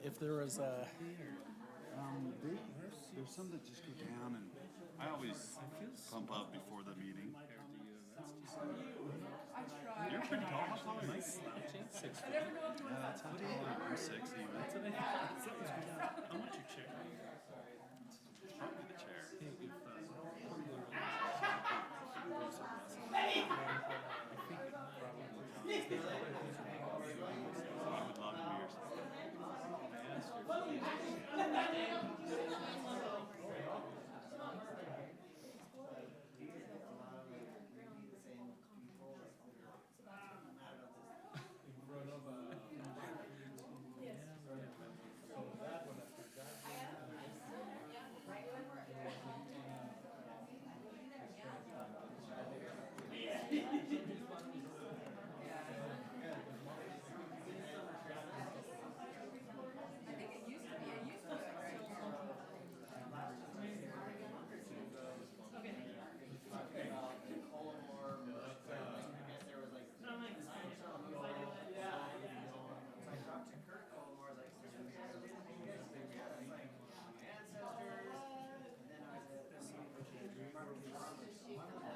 if there was a, There's some that just go down, and I always pump up before the meeting. You're pretty tall. How tall are you? slouching 6 feet. That's how tall I am. I'm 6 even. That's what I thought. Something's going on. How much your chair? Probably the chair. Hey, if, I would love to be your second.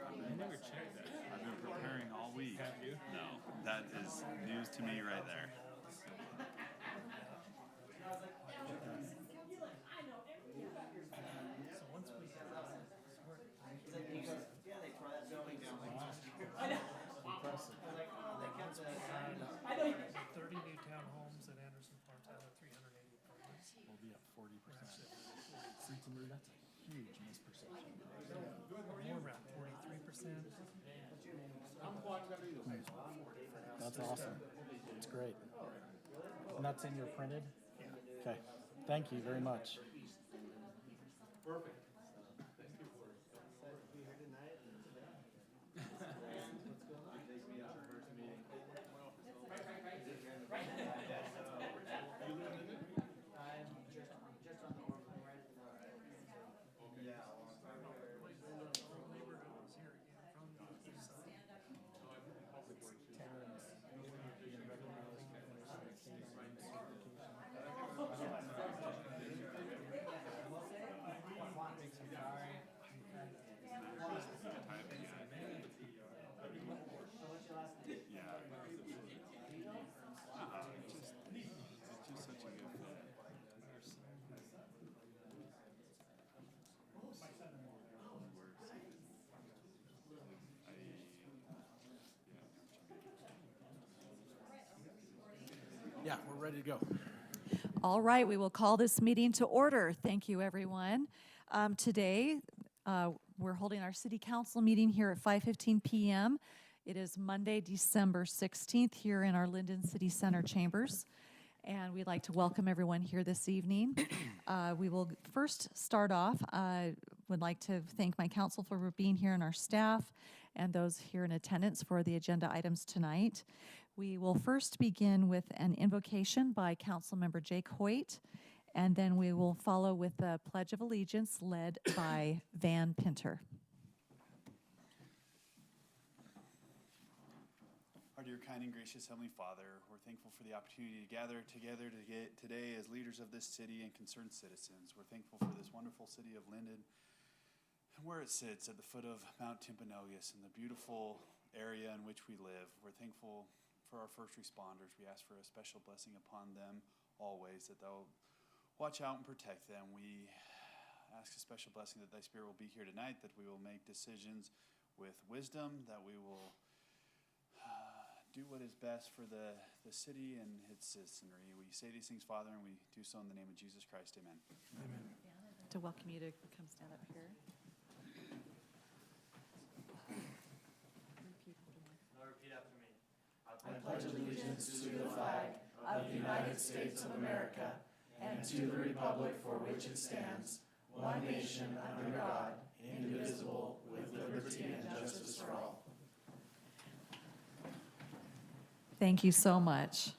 I never checked that. I've been preparing all week. Have you? No, that is news to me right there. So once we Impressive. 30 new townhomes at Anderson Farms out of 380 apartments. We'll be up 40%. See, to me, that's a huge misperception. More around 43%. That's awesome. It's great. And that's in your printed? Yeah. Okay. Thank you very much. It's just such a good fit. Yeah, we're ready to go. All right, we will call this meeting to order. Thank you, everyone. Today, we're holding our city council meeting here at 5:15 p.m. It is Monday, December 16th, here in our Lindon City Center chambers. And we'd like to welcome everyone here this evening. We will first start off. I would like to thank my council for being here and our staff and those here in attendance for the agenda items tonight. We will first begin with an invocation by Councilmember Jake Hoyt, and then we will follow with the Pledge of Allegiance led by Van Pinter. Our dear, kind, and gracious Heavenly Father, we're thankful for the opportunity to gather together today as leaders of this city and concerned citizens. We're thankful for this wonderful city of Lindon and where it sits at the foot of Mount Timpanogos and the beautiful area in which we live. We're thankful for our first responders. We ask for a special blessing upon them always, that they'll watch out and protect them. We ask a special blessing that Thy Spirit will be here tonight, that we will make decisions with wisdom, that we will do what is best for the city and its citizenry. We say these things, Father, and we do so in the name of Jesus Christ. Amen. Amen. To welcome you to come stand up here. Repeat after me. I pledge allegiance to the flag of the United States of America and to the republic for which it stands, one nation under God, indivisible, with liberty and justice for all. Thank you so much.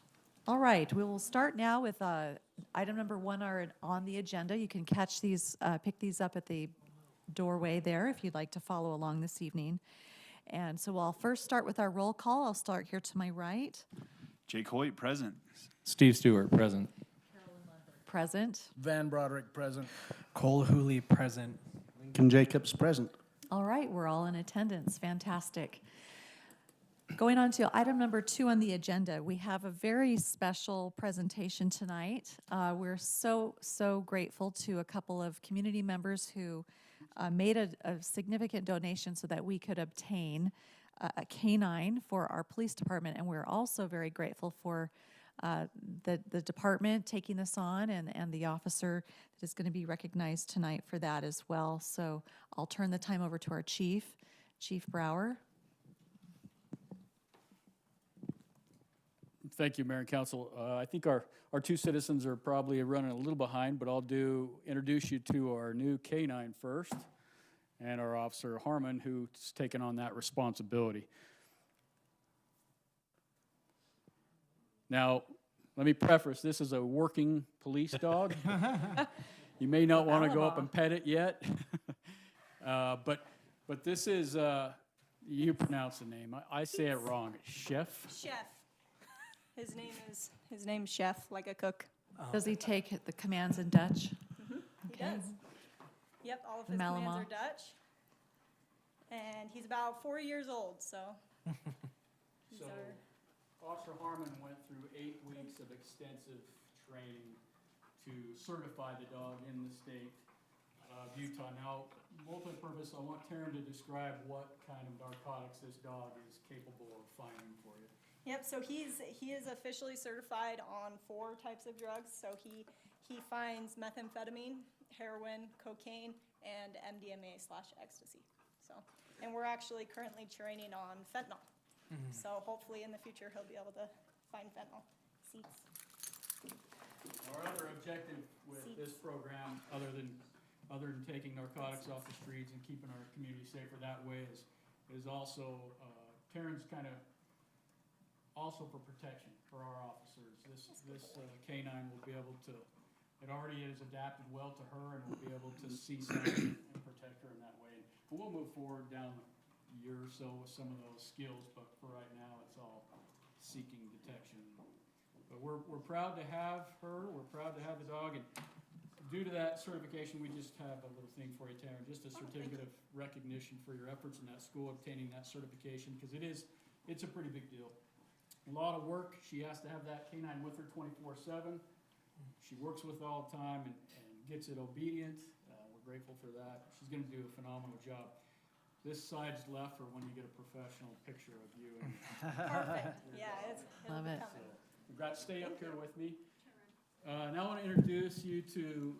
All right, we will start now with item number 1 on the agenda. You can catch these, pick these up at the doorway there if you'd like to follow along this evening. And so I'll first start with our roll call. I'll start here to my right. Jake Hoyt, present. Steve Stewart, present. Present. Van Broderick, present. Cole Hooley, present. Lincoln Jacobs, present. All right, we're all in attendance. Fantastic. Going on to item number 2 on the agenda, we have a very special presentation tonight. We're so grateful to a couple of community members who made a significant donation so that we could obtain a canine for our police department, and we're also very grateful for the department taking this on and the officer that is going to be recognized tonight for that as well. So I'll turn the time over to our Chief Brower. Thank you, Mayor and Council. I think our two citizens are probably running a little behind, but I'll introduce you to our new K-9 first, and our Officer Harmon, who's taken on that responsibility. Now, let me preface, this is a working police dog. You may not want to go up and pet it yet, but this is, you pronounce the name. I say it wrong. It's Chef. Chef. His name's Chef, like a cook. Does he take the commands in Dutch? He does. Yep, all of his Malama. commands are Dutch. And he's about 4 years old, so. He's So, Officer Harmon went through 8 weeks of extensive training to certify the dog in the state of Utah. Now, multi-purpose, I want Taryn to describe what kind of narcotics this dog is capable of finding for you. Yep, so he is officially certified on 4 types of drugs. So he finds methamphetamine, heroin, cocaine, and MDMA/ecstasy. So, and we're actually currently training on fentanyl. So hopefully in the future he'll be able to find fentanyl. Seats. Our other objective with this program, other than taking narcotics off the streets and keeping our community safer that way, is also Taryn's kind of also for protection for our officers. This canine will be able to. It already is adapted well to her, and will be able to see signs and protect her in that way. And we'll move forward down a year or so with some of those skills, but for right now, it's all seeking detection. But we're proud to have her. We're proud to have the dog, and due to that certification, we just have a little thing for you, Taryn, just a certificate of recognition for your efforts in that school obtaining that certification, because it's a pretty big deal. A lot of work. She has to have that canine with her 24/7. She works with it all the time and gets it obedient. We're grateful for that. She's going to do a phenomenal job. This side's left for when you get a professional picture of you. Perfect. Yeah, it'll Love be it. coming. Congrats, stay up here with me. Now I want to introduce you to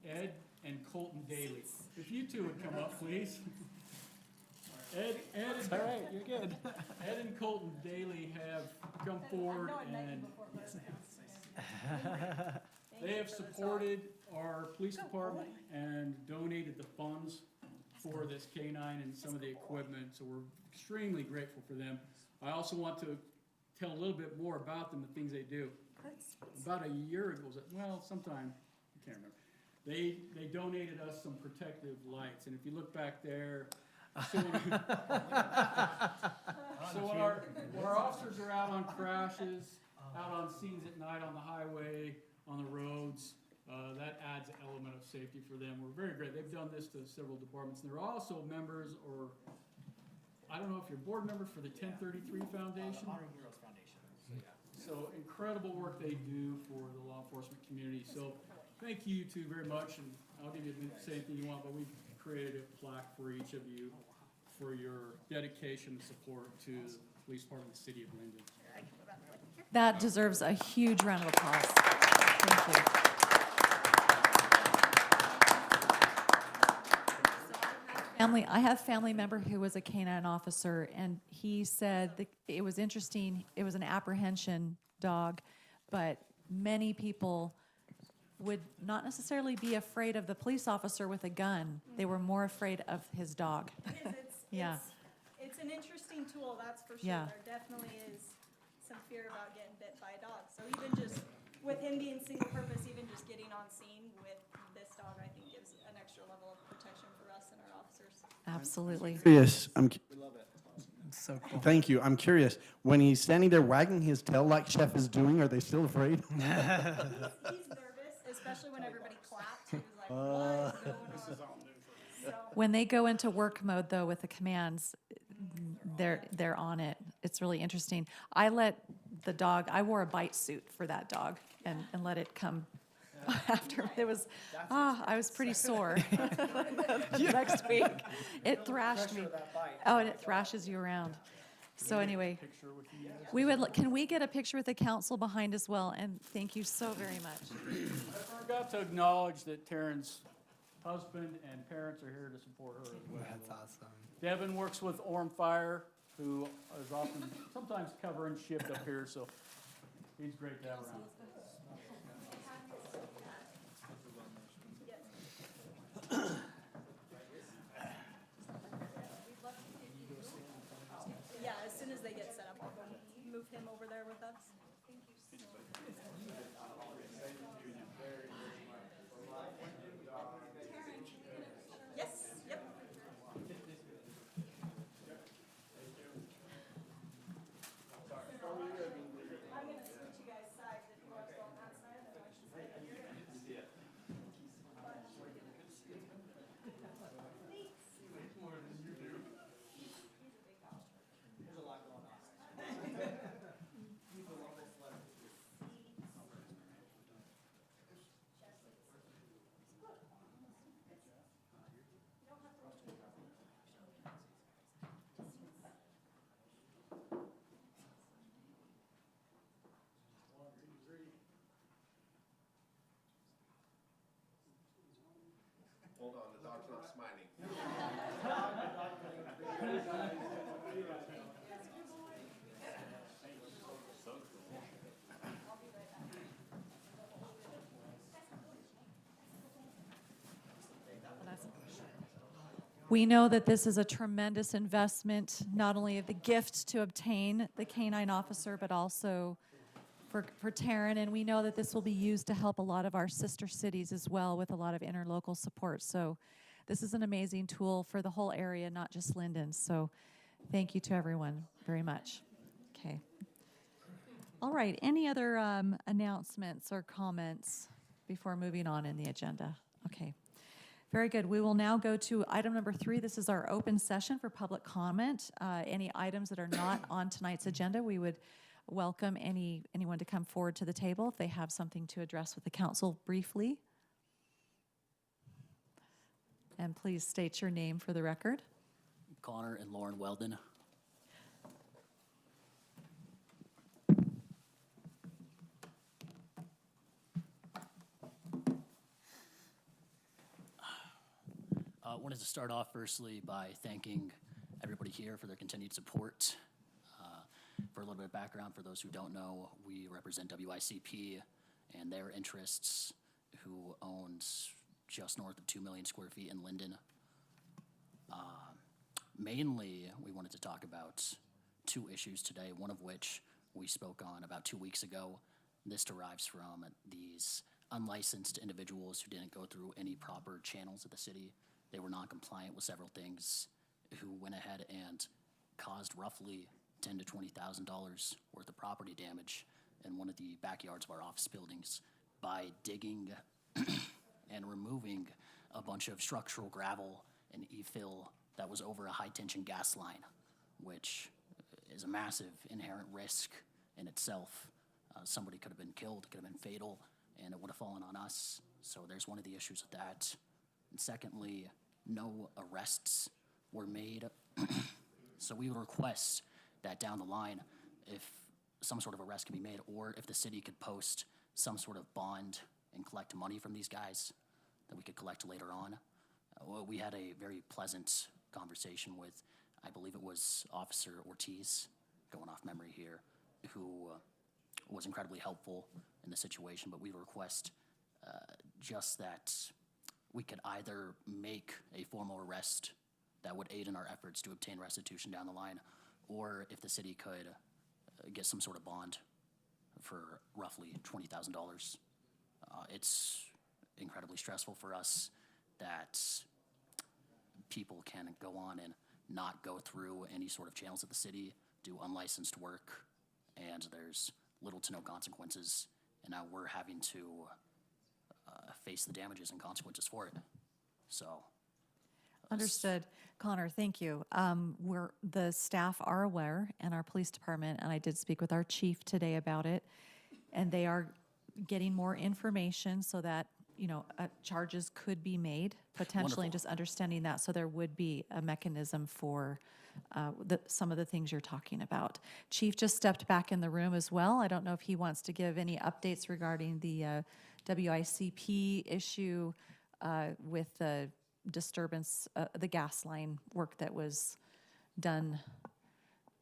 Ed and Colton Daly. If you two would come up, please. Ed All right, you're good. Ed and Colton Daly have come forward and they have supported our police department and donated the funds for this canine and some of the equipment, so we're extremely grateful for them. I also want to tell a little bit more about them, the things they do. About a year ago, sometime, I can't remember, they donated us some protective lights, and if you look back there, so when our officers are out on crashes, out on scenes at night on the highway, on the roads, that adds an element of safety for them. We're very great. They've done this to several departments. And they're also members, or I don't know if you're board members for the 1033 Foundation. Honoring Heroes Foundation. So, yeah. So incredible work they do for the law enforcement community. So thank you two very much, and I'll give you the same thing you want, but we've created a plaque for each of you for your dedication and support to the police department of the city of Lindon. That deserves a huge round of applause. Thank you. I have a family member who was a canine officer, and he said that it was interesting. It was an apprehension dog, but many people would not necessarily be afraid of the police officer with a gun. They were more afraid of his dog. Yeah. It's an interesting tool, that's for sure. Yeah. There definitely is some fear about getting bit by a dog. So even just with him being single purpose, even just getting on scene with this dog, I think gives an extra level of protection for us and our officers. Absolutely. Curious, It's so cool. thank you. I'm curious, when he's standing there wagging his tail like Chef is doing, are they still afraid? He's nervous, especially when everybody clapped. He was like, what is going on? So, When they go into work mode, though, with the commands, they're on it. It's really interesting. I let the dog, I wore a bite suit for that dog and let it come after. It was, I was pretty sore the next week. It thrashed me. Oh, and it thrashes you around. So anyway, Picture with you guys. we would, can we get a picture with the council behind as well? And thank you so very much. I forgot to acknowledge that Taryn's husband and parents are here to support her as well. That's awesome. Devin works with Orm Fire, who is often, sometimes covering shift up here, so he's great to have around. yeah, as soon as they get set up, I'll go move him over there with us. Yes, yep. I'm gonna switch you guys sides if you want to go on that side, then I should say that. Hold on, the dog's not smiling. We know that this is a tremendous investment, not only of the gift to obtain the canine officer, but also for Taryn. And we know that this will be used to help a lot of our sister cities as well with a lot of interlocal support. So this is an amazing tool for the whole area, not just Lindon. So thank you to everyone very much. Okay. All right. Any other announcements or comments before moving on in the agenda? Okay. Very good. We will now go to item number 3. This is our open session for public comment. Any items that are not on tonight's agenda, we would welcome anyone to come forward to the table if they have something to address with the council briefly. And please state your name for the record. Connor and Lauren Weldon. Wanted to start off firstly by thanking everybody here for their continued support. For a little bit of background, for those who don't know, we represent WICP and their interests, who owns just north of 2 million square feet in Lindon. Mainly, we wanted to talk about 2 issues today, one of which we spoke on about 2 weeks ago. This derives from these unlicensed individuals who didn't go through any proper channels of the city. They were non-compliant with several things, who went ahead and caused roughly $10,000 to $20,000 worth of property damage in one of the backyards of our office buildings by digging and removing a bunch of structural gravel and e-fill that was over a high-tension gas line, which is a massive inherent risk in itself. Somebody could have been killed, could have been fatal, and it would have fallen on us. So there's one of the issues with that. And secondly, no arrests were made. So we would request that down the line, if some sort of arrest can be made, or if the city could post some sort of bond and collect money from these guys that we could collect later on. We had a very pleasant conversation with, I believe it was Officer Ortiz, going off memory here, who was incredibly helpful in the situation, but we request just that we could either make a formal arrest that would aid in our efforts to obtain restitution down the line, or if the city could get some sort of bond for roughly $20,000. It's incredibly stressful for us that people can go on and not go through any sort of channels of the city, do unlicensed work, and there's little to no consequences. And now we're having to face the damages and consequences for it. So. Understood. Connor, thank you. The staff are aware, and our police department, and I did speak with our chief today about it, and they are getting more information so that, charges could be made, potentially, and Wonderful. just understanding that, so there would be a mechanism for some of the things you're talking about. Chief just stepped back in the room as well. I don't know if he wants to give any updates regarding the WICP issue with the disturbance, the gas line work that was done.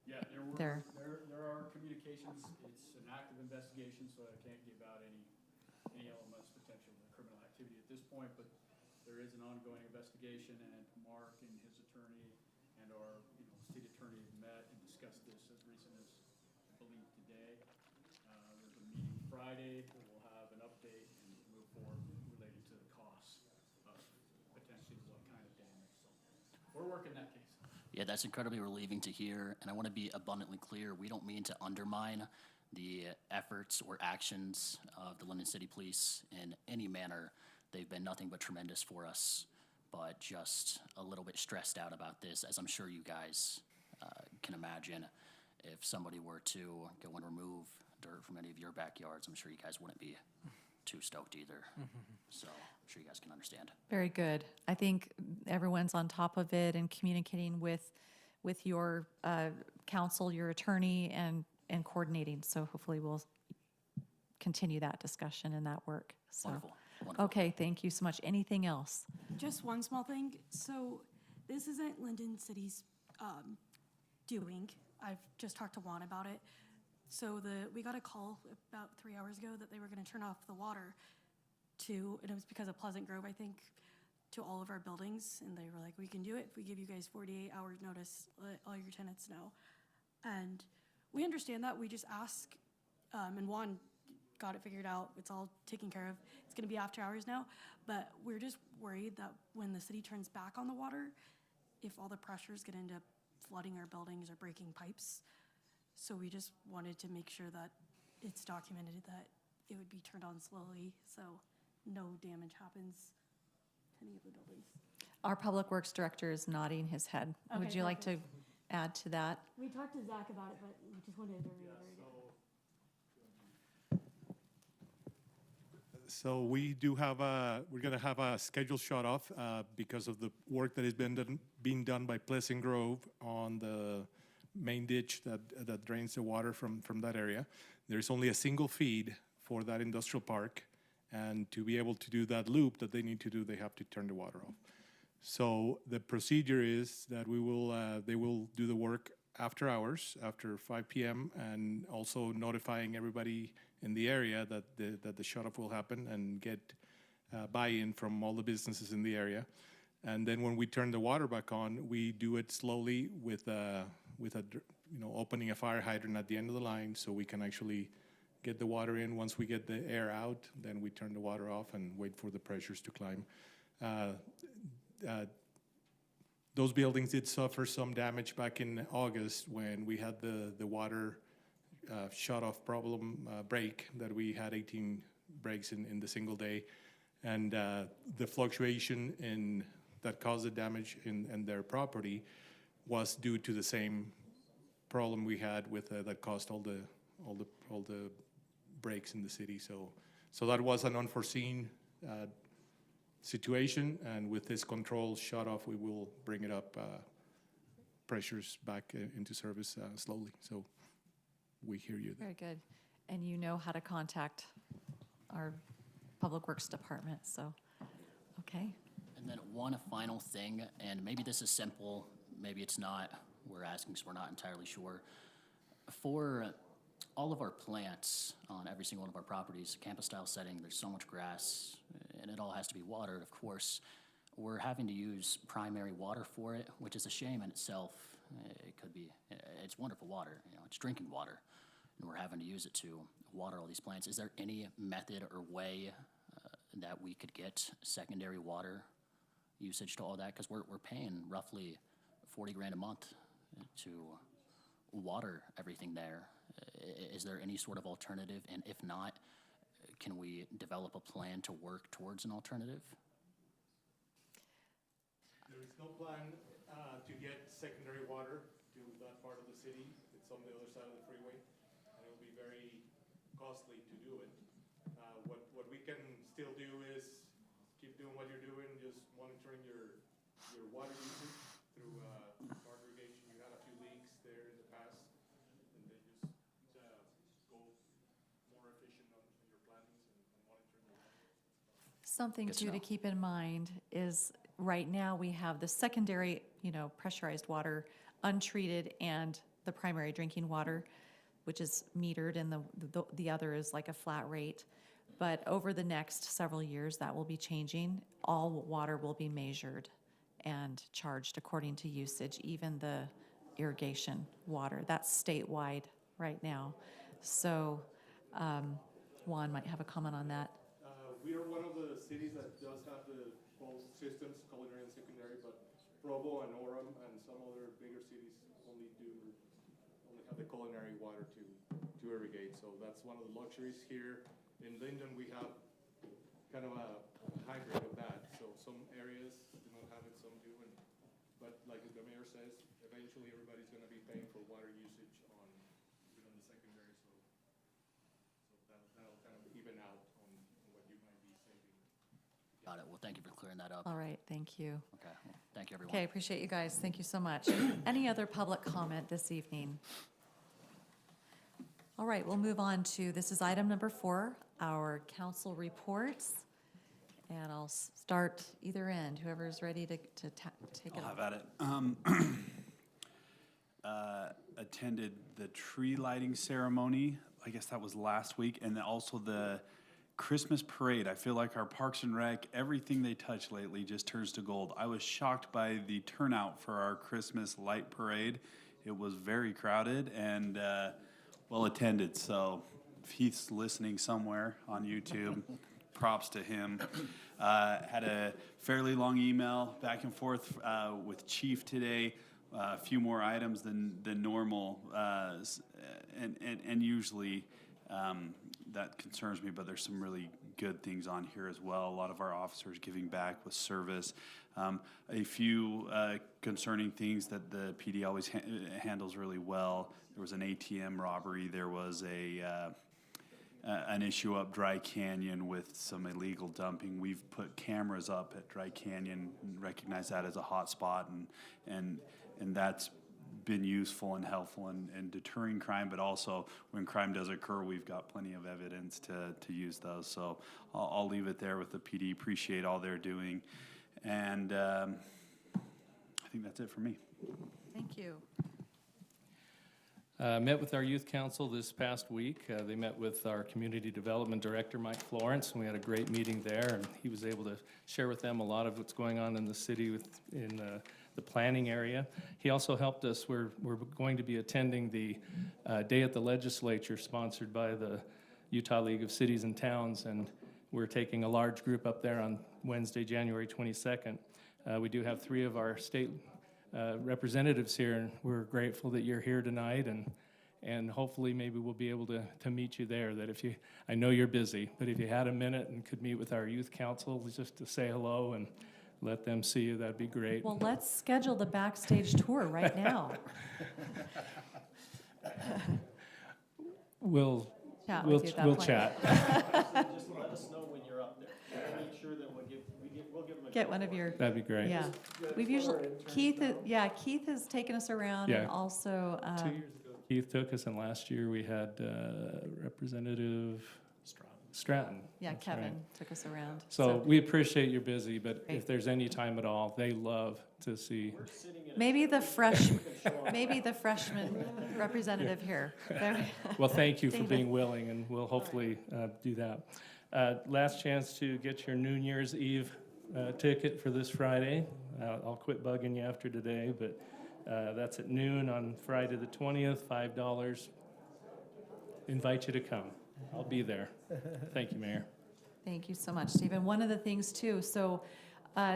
Yeah, There. there are communications. It's an active investigation, so I can't give out any elements potential of criminal activity at this point, but there is an ongoing investigation, and Mark and his attorney and our, state attorney have met and discussed this as recent as, I believe, today. There's a meeting Friday that will have an update and move forward related to the costs of potentially what kind of damage. So we're working that case. Yeah, that's incredibly relieving to hear, and I want to be abundantly clear. We don't mean to undermine the efforts or actions of the Lindon City Police in any manner. They've been nothing but tremendous for us, but just a little bit stressed out about this, as I'm sure you guys can imagine. If somebody were to go and remove dirt from any of your backyards, I'm sure you guys wouldn't be too stoked either. So I'm sure you guys can understand. Very good. I think everyone's on top of it and communicating with your counsel, your attorney, and coordinating. So hopefully we'll continue that discussion and that work. So, Wonderful. Wonderful. okay, thank you so much. Anything else? Just one small thing. So this isn't Lindon City's doing. I've just talked to Juan about it. So we got a call about 3 hours ago that they were going to turn off the water and it was because of Pleasant Grove, I think, to all of our buildings. And they were like, we can do it if we give you guys 48 hours notice, let all your tenants know. And we understand that. We just ask, and Juan got it figured out. It's all taken care of. It's going to be after hours now. But we're just worried that when the city turns back on the water, if all the pressures get into flooding our buildings or breaking pipes. So we just wanted to make sure that it's documented that it would be turned on slowly so no damage happens to any of the buildings. Our Public Works Director is nodding his head. Would Okay, you like to add to that? We talked to Zach about it, but we just wanted to reiterate it. So we do have we're going to have a scheduled shut off because of the work that has being done by Pleasant Grove on the main ditch that drains the water from that area. There's only a single feed for that industrial park, and to be able to do that loop that they need to do, they have to turn the water off. So the procedure is that they will do the work after hours, after 5 p.m., and also notifying everybody in the area that the shut-off will happen and get buy-in from all the businesses in the area. And then when we turn the water back on, we do it slowly with opening a fire hydrant at the end of the line so we can actually get the water in. Once we get the air out, then we turn the water off and wait for the pressures to climb. Those buildings did suffer some damage back in August when we had the water shut-off problem break, that we had 18 breaks in the single day. And the fluctuation that caused the damage in their property was due to the same problem we had with that caused all the breaks in the city. So that was an unforeseen situation, and with this control shut off, we will bring it up pressures back into service slowly. So we hear you there. Very good. And you know how to contact our Public Works Department, so, okay. And then one final thing, and maybe this is simple, maybe it's not. We're asking because we're not entirely sure. For all of our plants on every single one of our properties, campus-style setting, there's so much grass, and it all has to be watered, of course. We're having to use primary water for it, which is a shame in itself. It's wonderful water, it's drinking water, and we're having to use it to water all these plants. Is there any method or way that we could get secondary water usage to all that? Because we're paying roughly 40 grand a month to water everything there. Is there any sort of alternative? And if not, can we develop a plan to work towards an alternative? There is no plan to get secondary water to that part of the city. It's on the other side of the freeway, and it'll be very costly to do it. What we can still do is keep doing what you're doing, just monitoring your water usage through smart irrigation. You had a few leaks there in the past, and then just go more efficient on your plantings and monitoring your water. Something Good to too to know. keep in mind is right now we have the secondary, pressurized water, untreated, and the primary drinking water, which is metered, and the other is like a flat rate. But over the next several years, that will be changing. All water will be measured and charged according to usage, even the irrigation water. That's statewide right now. So Juan might have a comment on that. We are one of the cities that does have the both systems, culinary and secondary, but Provo and Orem and some other bigger cities only have the culinary water to irrigate. So that's one of the luxuries here. In Lindon, we have kind of a hybrid of that. So some areas do not have it, some do. But like the mayor says, eventually everybody's going to be paying for water usage on even on the secondary. So that'll kind of even out on what you might be saving. Got it. Well, thank you for clearing that up. All right, thank you. Okay. Well, thank you, everyone. Okay, appreciate you guys. Thank you so much. Any other public comment this evening? All right, we'll move on to, this is item number 4, our council reports. And I'll start either end, whoever's ready to take it I'll off. have at it. Attended the tree lighting ceremony. I guess that was last week, and then also the Christmas parade. I feel like our Parks and Rec, everything they touch lately just turns to gold. I was shocked by the turnout for our Christmas light parade. It was very crowded and well attended. So if Heath's listening somewhere on YouTube, props to him. Had a fairly long email back and forth with Chief today. A few more items than normal, and usually that concerns me, but there's some really good things on here as well. A lot of our officers giving back with service. A few concerning things that the PD always handles really well. There was an ATM robbery. There was an issue up Dry Canyon with some illegal dumping. We've put cameras up at Dry Canyon and recognize that as a hot spot, and that's been useful and helpful in deterring crime, but also when crime does occur, we've got plenty of evidence to use those. So I'll leave it there with the PD. Appreciate all they're doing. And I think that's it for me. Thank you. Met with our youth council this past week. They met with our community development director, Mike Florence, and we had a great meeting there, and he was able to share with them a lot of what's going on in the city in the planning area. He also helped us. We're going to be attending the Day at the Legislature sponsored by the Utah League of Cities and Towns, and we're taking a large group up there on Wednesday, January 22nd. We do have 3 of our state representatives here, and we're grateful that you're here tonight, and hopefully maybe we'll be able to meet you there. That if you, I know you're busy, but if you had a minute and could meet with our youth council just to say hello and let them see you, that'd be great. Well, let's schedule the backstage tour right now. We'll Chat with you at that we'll point. chat. Just let us know when you're up there. We'll make sure that we'll give them a. Get one of your, That'd be great. yeah. We've usually, Keith has taken us around, and Yeah. also, 2 years ago, Keith took us, and last year we had Representative Stratton. yeah, That's Kevin right. took us around. So we appreciate you're busy, but Great. if there's any time at all, they love to see. Maybe the freshman representative here. There. Well, thank you for David. being willing, and we'll hopefully do that. Last chance to get your New Year's Eve ticket for this Friday. I'll quit bugging you after today, but that's at noon on Friday the 20th, $5. Invite you to come. I'll be there. Thank you, Mayor. Thank you so much, Stephen. One of the things too, so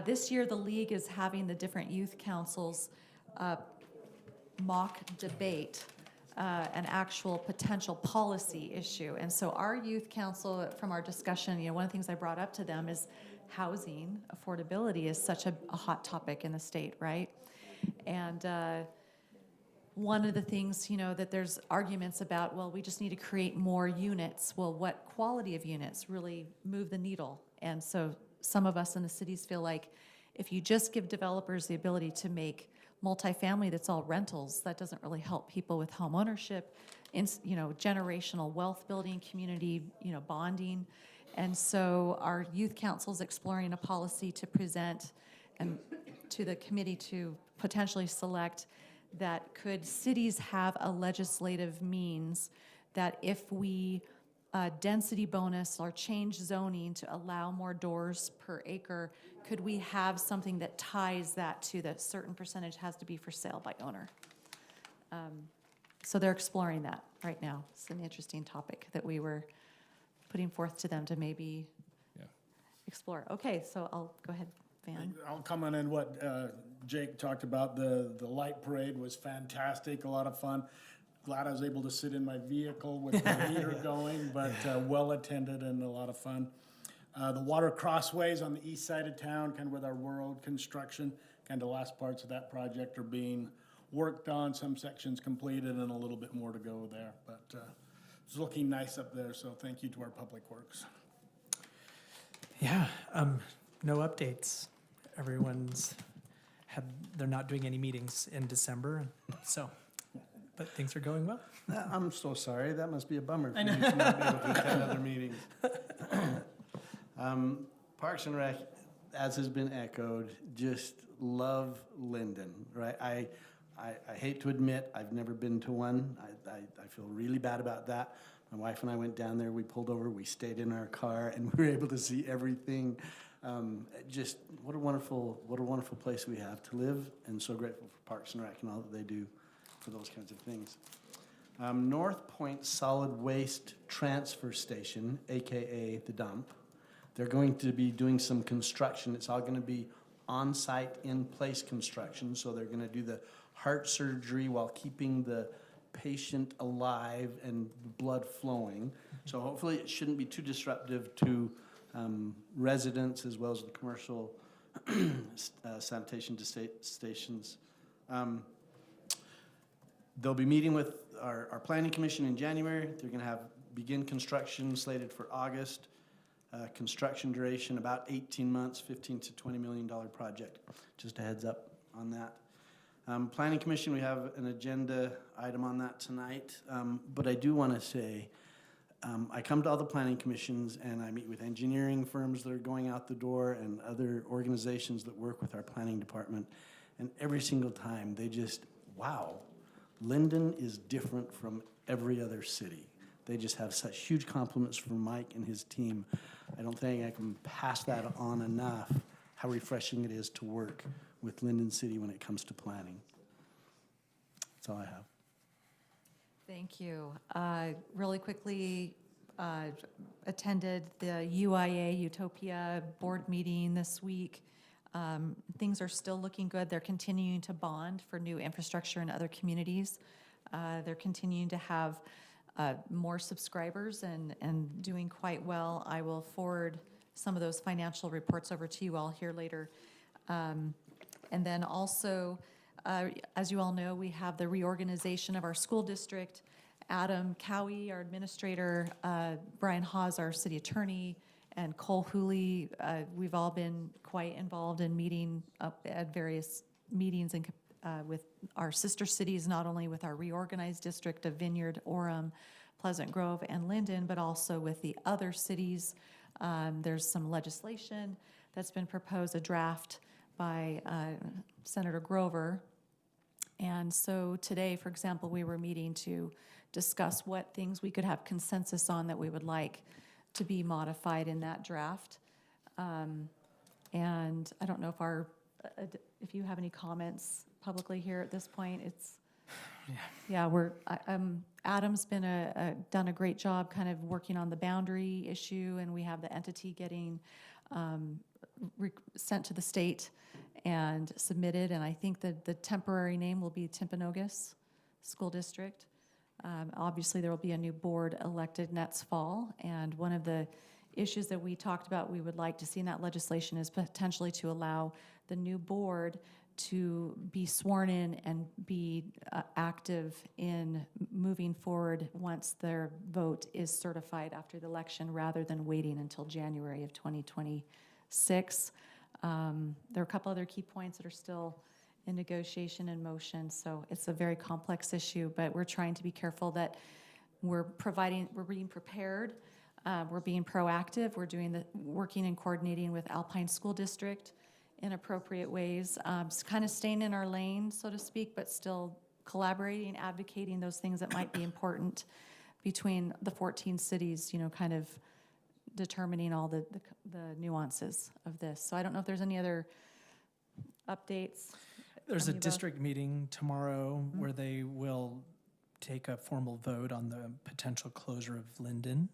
this year the league is having the different youth councils mock debate an actual potential policy issue. And so our youth council, from our discussion, one of the things I brought up to them is housing affordability is such a hot topic in the state, right? And one of the things, that there's arguments about, well, we just need to create more units. Well, what quality of units really move the needle? And so some of us in the cities feel like if you just give developers the ability to make multifamily that's all rentals, that doesn't really help people with home ownership, generational wealth building, community, bonding. And so our youth council is exploring a policy to present and to the committee to potentially select that could cities have a legislative means that if we density bonus or change zoning to allow more doors per acre, could we have something that ties that to that certain percentage has to be for sale by owner? So they're exploring that right now. It's an interesting topic that we were putting forth to them to maybe explore. Okay, so I'll go ahead, Van. I'll comment on what Jake talked about. The light parade was fantastic, a lot of fun. Glad I was able to sit in my vehicle with the heater going, but well attended and a lot of fun. The water crossways on the east side of town, kind of with our world construction, kind of last parts of that project are being worked on, some sections completed and a little bit more to go there. But it's looking nice up there, so thank you to our public works. Yeah, no updates. They're not doing any meetings in December, so, but things are going well. I'm so sorry. That must be a bummer for you to not be able to attend other meetings. Parks and Rec, as has been echoed, just love Lindon, right? I hate to admit I've never been to one. I feel really bad about that. My wife and I went down there, we pulled over, we stayed in our car, and we were able to see everything. Just what a wonderful place we have to live, and so grateful for Parks and Rec and all that they do for those kinds of things. North Point Solid Waste Transfer Station, AKA the dump. They're going to be doing some construction. It's all going to be on-site, in-place construction, so they're going to do the heart surgery while keeping the patient alive and blood flowing. So hopefully it shouldn't be too disruptive to residents as well as the commercial sanitation stations. They'll be meeting with our planning commission in January. They're going to begin construction slated for August. Construction duration about 18 months, $15 to $20 million project. Just a heads up on that. Planning Commission, we have an agenda item on that tonight, but I do want to say, I come to all the planning commissions and I meet with engineering firms that are going out the door and other organizations that work with our planning department, and every single time they just, wow, Lindon is different from every other city. They just have such huge compliments from Mike and his team. I don't think I can pass that on enough, how refreshing it is to work with Lindon City when it comes to planning. That's all I have. Thank you. Really quickly, attended the UIA Utopia board meeting this week. Things are still looking good. They're continuing to bond for new infrastructure in other communities. They're continuing to have more subscribers and doing quite well. I will forward some of those financial reports over to you all here later. And then also, as you all know, we have the reorganization of our school district. Adam Cowie, our administrator, Brian Hawes, our city attorney, and Cole Hooley, we've all been quite involved in meeting at various meetings and with our sister cities, not only with our reorganized district of Vineyard, Orem, Pleasant Grove, and Lindon, but also with the other cities. There's some legislation that's been proposed, a draft by Senator Grover. And so today, for example, we were meeting to discuss what things we could have consensus on that we would like to be modified in that draft. And I don't know if if you have any comments publicly here at this point. Yeah, Adam's been done a great job kind of working on the boundary issue, and we have the entity getting sent to the state and submitted, and I think that the temporary name will be Timpanogos School District. Obviously, there will be a new board elected next fall, and one of the issues that we talked about we would like to see in that legislation is potentially to allow the new board to be sworn in and be active in moving forward once their vote is certified after the election, rather than waiting until January of 2026. There are a couple other key points that are still in negotiation and motion, so it's a very complex issue, but we're trying to be careful that we're being prepared, we're being proactive, we're working and coordinating with Alpine School District in appropriate ways, kind of staying in our lane, so to speak, but still collaborating, advocating those things that might be important between the 14 cities, kind of determining all the nuances of this. So I don't know if there's any other updates. There's from a you both. district meeting tomorrow where they will take a formal vote on the potential closure of Lindon.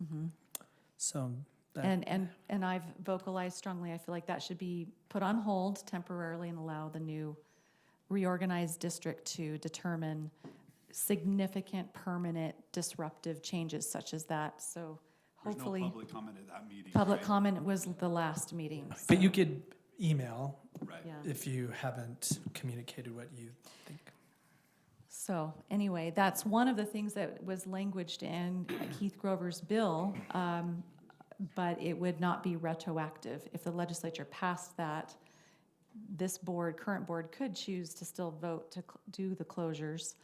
So that, And I've vocalized strongly, I feel like that should be put on hold temporarily and allow the new reorganized district to determine significant, permanent, disruptive changes such as that. So There's no hopefully, public comment at that meeting. public right? comment was the last meeting. but so, you could email Right. yeah. if you haven't communicated what you think. So anyway, that's one of the things that was languaged in Keith Grover's bill, but it would not be retroactive. If the legislature passed that, this board, current board, could choose to still vote to do the closures.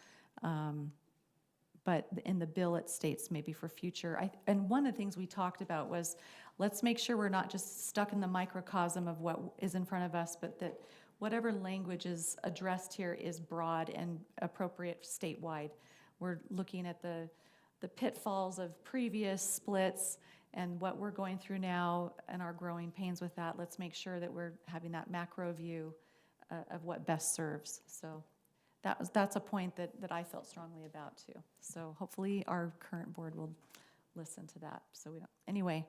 But in the bill, it states maybe for future. And one of the things we talked about was, let's make sure we're not just stuck in the microcosm of what is in front of us, but that whatever language is addressed here is broad and appropriate statewide. We're looking at the pitfalls of previous splits and what we're going through now and our growing pains with that. Let's make sure that we're having that macro view of what best serves. So that's a point that I felt strongly about too. So hopefully our current board will listen to that. So we don't, anyway,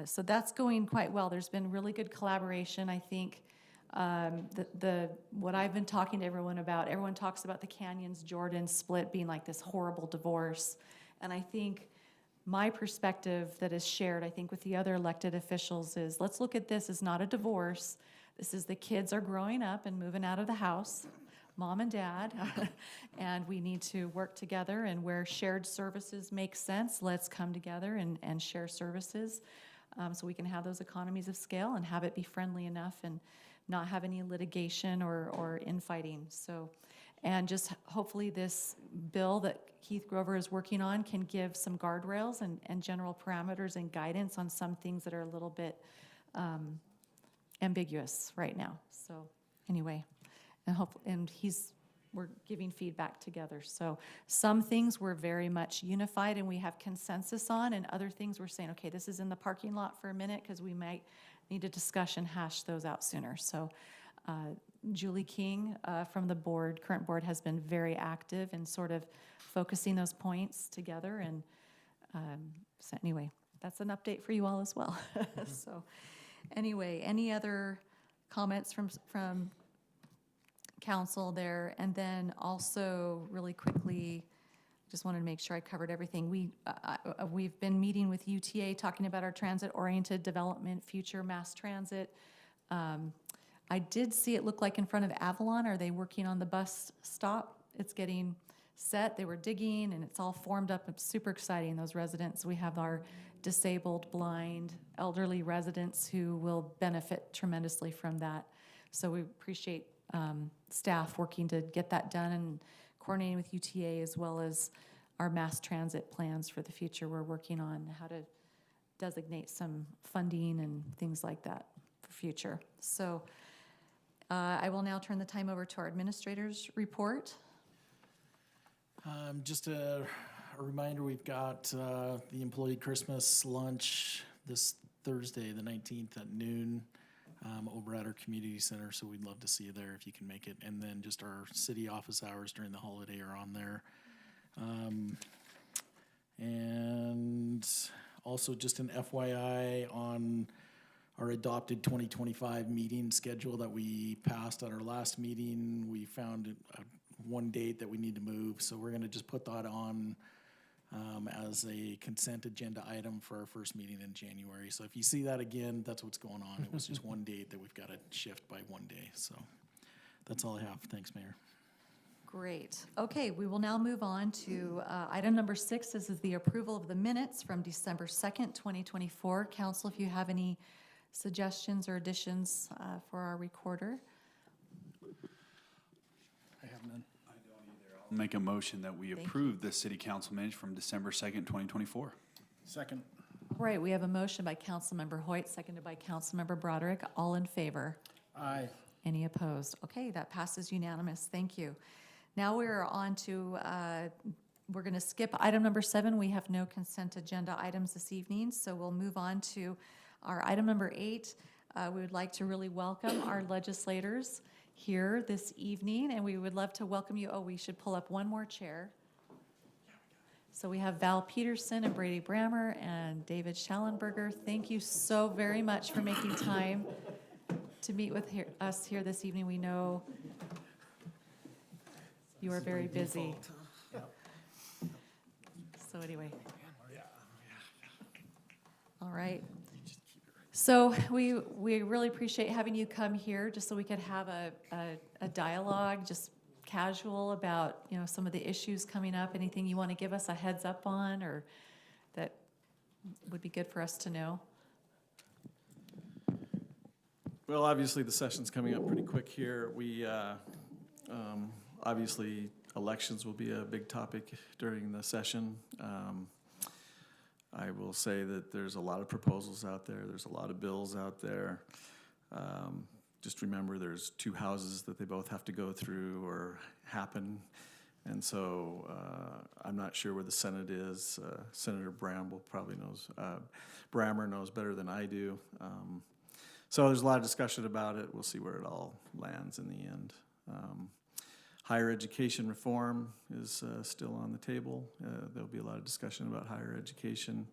so that's going quite well. There's been really good collaboration. I think what I've been talking to everyone about, everyone talks about the Canyons Jordan split being like this horrible divorce. And I think my perspective that is shared, I think, with the other elected officials is, let's look at this as not a divorce. This is the kids are growing up and moving out of the house, mom and dad, and we need to work together, and where shared services make sense, let's come together and share services so we can have those economies of scale and have it be friendly enough and not have any litigation or infighting. So, and just hopefully this bill that Keith Grover is working on can give some guardrails and general parameters and guidance on some things that are a little bit ambiguous right now. So anyway, and we're giving feedback together. So some things we're very much unified and we have consensus on, and other things we're saying, okay, this is in the parking lot for a minute because we might need a discussion, hash those out sooner. So Julie King from the board, current board, has been very active in sort of focusing those points together. And so anyway, that's an update for you all as well. So anyway, any other comments from council there? And then also really quickly, just wanted to make sure I covered everything. We've been meeting with UTA, talking about our transit-oriented development, future mass transit. I did see it look like in front of Avalon. Are they working on the bus stop? It's getting set. They were digging, and it's all formed up. It's super exciting, those residents. We have our disabled, blind, elderly residents who will benefit tremendously from that. So we appreciate staff working to get that done and coordinating with UTA, as well as our mass transit plans for the future. We're working on how to designate some funding and things like that for future. So I will now turn the time over to our administrator's report. Just a reminder, we've got the employee Christmas lunch this Thursday, the 19th at noon. over at our community center, so we'd love to see you there if you can make it. And then just our city office hours during the holiday are on there. And also just an FYI on our adopted 2025 meeting schedule that we passed at our last meeting. We found one date that we need to move, so we're gonna just put that on as a consent agenda item for our first meeting in January. So if you see that again, that's what's going on. It was just one date that we've got to shift by one day. So that's all I have. Thanks, Mayor. Great. Okay, we will now move on to item number 6. This is the approval of the minutes from December 2nd, 2024. Council, if you have any suggestions or additions for our recorder. I have none. I'll make a motion that we approve the city council minutes from December 2nd, 2024. Second. All right, we have a motion by Councilmember Hoyt, seconded by Councilmember Broderick. All in favor? Aye. Any opposed? Okay, that passes unanimous. Thank you. Now we're on to, we're going to skip item number 7. We have no consent agenda items this evening, so we'll move on to our item number 8. We would like to really welcome our legislators here this evening, and we would love to welcome you. Oh, we should pull up one more chair. So we have Val Peterson and Brady Brammer and David Schallenberger. Thank you so very much for making time to meet with us here this evening. We know you are very busy. So anyway. All right. So we really appreciate having you come here just so we could have a dialogue, just casual about, you know, some of the issues coming up. Anything you want to give us a heads up on or that would be good for us to know? Well, obviously, the session's coming up pretty quick here. We, obviously, elections will be a big topic during the session. I will say that there's a lot of proposals out there. There's a lot of bills out there. Just remember, there's 2 houses that they both have to go through or happen. And so I'm not sure where the Senate is. Senator Bramble probably knows. Brammer knows better than I do. So there's a lot of discussion about it. We'll see where it all lands in the end. Higher education reform is still on the table. There'll be a lot of discussion about higher education.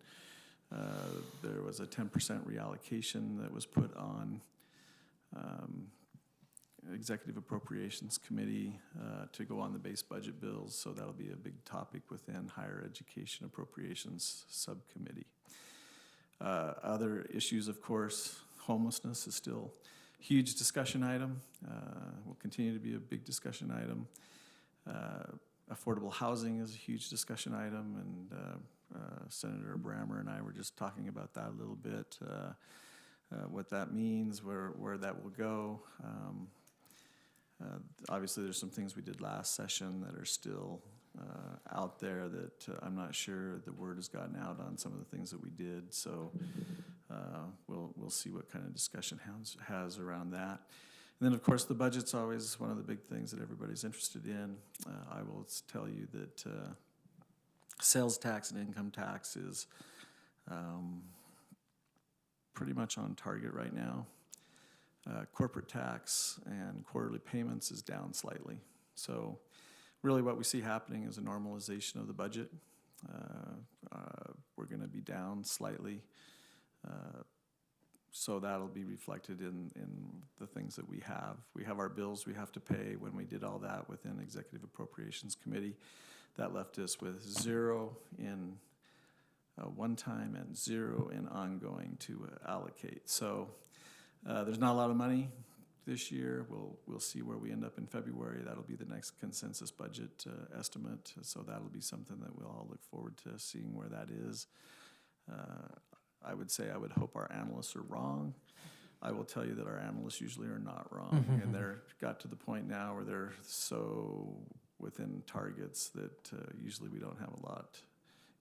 There was a 10% reallocation that was put on Executive Appropriations Committee to go on the base budget bills, so that'll be a big topic within Higher Education Appropriations Subcommittee. Other issues, of course, homelessness is still a huge discussion item. Will continue to be a big discussion item. Affordable housing is a huge discussion item, and Senator Brammer and I were just talking about that a little bit, what that means, where that will go. Obviously, there's some things we did last session that are still out there that I'm not sure the word has gotten out on some of the things that we did. So we'll see what kind of discussion has around that. And then, of course, the budget's always one of the big things that everybody's interested in. I will tell you that sales tax and income tax is pretty much on target right now. Corporate tax and quarterly payments is down slightly. So really what we see happening is a normalization of the budget. We're going to be down slightly. So that'll be reflected in the things that we have. We have our bills we have to pay. When we did all that within Executive Appropriations Committee, that left us with 0 in one time and 0 in ongoing to allocate. So there's not a lot of money this year. We'll see where we end up in February. That'll be the next consensus budget estimate. So that'll be something that we'll all look forward to seeing where that is. I would say I would hope our analysts are wrong. I will tell you that our analysts usually are not wrong. And they're got to the point now where they're so within targets that usually we don't have a lot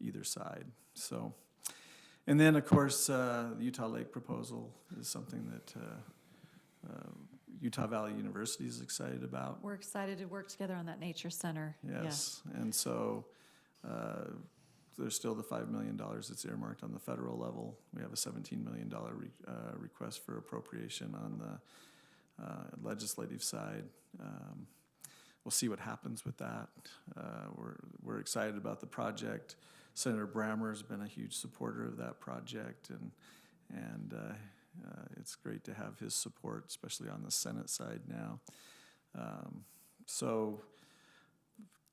either side. So, and then of course, the Utah Lake proposal is something that Utah Valley University is excited about. We're excited to work together on that nature center. Yes. And so there's still the $5 million that's earmarked on the federal level. We have a $17 million request for appropriation on the legislative side. We'll see what happens with that. We're excited about the project. Senator Brammer's been a huge supporter of that project, and it's great to have his support, especially on the Senate side now. So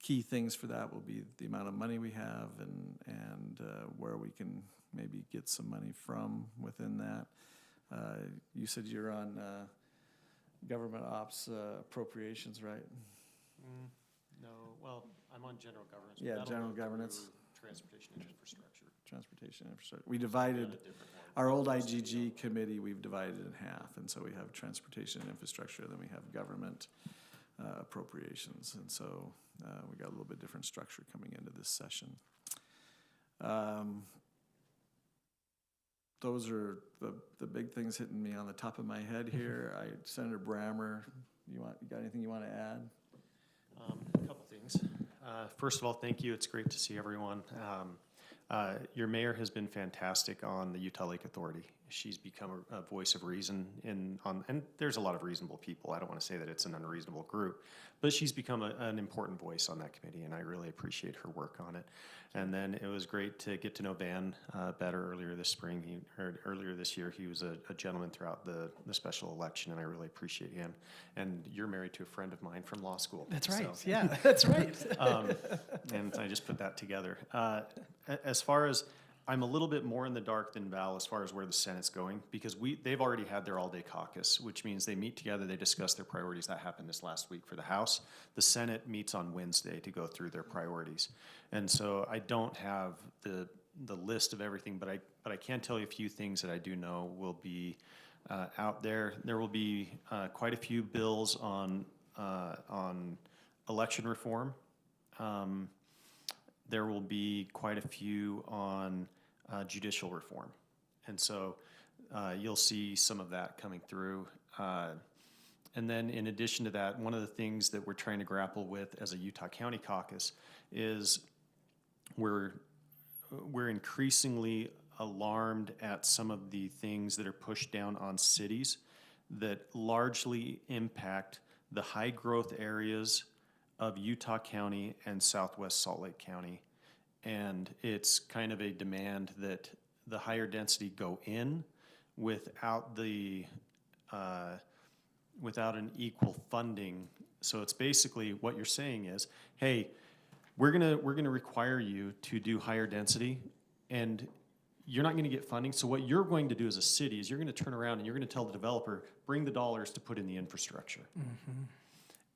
key things for that will be the amount of money we have and where we can maybe get some money from within that. You said you're on government ops appropriations, right? No, well, I'm on general governance. Yeah, That'll general go through governance. Transportation and infrastructure. Transportation infrastructure. We divided our old IGG committee, we've divided in half, and so we have transportation and infrastructure, then we have government appropriations, and so we got a little bit different structure coming into this session. Those are the big things hitting me on the top of my head here. Senator Brammer, you got anything you want to add? A couple things. First of all, thank you. It's great to see everyone. Your mayor has been fantastic on the Utah Lake Authority. She's become a voice of reason and there's a lot of reasonable people. I don't want to say that it's an unreasonable group, but she's become an important voice on that committee, and I really appreciate her work on it. And then it was great to get to know Van better earlier this spring. Earlier this year, he was a gentleman throughout the special election, and I really appreciate him. And you're married to a friend of mine from law school. That's right. So. Yeah, that's right. And I just put that together. As far as I'm a little bit more in the dark than Val as far as where the Senate's going, because they've already had their all-day caucus, which means they meet together, they discuss their priorities. That happened this last week for the House. The Senate meets on Wednesday to go through their priorities. And so I don't have the list of everything, but I can tell you a few things that I do know will be out there. There will be quite a few bills on election reform. There will be quite a few on judicial reform. And so you'll see some of that coming through. And then in addition to that, one of the things that we're trying to grapple with as a Utah County caucus is we're increasingly alarmed at some of the things that are pushed down on cities that largely impact the high growth areas of Utah County and Southwest Salt Lake County. And it's kind of a demand that the higher density go in without without an equal funding. So it's basically what you're saying is, hey, we're gonna require you to do higher density, and you're not gonna get funding. So what you're going to do as a city is you're gonna turn around and you're gonna tell the developer, bring the dollars to put in the infrastructure. Mm-hmm.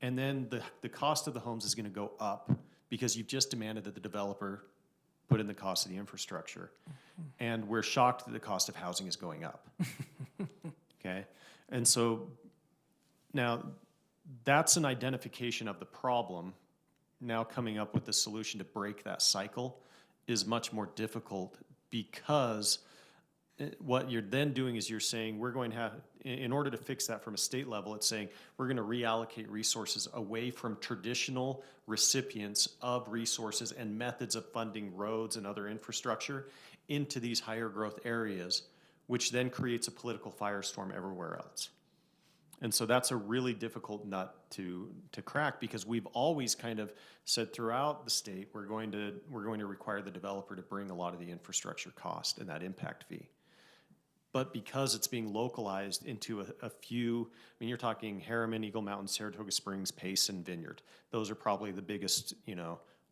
And then the cost of the homes is gonna go up because you've just demanded that the developer put in the cost of the infrastructure. Mm-hmm. And we're shocked that the cost of housing is going up. Okay? And so now that's an identification of the problem. Now coming up with the solution to break that cycle is much more difficult, because what you're then doing is you're saying we're going to have, in order to fix that from a state level, it's saying we're going to reallocate resources away from traditional recipients of resources and methods of funding roads and other infrastructure into these higher growth areas, which then creates a political firestorm everywhere else. And so that's a really difficult nut to crack, because we've always kind of said throughout the state we're going to require the developer to bring a lot of the infrastructure cost and that impact fee. But because it's being localized into a few, I mean, you're talking Harriman, Eagle Mountain, Saratoga Springs, Pace, and Vineyard. Those are probably the biggest,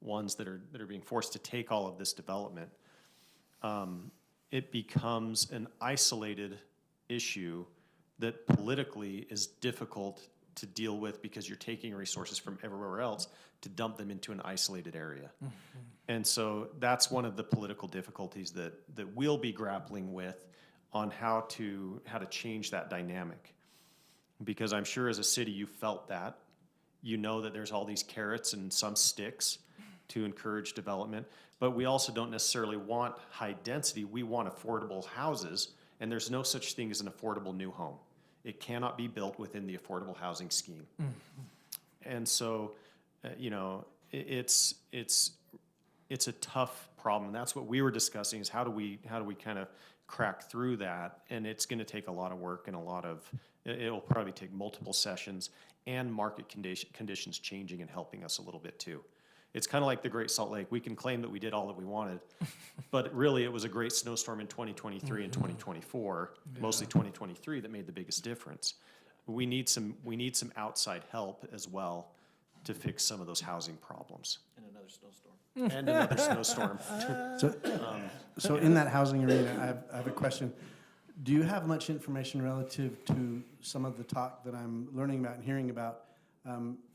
ones that are being forced to take all of this development. It becomes an isolated issue that politically is difficult to deal with, because you're taking resources from everywhere else to dump them into an isolated area. Mm-hmm. And so that's one of the political difficulties that we'll be grappling with on how to change that dynamic. Because I'm sure as a city you felt that. You know that there's all these carrots and some sticks to encourage development, but we also don't necessarily want high density. We want affordable houses, and there's no such thing as an affordable new home. It cannot be built within the affordable housing scheme. Mm-hmm. And so, it's it's a tough problem. That's what we were discussing, is how do we kind of crack through that? And it's gonna take a lot of work and it'll probably take multiple sessions and market conditions changing and helping us a little bit too. It's kind of like the Great Salt Lake. We can claim that we did all that we wanted, but really it was a great snowstorm in 2023 and 2024, mostly 2023, that made the biggest difference. We need some outside help as well to fix some of those housing problems. And another snowstorm. And another snowstorm. So in that housing arena, I have a question. Do you have much information relative to some of the talk that I'm learning about and hearing about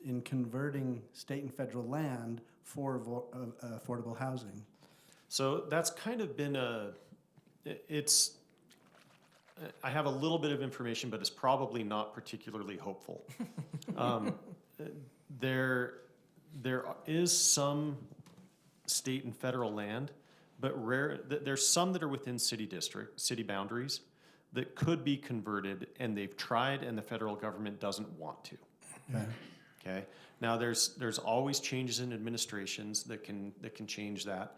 in converting state and federal land for affordable housing? So that's kind of been I have a little bit of information, but it's probably not particularly hopeful. There is some state and federal land, but there's some that are within city boundaries that could be converted, and they've tried, and the federal government doesn't want to. Okay. Now there's always changes in administrations that can change that,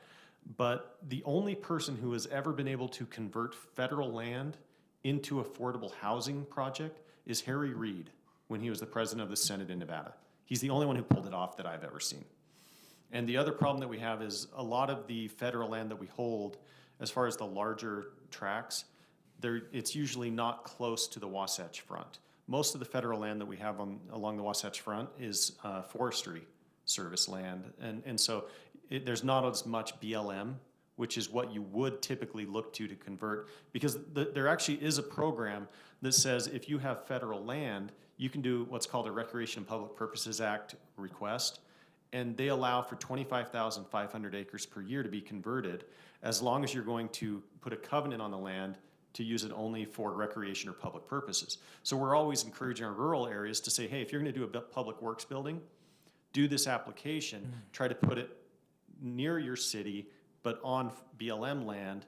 but the only person who has ever been able to convert federal land into affordable housing project is Harry Reid when he was the president of the Senate in Nevada. He's the only one who pulled it off that I've ever seen. And the other problem that we have is a lot of the federal land that we hold, as far as the larger tracts, it's usually not close to the Wasatch Front. Most of the federal land that we have along the Wasatch Front is forestry service land. And so there's not as much BLM, which is what you would typically look to convert, because there actually is a program that says if you have federal land, you can do what's called a Recreation and Public Purposes Act request, and they allow for 25,500 acres per year to be converted, as long as you're going to put a covenant on the land to use it only for recreation or public purposes. So we're always encouraging our rural areas to say, hey, if you're gonna do a public works building, do this application, try to put it near your city, but on BLM land,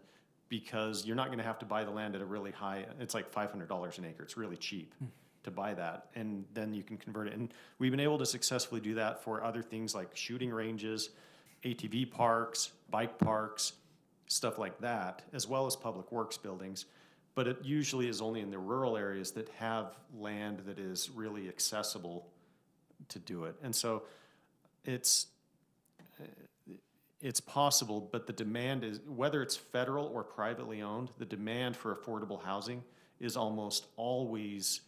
because you're not gonna have to buy the land at a really high, it's like $500 an acre, it's really cheap to buy that, and then you can convert it. And we've been able to successfully do that for other things like shooting ranges, ATV parks, bike parks, stuff like that, as well as public works buildings. But it usually is only in the rural areas that have land that is really accessible to do it. And so it's possible, but the demand is, whether it's federal or privately owned, the demand for affordable housing is almost always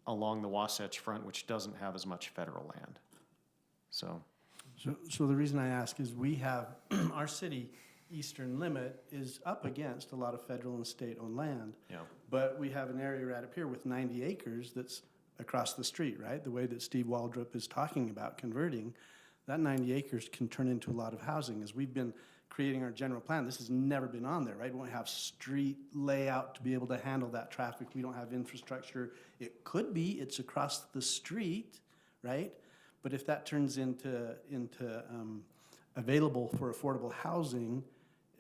along the Wasatch Front, which doesn't have as much federal land. So the reason I ask is we have, our city eastern limit is up against a lot of federal and state-owned land. Yeah. But we have an area right up here with 90 acres that's across the street, right? The way that Steve Waldrop is talking about converting, that 90 acres can turn into a lot of housing. As we've been creating our general plan, this has never been on there, right? We don't have street layout to be able to handle that traffic. We don't have infrastructure. It could be, it's across the street, right? But if that turns into available for affordable housing,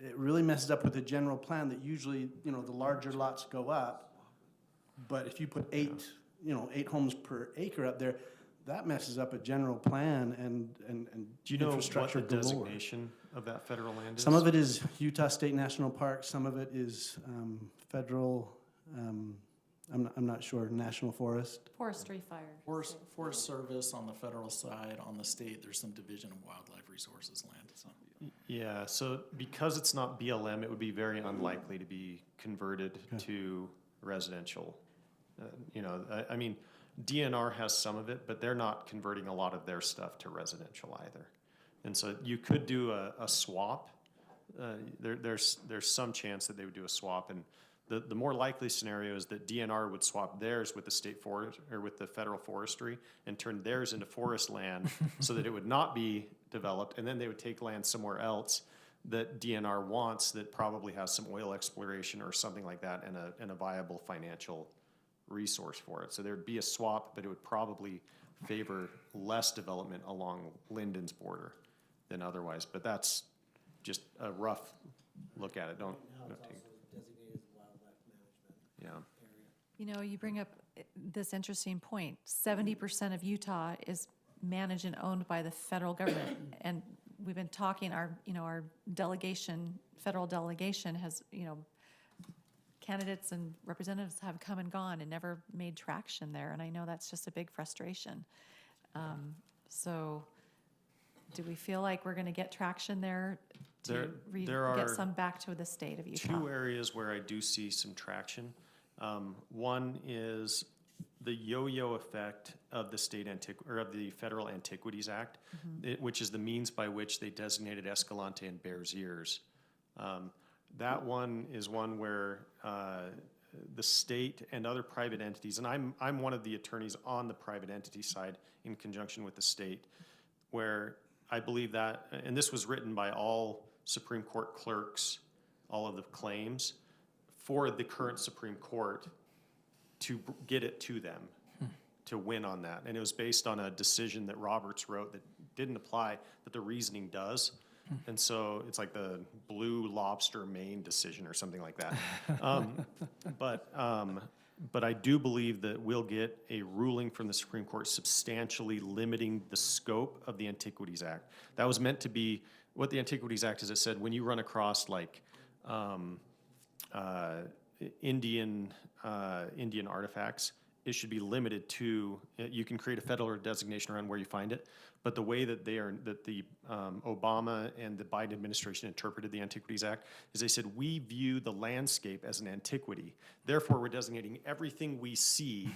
it really messes up with the general plan that usually, you know, the larger lots go up. But if you put eight homes per acre up there, that messes up a general plan and do you know what the galore. designation of that federal land is? Some of it is Utah State National Park. Some of it is federal. I'm not sure. National Forest. Forestry fire. Forest Service on the federal side. On the state, there's some Division of Wildlife Resources land. So. Yeah, so because it's not BLM, it would be very unlikely to be converted to residential. I mean, DNR has some of it, but they're not converting a lot of their stuff to residential either. And so you could do a swap. There's some chance that they would do a swap, and the more likely scenario is that DNR would swap theirs with the state forest or with the federal forestry and turn theirs into forest land so that it would not be developed, and then they would take land somewhere else that DNR wants that probably has some oil exploration or something like that and a viable financial resource for it. So there would be a swap, but it would probably favor less development along Lindon's border than otherwise. But that's just a rough look at it. Don't take. Yeah. You know, you bring up this interesting point. 70% of Utah is managed and owned by the federal government. And we've been talking, our delegation, federal delegation has, candidates and representatives have come and gone and never made traction there, and I know that's just a big frustration. So do we feel like we're gonna get traction there to There are get some back to the state of Utah? two areas where I do see some traction. One is the yo-yo effect of the of the Federal Antiquities Act, which is the means by which they designated Escalante and Bears Ears. That one is one where the state and other private entities, and I'm one of the attorneys on the private entity side in conjunction with the state, where I believe that, and this was written by all Supreme Court clerks, all of the claims, for the current Supreme Court to get it to them, to win on that. And it was based on a decision that Roberts wrote that didn't apply, but the reasoning does. And so it's like the Blue Lobster Maine decision or something like that. But I do believe that we'll get a ruling from the Supreme Court substantially limiting the scope of the Antiquities Act. That was meant to be, what the Antiquities Act is, it said when you run across like Indian artifacts, it should be limited to, you can create a federal designation around where you find it, but the way that the Obama and the Biden administration interpreted the Antiquities Act is they said, we view the landscape as an antiquity. Therefore, we're designating everything we see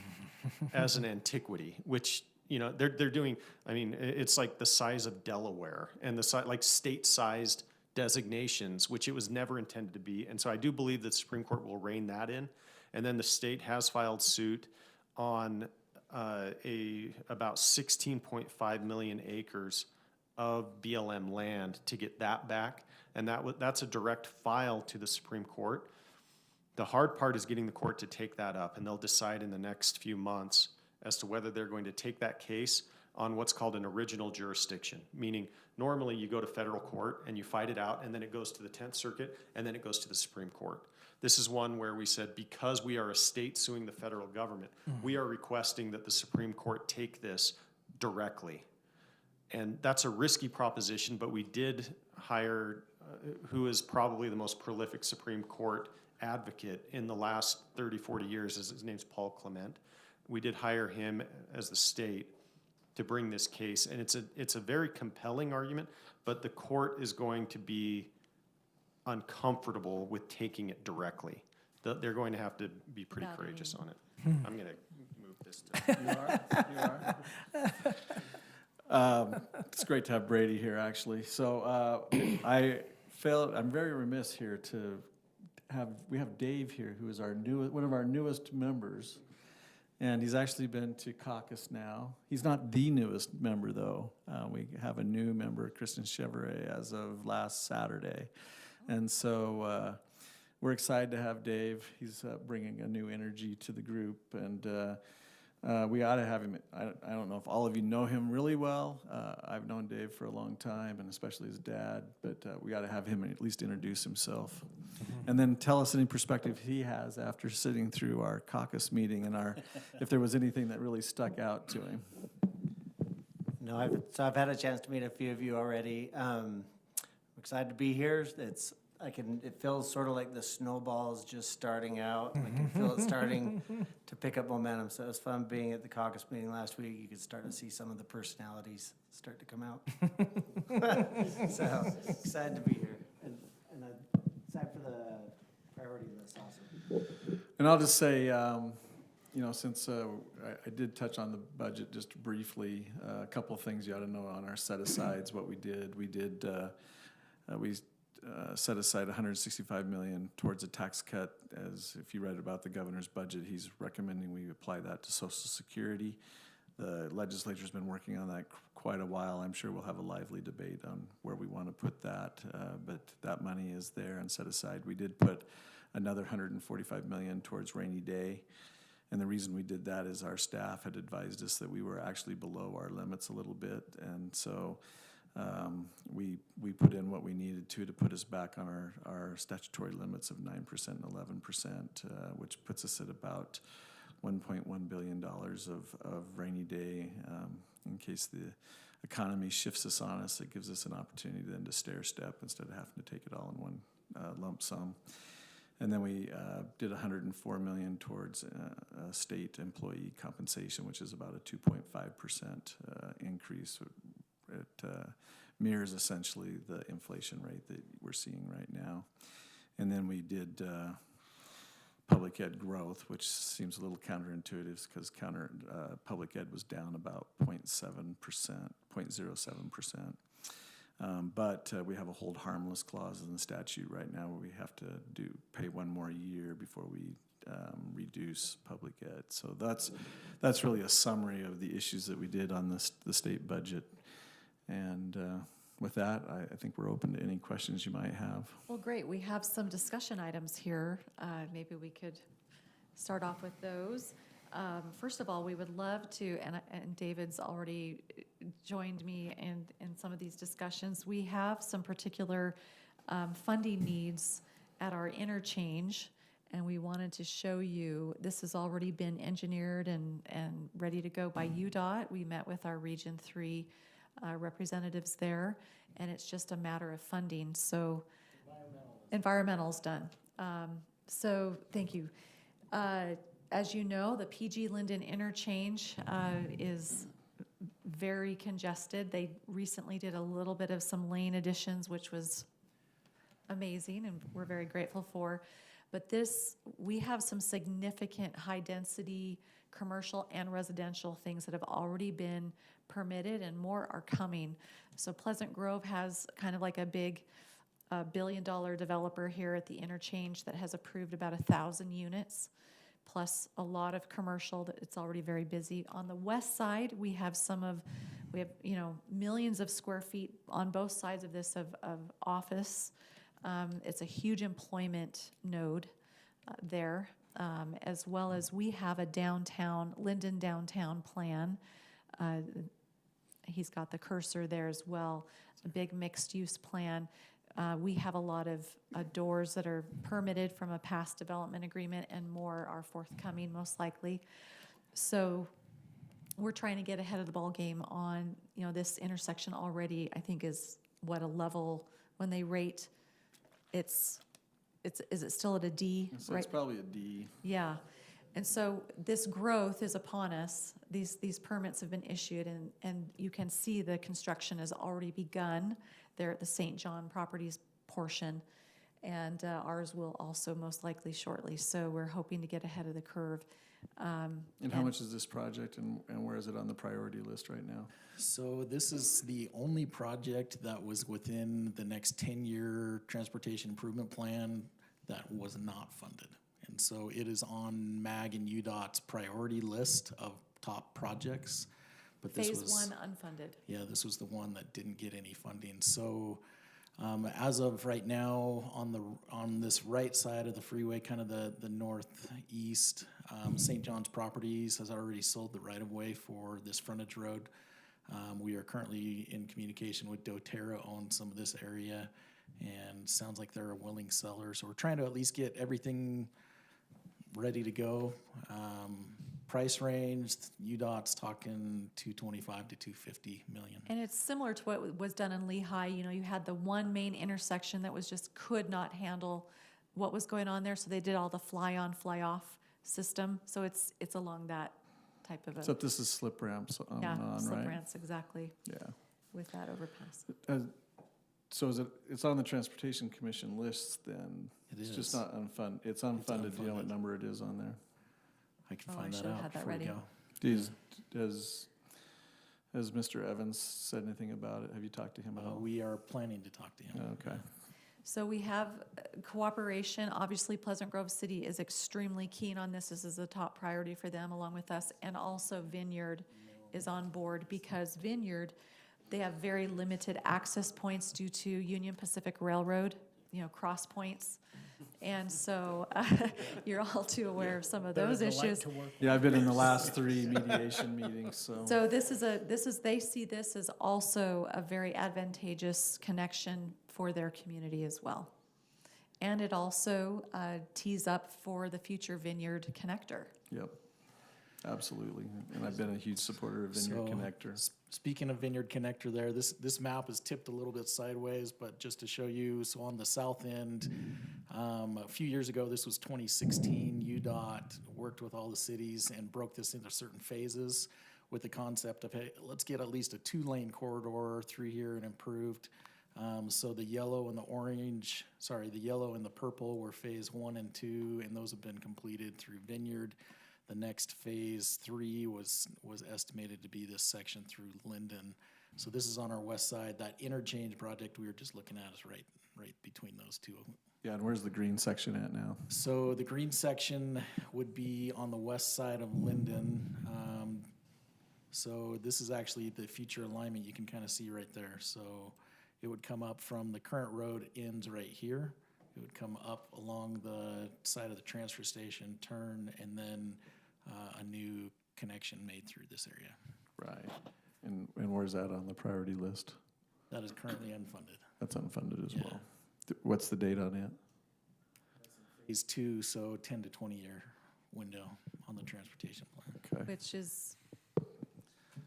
as an antiquity, which, they're doing, it's like the size of Delaware and like state-sized designations, which it was never intended to be. And so I do believe that the Supreme Court will rein that in. And then the state has filed suit on about 16.5 million acres of BLM land to get that back. And that's a direct file to the Supreme Court. The hard part is getting the court to take that up, and they'll decide in the next few months as to whether they're going to take that case on what's called an original jurisdiction, meaning normally you go to federal court and you fight it out, and then it goes to the 10th Circuit, and then it goes to the Supreme Court. This is one where we said, because we are a state suing the federal government, we are requesting that the Supreme Court take this directly. And that's a risky proposition, but we did hire who is probably the most prolific Supreme Court advocate in the last 30, 40 years. His name's Paul Clement. We did hire him as the state to bring this case, and it's a very compelling argument, but the court is going to be uncomfortable with taking it directly. They're going to have to be pretty courageous on it. I'm going to move this to... You are. It's great to have Brady here, actually. So I'm very remiss here to we have Dave here, who is one of our newest members. And he's actually been to caucus now. He's not the newest member, though. We have a new member, Kristen Chevrolet, as of last Saturday. And so we're excited to have Dave. He's bringing a new energy to the group, and we ought to have him. I don't know if all of you know him really well. I've known Dave for a long time, and especially his dad, but we ought to have him at least introduce himself. And then tell us any perspective he has after sitting through our caucus meeting and if there was anything that really stuck out to him. No, I've had a chance to meet a few of you already. I'm excited to be here. It feels sort of like the snowball's just starting out. I can feel it starting to pick up momentum. So it was fun being at the caucus meeting last week. You could start to see some of the personalities start to come out. So excited to be here. And excited for the priority list also. And I'll just say, since I did touch on the budget just briefly, a couple of things you ought to know on our set-asides, what we did. We set aside $165 million towards a tax cut. As if you read about the governor's budget, he's recommending we apply that to Social Security. The legislature's been working on that quite a while. I'm sure we'll have a lively debate on where we want to put that, but that money is there and set aside. We did put another $145 million towards rainy day, and the reason we did that is our staff had advised us that we were actually below our limits a little bit, and so we put in what we needed to put us back on our statutory limits of 9% and 11%, which puts us at about $1.1 billion of rainy day in case economy shifts us on us, it gives us an opportunity then to stair step instead of having to take it all in one lump sum. And then we did $104 million towards state employee compensation, which is about a 2.5% increase. It mirrors essentially the inflation rate that we're seeing right now. And then we did public ed growth, which seems a little counterintuitive because public ed was down about 0.07%. But we have a hold harmless clause in the statute right now where we have to pay one more year before we reduce public ed. So that's really a summary of the issues that we did on the state budget. And with that, I think we're open to any questions you might have. Well, great. We have some discussion items here. Maybe we could start off with those. First of all, we would love to, and David's already joined me in some of these discussions. We have some particular funding needs at our interchange, and we wanted to show you, this has already been engineered and ready to go by UDOT. We met with our Region 3 representatives there, and it's just a matter of funding. So environmental's done. So thank you. As you know, the PG Lindon interchange is very congested. They recently did a little bit of some lane additions, which was amazing, and we're very grateful for. But we have some significant high-density commercial and residential things that have already been permitted, and more are coming. So Pleasant Grove has kind of like a big billion-dollar developer here at the interchange that has approved about 1,000 units, plus a lot of commercial that it's already very busy. On the west side, we have millions of square feet on both sides of this of office. It's a huge employment node there, as well as we have a Lindon downtown plan. He's got the cursor there as well, a big mixed-use plan. We have a lot of doors that are permitted from a past development agreement, and more are forthcoming, most likely. So we're trying to get ahead of the ball game on, this intersection already, I think is a level, when they rate, is it still at a D? So right? it's probably a D. Yeah. And so this growth is upon us. These permits have been issued, and you can see the construction has already begun there at the St. John Properties portion, and ours will also most likely shortly. So we're hoping to get ahead of the curve. And how much is this project, and where is it on the priority list right now? So this is the only project that was within the next 10-year transportation improvement plan that was not funded. And so it is on MAG and UDOT's priority list of top projects. But this Phase was 1 unfunded. Yeah, this was the one that didn't get any funding. So as of right now, on this right side of the freeway, kind of the northeast, St. John's Properties has already sold the right-of-way for this frontage road. We are currently in communication with doTERRA on some of this area, and sounds like they're a willing seller. So we're trying to at least get everything ready to go. Price range, UDOT's talking 225 to 250 million. And it's similar to what was done in Lehigh. You had the one main intersection that could not handle what was going on there, so they did all the fly-on, fly-off system. So it's along that type of a. Except this is slip ramps on and on, slip right? ramps, exactly. Yeah. With that overpass. So it's on the Transportation Commission list then? It It's is. just not unfunded. It's unfunded. Do you know what unfunded. number it is on there? I can Oh, I find that should've out had that before we ready. go. Has Mr. Evans said anything about it? Have you talked to him at all? We are planning to talk to him. Okay. So we have cooperation. Obviously, Pleasant Grove City is extremely keen on this. This is a top priority for them, along with us. And also Vineyard is on board, because Vineyard, they have very limited access points due to Union Pacific Railroad, cross points. And so you're all too aware of some of those issues. Yeah, I've been in the last 3 mediation meetings, so. So they see this as also a very advantageous connection for their community as well. And it also tees up for the future Vineyard connector. Yep. Absolutely, and I've been a huge supporter of Vineyard Connector. Speaking of Vineyard Connector there, this map is tipped a little bit sideways, but just to show you, so on the south end, a few years ago, this was 2016, UDOT worked with all the cities and broke this into certain phases with the concept of, hey, let's get at least a 2-lane corridor through here and improved. So the yellow and the orange, the yellow and the purple were phase 1 and 2, and those have been completed through Vineyard. The next phase 3 was estimated to be this section through Lindon. So this is on our west side. That interchange project we were just looking at is right between those two. Yeah, and where's the green section at now? So the green section would be on the west side of Lindon. So this is actually the future alignment you can kind of see right there. So it would come up from the current road ends right here. It would come up along the side of the transfer station, turn, and then a new connection made through this area. Right. And where's that on the priority list? That is currently unfunded. That's unfunded as Yeah. well. What's the date on it? Phase 2, so 10 to 20 year window on the transportation plan. Okay. Which is,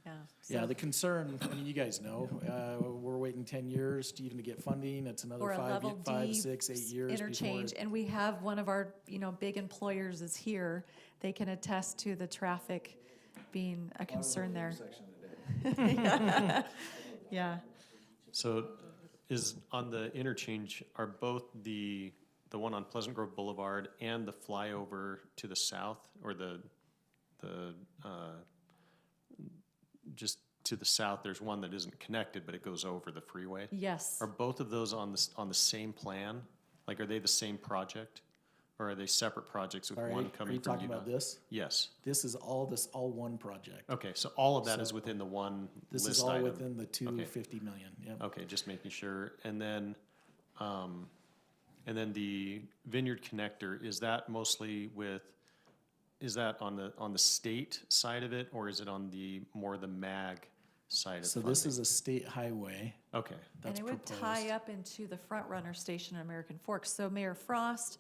yeah. Yeah, so- the concern, I mean, you guys know, we're waiting 10 years to even to get funding. It's another Or a level 5, D 6, 8 years before. interchange, and we have one of our, big employers is here. They can attest to the traffic being a concern there. Yeah. So is on the interchange, are both the one on Pleasant Grove Boulevard and the flyover to the south, or the just to the south, there's one that isn't connected, but it goes over the freeway? Yes. Are both of those on the same plan? Like, are they the same project? Or are they separate projects with Sorry, one are coming you from talking about UDOT? this? Yes. This is all one project. Okay, so all of that is So within the one This list is all item? within the 250 million, yep. Okay, just making sure. And then the Vineyard Connector, is that mostly is that on the state side of it, or is it on the MAG side of So funding? this is a state highway. Okay. That's And it would proposed. tie up into the front runner station in American Forks. So Mayor Frost,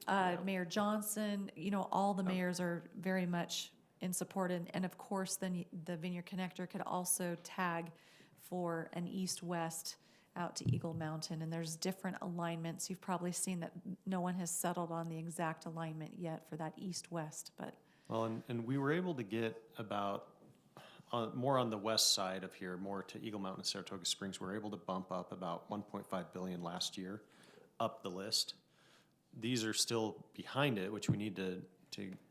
Mayor Johnson, all the mayors are very much in support. And of course, then the Vineyard Connector could also tag for an east-west out to Eagle Mountain. And there's different alignments. You've probably seen that no one has settled on the exact alignment yet for that east-west, but. Well, and we were able to get about, more on the west side of here, more to Eagle Mountain and Saratoga Springs, we were able to bump up about 1.5 billion last year up the list. These are still behind it, which we need to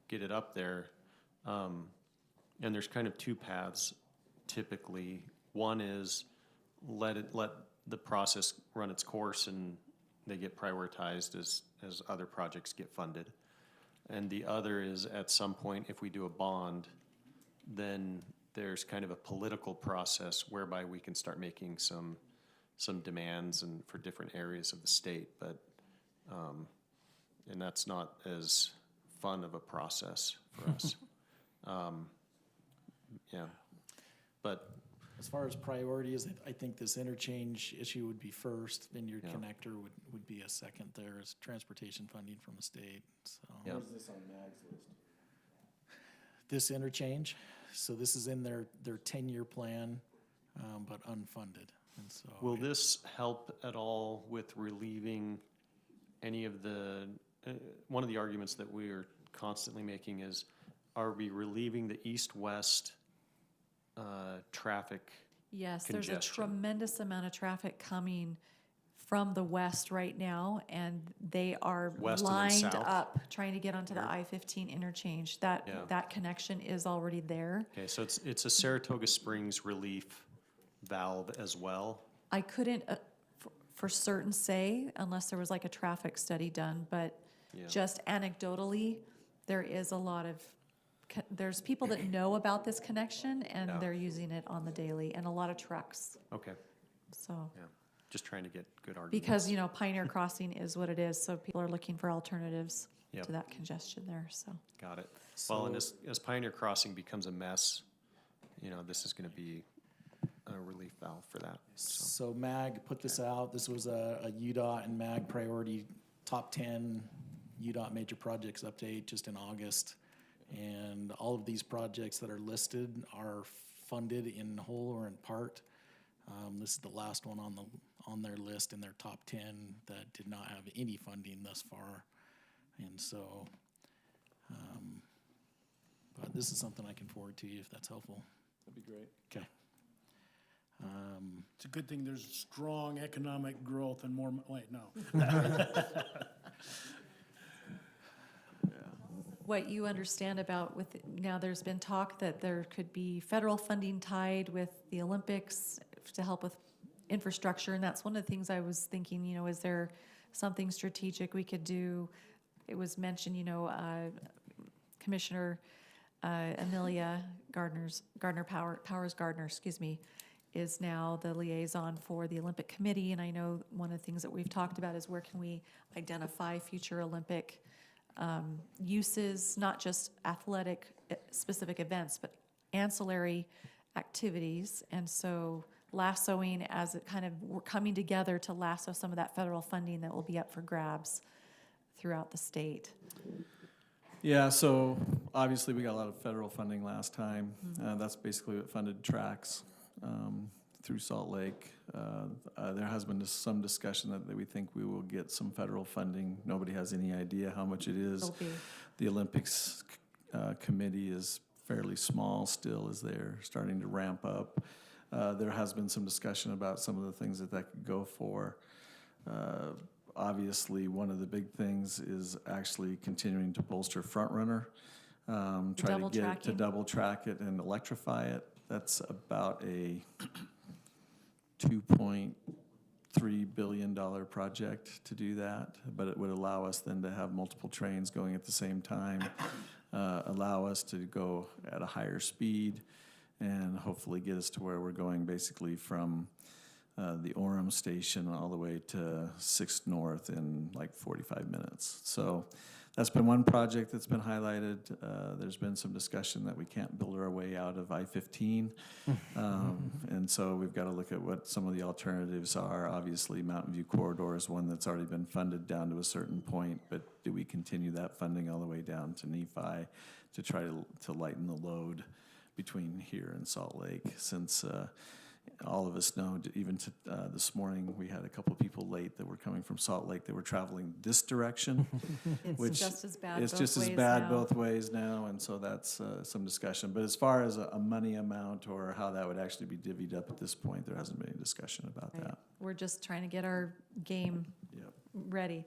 get it up there. And there's kind of two paths typically. One is let the process run its course and they get prioritized as other projects get funded. And the other is, at some point, if we do a bond, then there's kind of a political process whereby we can start making some demands and for different areas of the state. But and that's not as fun of a process for us. Yeah, but As far as priorities, I think this interchange issue would be first, Vineyard Yeah. Connector would be a second there as transportation funding from the state, so. Yeah. Where's this on MAG's list? This interchange, so this is in their 10-year plan, but unfunded, and so. will this help at all with relieving any of the, one of the arguments that we are constantly making is, are we relieving the east-west traffic? Yes, there's a Congestion. tremendous amount of traffic coming from the west right now, and they are West and then lined south? up trying to get onto the I-15 interchange. Yeah. That connection is already there. Okay, so it's a Saratoga Springs relief valve as well? I couldn't for certain say unless there was like a traffic study done, but Yeah. just anecdotally, there is a lot of, there's people that know about this connection and Yeah. they're using it on the daily, and a lot of trucks, Okay, so. yeah, just trying to get good arguments. Because, Pioneer Crossing is what it is, so people are looking for alternatives Yep. to that congestion there, so. Got it. Well, and So- as Pioneer Crossing becomes a mess, this is gonna be a relief valve for that, so. So MAG put this out, this was a UDOT and MAG priority top 10 UDOT major projects update just in August. And all of these projects that are listed are funded in whole or in part. This is the last one on their list in their top 10 that did not have any funding thus far. And so, but this is something I can forward to you if that's helpful. That'd be great. Okay. It's a good thing there's strong economic growth and more, wait, no. What you understand about now there's been talk that there could be federal funding tied with the Olympics to help with infrastructure, and that's one of the things I was thinking, is there something strategic we could do? It was mentioned, Commissioner Amelia Powers Gardner, is now the liaison for the Olympic Committee, and I know one of the things that we've talked about is where can we identify future Olympic uses, not just athletic specific events, but ancillary activities. And so lassoing as it we're coming together to lasso some of that federal funding that will be up for grabs throughout the state. Yeah, so obviously we got a lot of federal funding last time. That's basically what funded tracks through Salt Lake. There has been some discussion that we think we will get some federal funding. Nobody has any idea how much it is. Okay. The Olympics committee is fairly small still as they're starting to ramp up. There has been some discussion about some of the things that could go for. Obviously, one of the big things is actually continuing to bolster Front Runner. Try to get it to double track it and electrify it. That's about a $2.3 billion project to do that, but it would allow us then to have multiple trains going at the same time, allow us to go at a higher speed, and hopefully get us to where we're going basically from the Orem station all the way to 6th North in like 45 minutes. So that's been one project that's been highlighted. There's been some discussion that we can't build our way out of I-15. And so we've got to look at what some of the alternatives are. Obviously, Mountain View Corridor is one that's already been funded down to a certain point, but do we continue that funding all the way down to Nephi to try to lighten the load between here and Salt Lake? Since all of us know, even this morning, we had a couple of people late that were coming from Salt Lake. They were traveling this direction. It's just as bad It's both just as ways bad now. both ways now, and so that's some discussion. But as far as a money amount or how that would actually be divvied up at this point, there hasn't been any discussion about Right. that. We're just trying to get our game Yep. ready.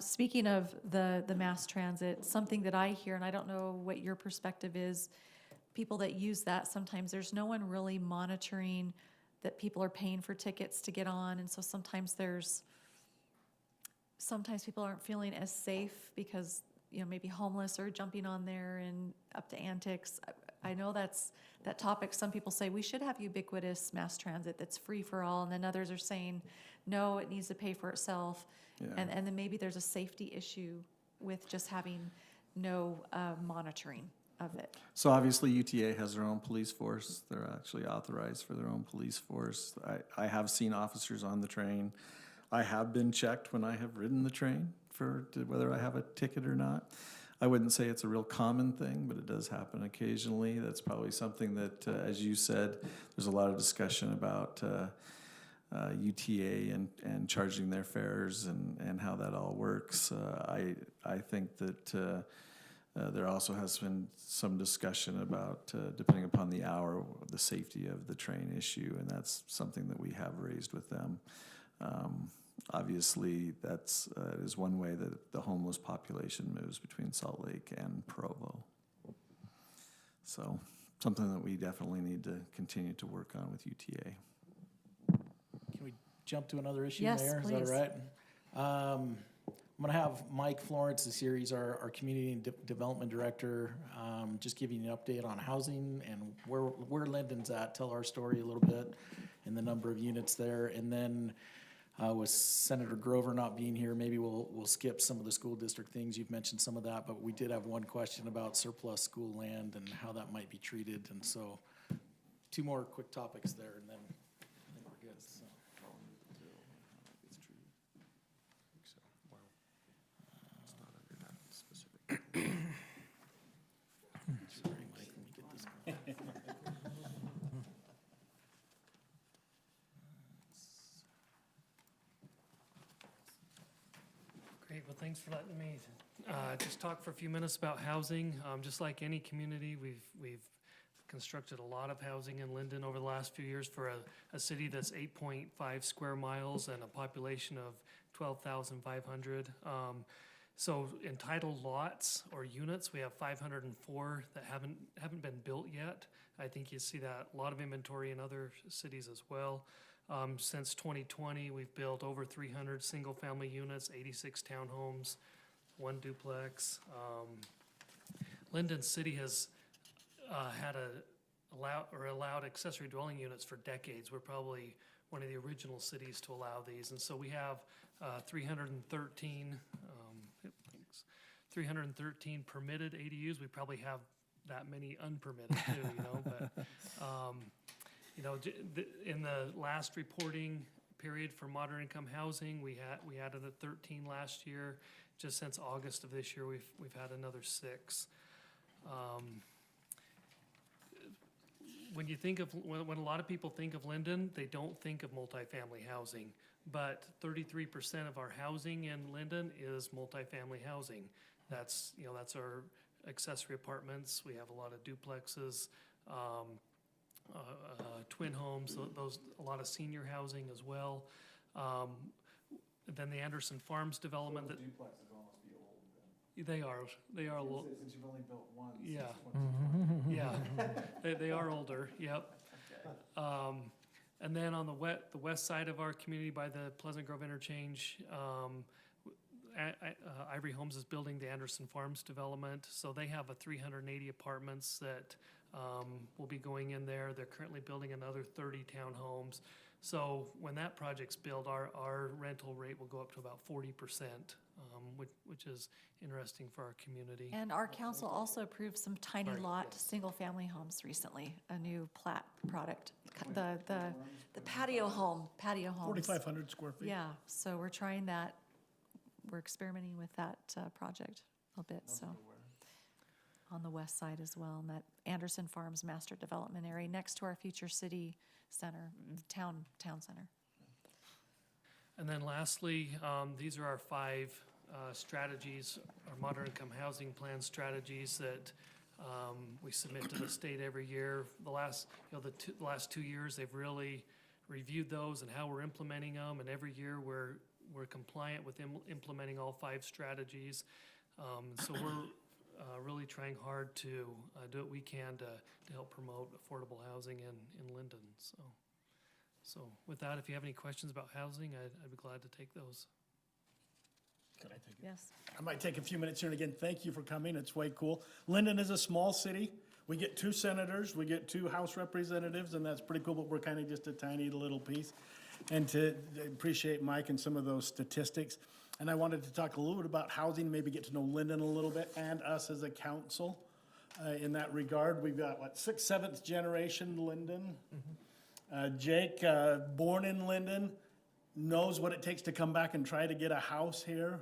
Speaking of the mass transit, something that I hear, and I don't know what your perspective is, people that use that, sometimes there's no one really monitoring that people are paying for tickets to get on, and so sometimes people aren't feeling as safe because, maybe homeless or jumping on there and up to antics. I know that topic, some people say we should have ubiquitous mass transit that's free for all, and then others are saying, no, it needs to pay for itself. Yeah. And then maybe there's a safety issue with just having no monitoring of it. So obviously UTA has their own police force. They're actually authorized for their own police force. I have seen officers on the train. I have been checked when I have ridden the train for whether I have a ticket or not. I wouldn't say it's a real common thing, but it does happen occasionally. That's probably something that, as you said, there's a lot of discussion about UTA and charging their fares and how that all works. I think that there also has been some discussion about, depending upon the hour, the safety of the train issue, and that's something that we have raised with them. Obviously, that's is one way that the homeless population moves between Salt Lake and Provo. So something that we definitely need to continue to work on with UTA. Can we jump to another issue, Yes, Mayor? please. Is that all right? I'm going to have Mike Florence this year. He's our Community Development Director, just giving you an update on housing and where Lindon's at. Tell our story a little bit and the number of units there. And then with Senator Grover not being here, maybe we'll skip some of the school district things. You've mentioned some of that, but we did have one question about surplus school land and how that might be treated. And so 2 more quick topics there, and then I think we're good. So. Great, well, thanks for letting me just talk for a few minutes about housing. Just like any community, we've constructed a lot of housing in Lindon over the last few years for a city that's 8.5 square miles and a population of 12,500. So entitled lots or units, we have 504 that haven't been built yet. I think you see that a lot of inventory in other cities as well. Since 2020, we've built over 300 single-family units, 86 townhomes, 1 duplex. Lindon City has allowed accessory dwelling units for decades. We're probably one of the original cities to allow these, and so we have 313 permitted ADUs. We probably have that many unpermitted too, you know, but you know, in the last reporting period for moderate income housing, we added 13 last year. Just since August of this year, we've had another 6. When you think of, when a lot of people think of Lindon, they don't think of multifamily housing, but 33% of our housing in Lindon is multifamily housing. That's, you know, that's our accessory apartments. We have a lot of duplexes, twin homes, a lot of senior housing as well. Then the Anderson Farms development. So the duplexes almost be old then. They are a little. Since you've only built one. Yeah. Since Yeah, they are older, yep. And then on the west side of our community by the Pleasant Grove interchange, Ivory Homes is building the Anderson Farms development. So they have 380 apartments that will be going in there. They're currently building another 30 townhomes. So when that project's built, our rental rate will go up to about 40%, which is interesting for our community. And our council also approved some tiny lot, single-family homes recently, a new plat product, the patio homes. 4,500 square feet. Yeah, so we're trying that, we're experimenting with that project a bit, so. On the west side as well, in that Anderson Farms Master Development Area, next to our future city center, town center. And then lastly, these are our 5 strategies, our moderate income housing plan strategies that we submit to the state every year. The last 2 years, they've really reviewed those and how we're implementing them, and every year we're compliant with implementing all 5 strategies. So we're really trying hard to do what we can to help promote affordable housing in Lindon. So with that, if you have any questions about housing, I'd be glad to take those. Could I take it? Yes. I might take a few minutes here, and again, thank you for coming. It's way cool. Lindon is a small city. We get 2 senators, we get 2 House representatives, and that's pretty cool, but we're kind of just a tiny little piece. And to appreciate Mike and some of those statistics. And I wanted to talk a little bit about housing, maybe get to know Lindon a little bit, and us as a council in that regard. We've got, 6th, 7th generation Lindon. Jake, born in Lindon, knows what it takes to come back and try to get a house here.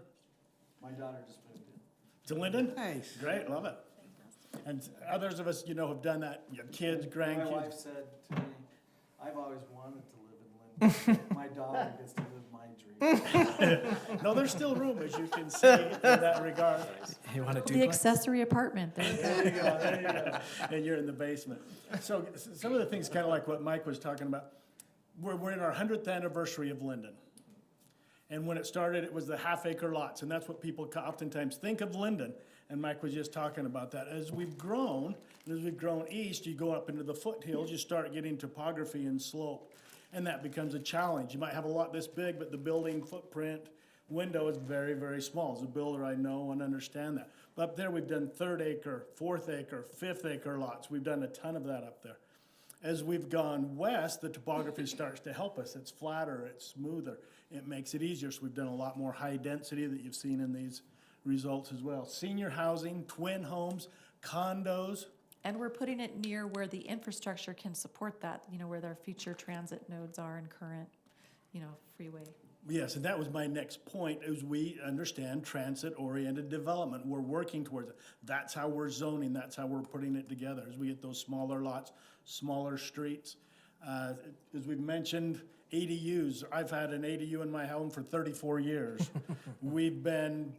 My daughter just moved in. To Lindon? Nice. Great, love it. And others of us, have done that, your kids, My grandkids. wife said to me, I've always wanted to live in Lindon. My daughter gets to live my dream. No, there's still room, as you can see, in that regard. You want to The accessory apartment, there you go. There you go, there you go. And you're in the basement. So some of the things, kind of like what Mike was talking about, we're in our 100th anniversary of Lindon. And when it started, it was the half-acre lots, and that's what people oftentimes think of Lindon. And Mike was just talking about that. As we've grown, and as we've grown east, you go up into the foothills, you start getting topography and slope. And that becomes a challenge. You might have a lot this big, but the building footprint window is very, very small. As a builder, I know and understand that. But up there, we've done 3rd acre, 4th acre, 5th acre lots. We've done a ton of that up there. As we've gone west, the topography starts to help us. It's flatter, it's smoother. It makes it easier. So we've done a lot more high density that you've seen in these results as well. Senior housing, twin homes, condos. And we're putting it near where the infrastructure can support that, where their future transit nodes are and current, freeway. Yes, and that was my next point, is we understand transit-oriented development. We're working towards it. That's how we're zoning, that's how we're putting it together, as we get those smaller lots, smaller streets. As we've mentioned, ADUs. I've had an ADU in my home for 34 years. We've been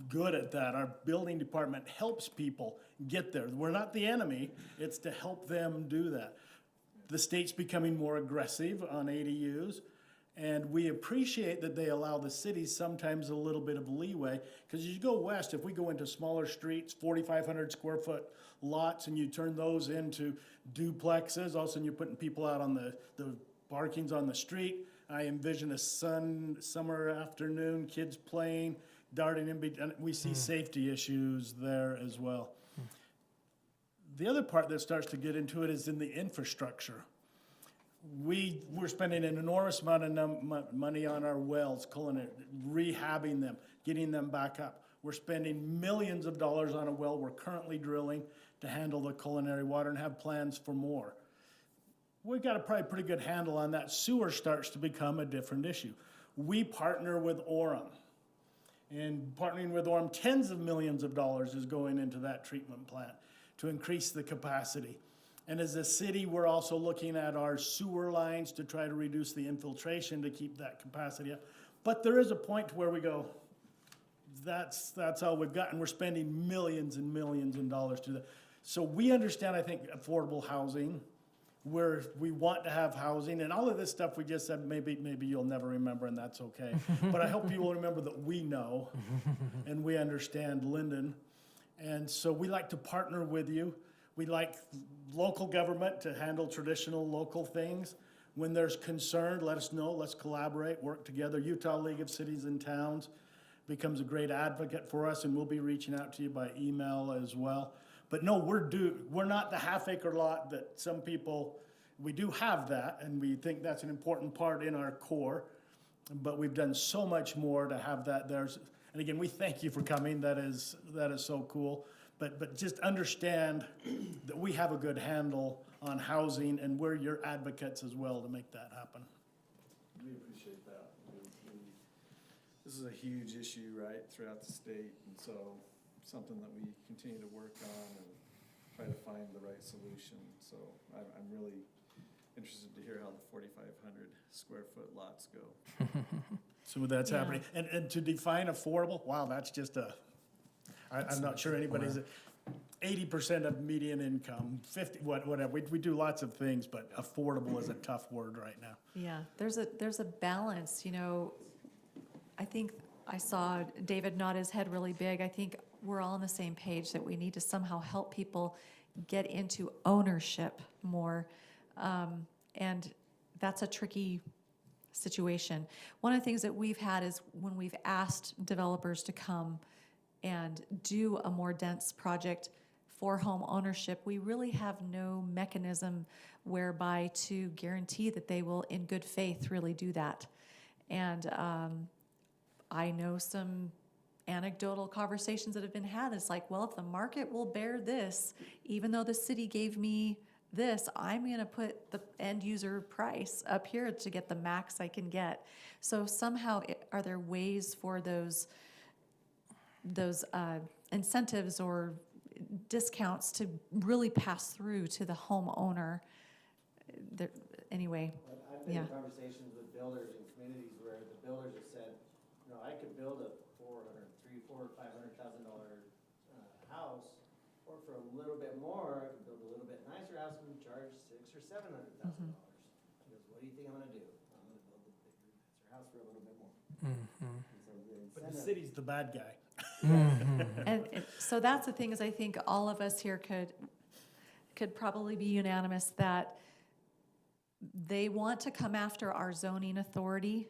good at that. Our building department helps people get there. We're not the enemy, it's to help them do that. The state's becoming more aggressive on ADUs, and we appreciate that they allow the cities sometimes a little bit of leeway, because as you go west, if we go into smaller streets, 4,500 square foot lots, and you turn those into duplexes, all of a sudden you're putting people out on the parking's on the street. I envision a summer afternoon, kids playing, darting in between. We see safety issues there as well. The other part that starts to get into it is in the infrastructure. We're spending an enormous amount of money on our wells, rehabbing them, getting them back up. We're spending millions of dollars on a well we're currently drilling to handle the culinary water and have plans for more. We've got a probably pretty good handle on that. Sewer starts to become a different issue. We partner with Orem. And partnering with Orem, tens of millions of dollars is going into that treatment plant to increase the capacity. And as a city, we're also looking at our sewer lines to try to reduce the infiltration to keep that capacity up. But there is a point where we go, that's all we've got, and we're spending millions and millions of dollars to that. So we understand, I think, affordable housing, where we want to have housing, and all of this stuff we just said, maybe you'll never remember, and that's okay. But I hope you will remember that we know, and we understand Lindon. And so we like to partner with you. We like local government to handle traditional local things. When there's concern, let us know, let's collaborate, work together. Utah League of Cities and Towns becomes a great advocate for us, and we'll be reaching out to you by email as well. But no, we're not the half-acre lot that some people, we do have that, and we think that's an important part in our core, but we've done so much more to have that there. And again, we thank you for coming. That is so cool. But just understand that we have a good handle on housing, and we're your advocates as well to make that happen. We appreciate that. This is a huge issue, right, throughout the state, and so something that we continue to work on and try to find the right solution. So I'm really interested to hear how the 4,500 square foot lots go. So that's happening. And to define affordable, wow, that's just I'm not sure anybody's 80% of median income, 50, whatever. We do lots of things, but affordable is a tough word right now. Yeah, there's a balance, you know. I think I saw David nod his head really big. I think we're all on the same page that we need to somehow help people get into ownership more. And that's a tricky situation. One of the things that we've had is when we've asked developers to come and do a more dense project for home ownership, we really have no mechanism whereby to guarantee that they will, in good faith, really do that. And I know some anecdotal conversations that have been had. It's like, well, if the market will bear this, even though the city gave me this, I'm going to put the end user price up here to get the max I can get. So somehow, are there ways for those incentives or discounts to really pass through to the homeowner? Anyway, I've been in conversations with builders and communities where the builders have said, you know, I could build a $400,000 or $500,000 house, or for a little bit more, I could build a little bit nicer house and charge $600,000 or $700,000. He goes, what do you think I'm going to do? I'm going to build a bigger, nicer house for a little bit more. But the city's the bad guy. and so that's the thing, is I think all of us here could probably be unanimous that they want to come after our zoning authority,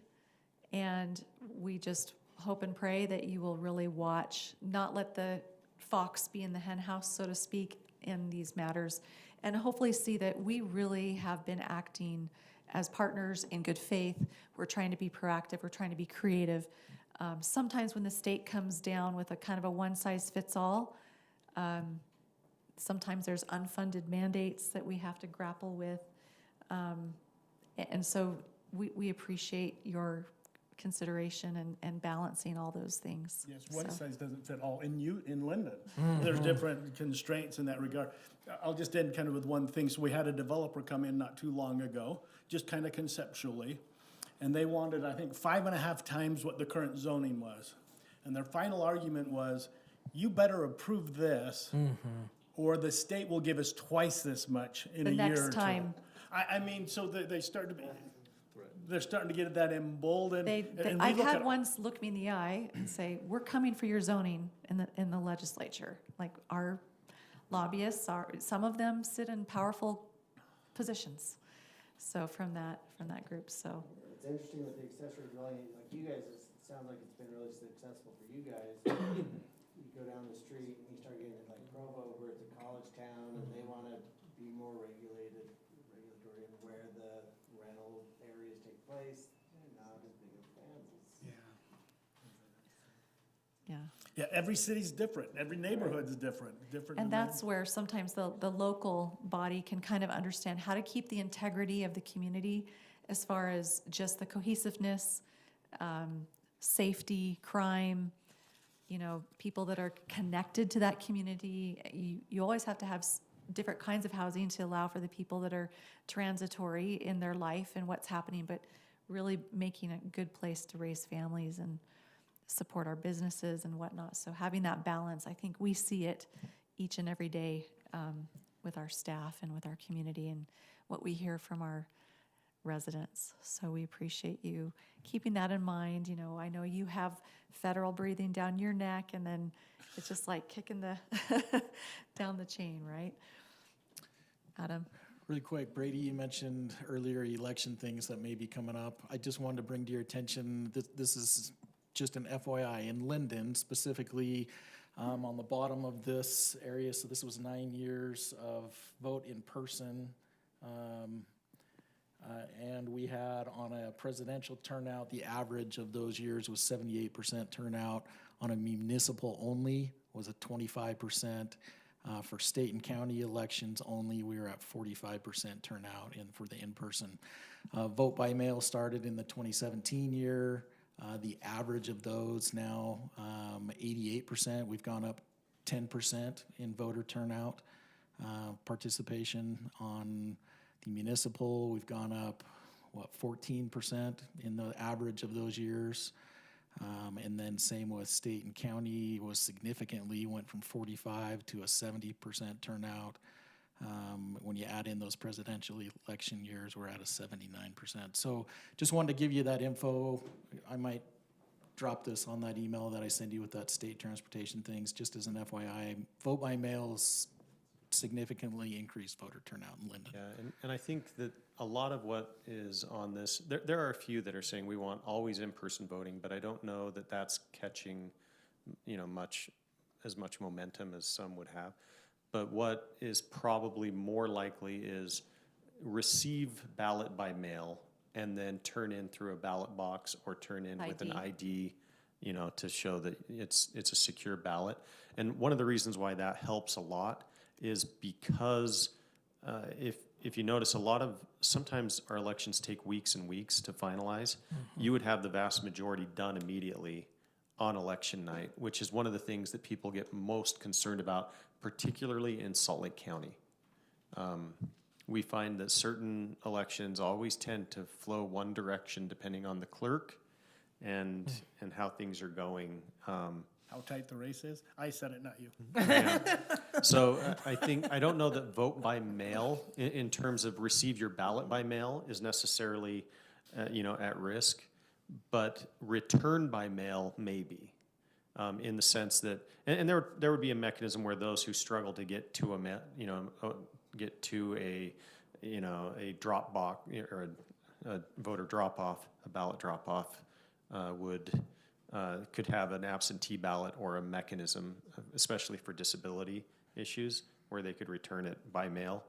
and we just hope and pray that you will really watch, not let the fox be in the hen house, so to speak, in these matters, and hopefully see that we really have been acting as partners in good faith. We're trying to be proactive, we're trying to be creative. Sometimes when the state comes down with a kind of a one-size-fits-all, sometimes there's unfunded mandates that we have to grapple with. And so we appreciate your consideration and balancing all those things. Yes, one size doesn't fit all. In Lindon, there's different constraints in that regard. I'll just end kind of with one thing. So we had a developer come in not too long ago, just kind of conceptually, and they wanted, I think, 5.5 times what the current zoning was. And their final argument was, you better approve this, or the state will give us twice this much in The a year next or two. time. I mean, so they start to be, they're starting to get that emboldened. and we I've look had at- ones look me in the eye and say, we're coming for your zoning in the legislature. Like our lobbyists some of them sit in powerful positions. So from that group, so. It's interesting with the accessory dwelling, like you guys, it sounds like it's been really successful for you guys. You go down the street and you start getting it like Provo, where it's a college town and they wanna be more regulatory in where the rental areas take place. They're not as big of fans as. Yeah. Yeah, every city's different, every neighborhood's different. And that's where sometimes the local body can kind of understand how to keep the integrity of the community as far as just the cohesiveness, safety, crime, people that are connected to that community. You always have to have different kinds of housing to allow for the people that are transitory in their life and what's happening, but really making a good place to raise families and support our businesses and whatnot. So having that balance, I think we see it each and every day with our staff and with our community and what we hear from our residents. So we appreciate you keeping that in mind. I know you have federal breathing down your neck, and then it's just like kicking the down the chain, right? Adam? Really quick, Brady, you mentioned earlier election things that may be coming up. I just wanted to bring to your attention, this is just an FYI, in Lindon specifically, on the bottom of this area, so this was 9 years of vote in person. And we had on a presidential turnout, the average of those years was 78% turnout. On a municipal only was a 25%. For state and county elections only, we were at 45% turnout for the in-person. Vote by mail started in the 2017 year. The average of those now 88%. We've gone up 10% in voter turnout. Participation on the municipal, we've gone up, 14% in the average of those years. And then same with state and county was significantly, went from 45 to a 70% turnout. When you add in those presidential election years, we're at a 79%. So just wanted to give you that info. I might drop this on that email that I send you with that state transportation things, just as an FYI. Vote by mail's significantly increased voter turnout in Lindon. Yeah, and I think that a lot of what is on this, there are a few that are saying we want always in-person voting, but I don't know that that's catching, as much momentum as some would have. But what is probably more likely is receive ballot by mail and then turn in through a ballot box or turn in with an ID, to show that it's a secure ballot. And one of the reasons why that helps a lot is because if you notice, sometimes our elections take weeks and weeks to finalize. You would have the vast majority done immediately on election night, which is one of the things that people get most concerned about, particularly in Salt Lake County. We find that certain elections always tend to flow one direction depending on the clerk and how things are going. How tight the race is? I said it, not you. Yeah. So I don't know that vote by mail in terms of receive your ballot by mail is necessarily, at risk, but return by mail may be, in the sense that, and there would be a mechanism where those who struggle to get to a drop box or a voter drop off, a ballot drop off, could have an absentee ballot or a mechanism, especially for disability issues, where they could return it by mail,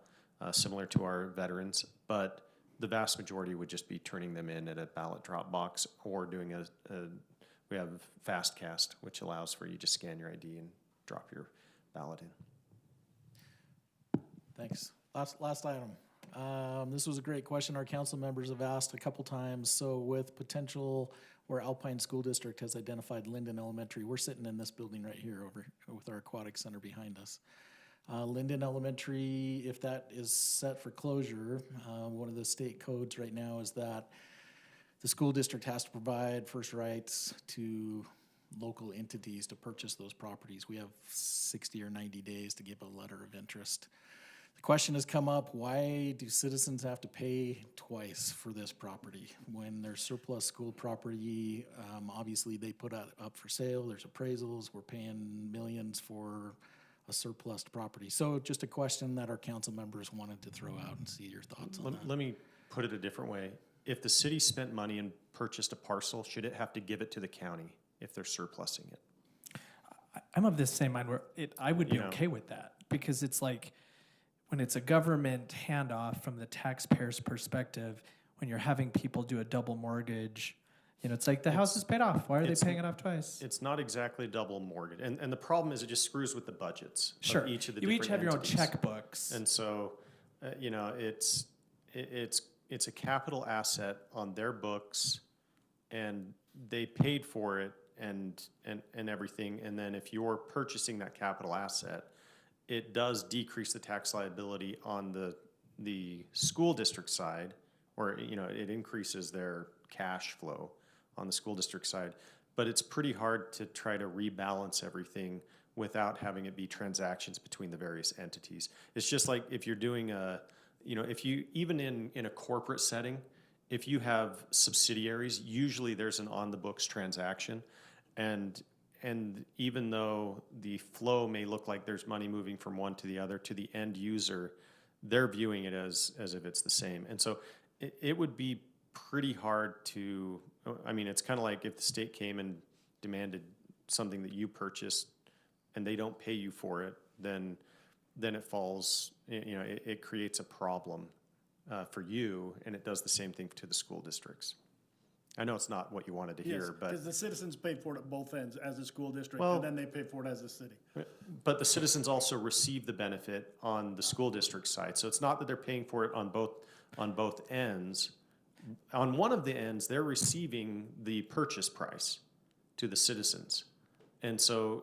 similar to our veterans. But the vast majority would just be turning them in at a ballot drop box or doing we have FastCast, which allows for you to scan your ID and drop your ballot in. Thanks. Last item. This was a great question our council members have asked a couple times. So with potential where Alpine School District has identified Lindon Elementary, we're sitting in this building right here over with our aquatic center behind us. Lindon Elementary, if that is set for closure, one of the state codes right now is that the school district has to provide first rights to local entities to purchase those properties. We have 60 or 90 days to give a letter of interest. The question has come up, why do citizens have to pay twice for this property? When there's surplus school property, obviously they put it up for sale, there's appraisals, we're paying millions for a surplus property. So just a question that our council members wanted to throw out and see your thoughts on that. Let me put it a different way. If the city spent money and purchased a parcel, should it have to give it to the county if they're surplusing it? I'm of this same mind where I would be You know. okay with that, because it's like, when it's a government handoff from the taxpayer's perspective, when you're having people do a double mortgage, it's like the house is paid off. Why are they paying it off twice? It's not exactly double mortgage. And the problem is it just screws with the budgets Sure. of each of the You different each have your own entities. checkbooks. And so, it's a capital asset on their books, and they paid for it and everything. And then if you're purchasing that capital asset, it does decrease the tax liability on the school district side, or, it increases their cash flow on the school district side. But it's pretty hard to try to rebalance everything without having it be transactions between the various entities. It's just like if you're doing if you, even in a corporate setting, if you have subsidiaries, usually there's an on-the-books transaction. And even though the flow may look like there's money moving from one to the other, to the end user, they're viewing it as if it's the same. And so it would be pretty hard to, it's kind of like if the state came and demanded something that you purchased and they don't pay you for it, then it falls, it creates a problem for you, and it does the same thing to the school districts. I know it's not what you wanted to hear, but. Because the citizens pay for it at both ends as a school district, Well- and then they pay for it as a city. But the citizens also receive the benefit on the school district side. So it's not that they're paying for it on both ends. On one of the ends, they're receiving the purchase price to the citizens. And so,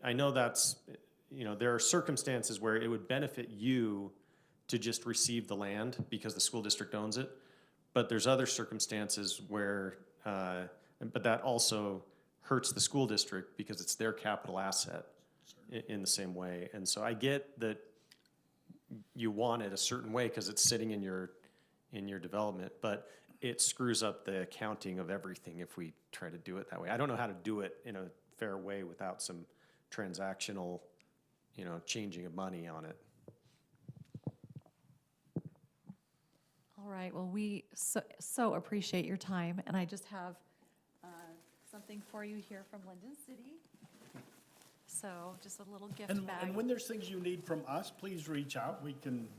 I know that's, there are circumstances where it would benefit you to just receive the land because the school district owns it. But there's other circumstances where, but that also hurts the school district because it's their capital asset in the same way. And so I get that you want it a certain way because it's sitting in your development, but it screws up the accounting of everything if we try to do it that way. I don't know how to do it in a fair way without some transactional, changing of money on it. All right, well, we so appreciate your time, and I just have something for you here from Lindon City. So just a little gift And bag. when there's things you need from us, please reach out. We can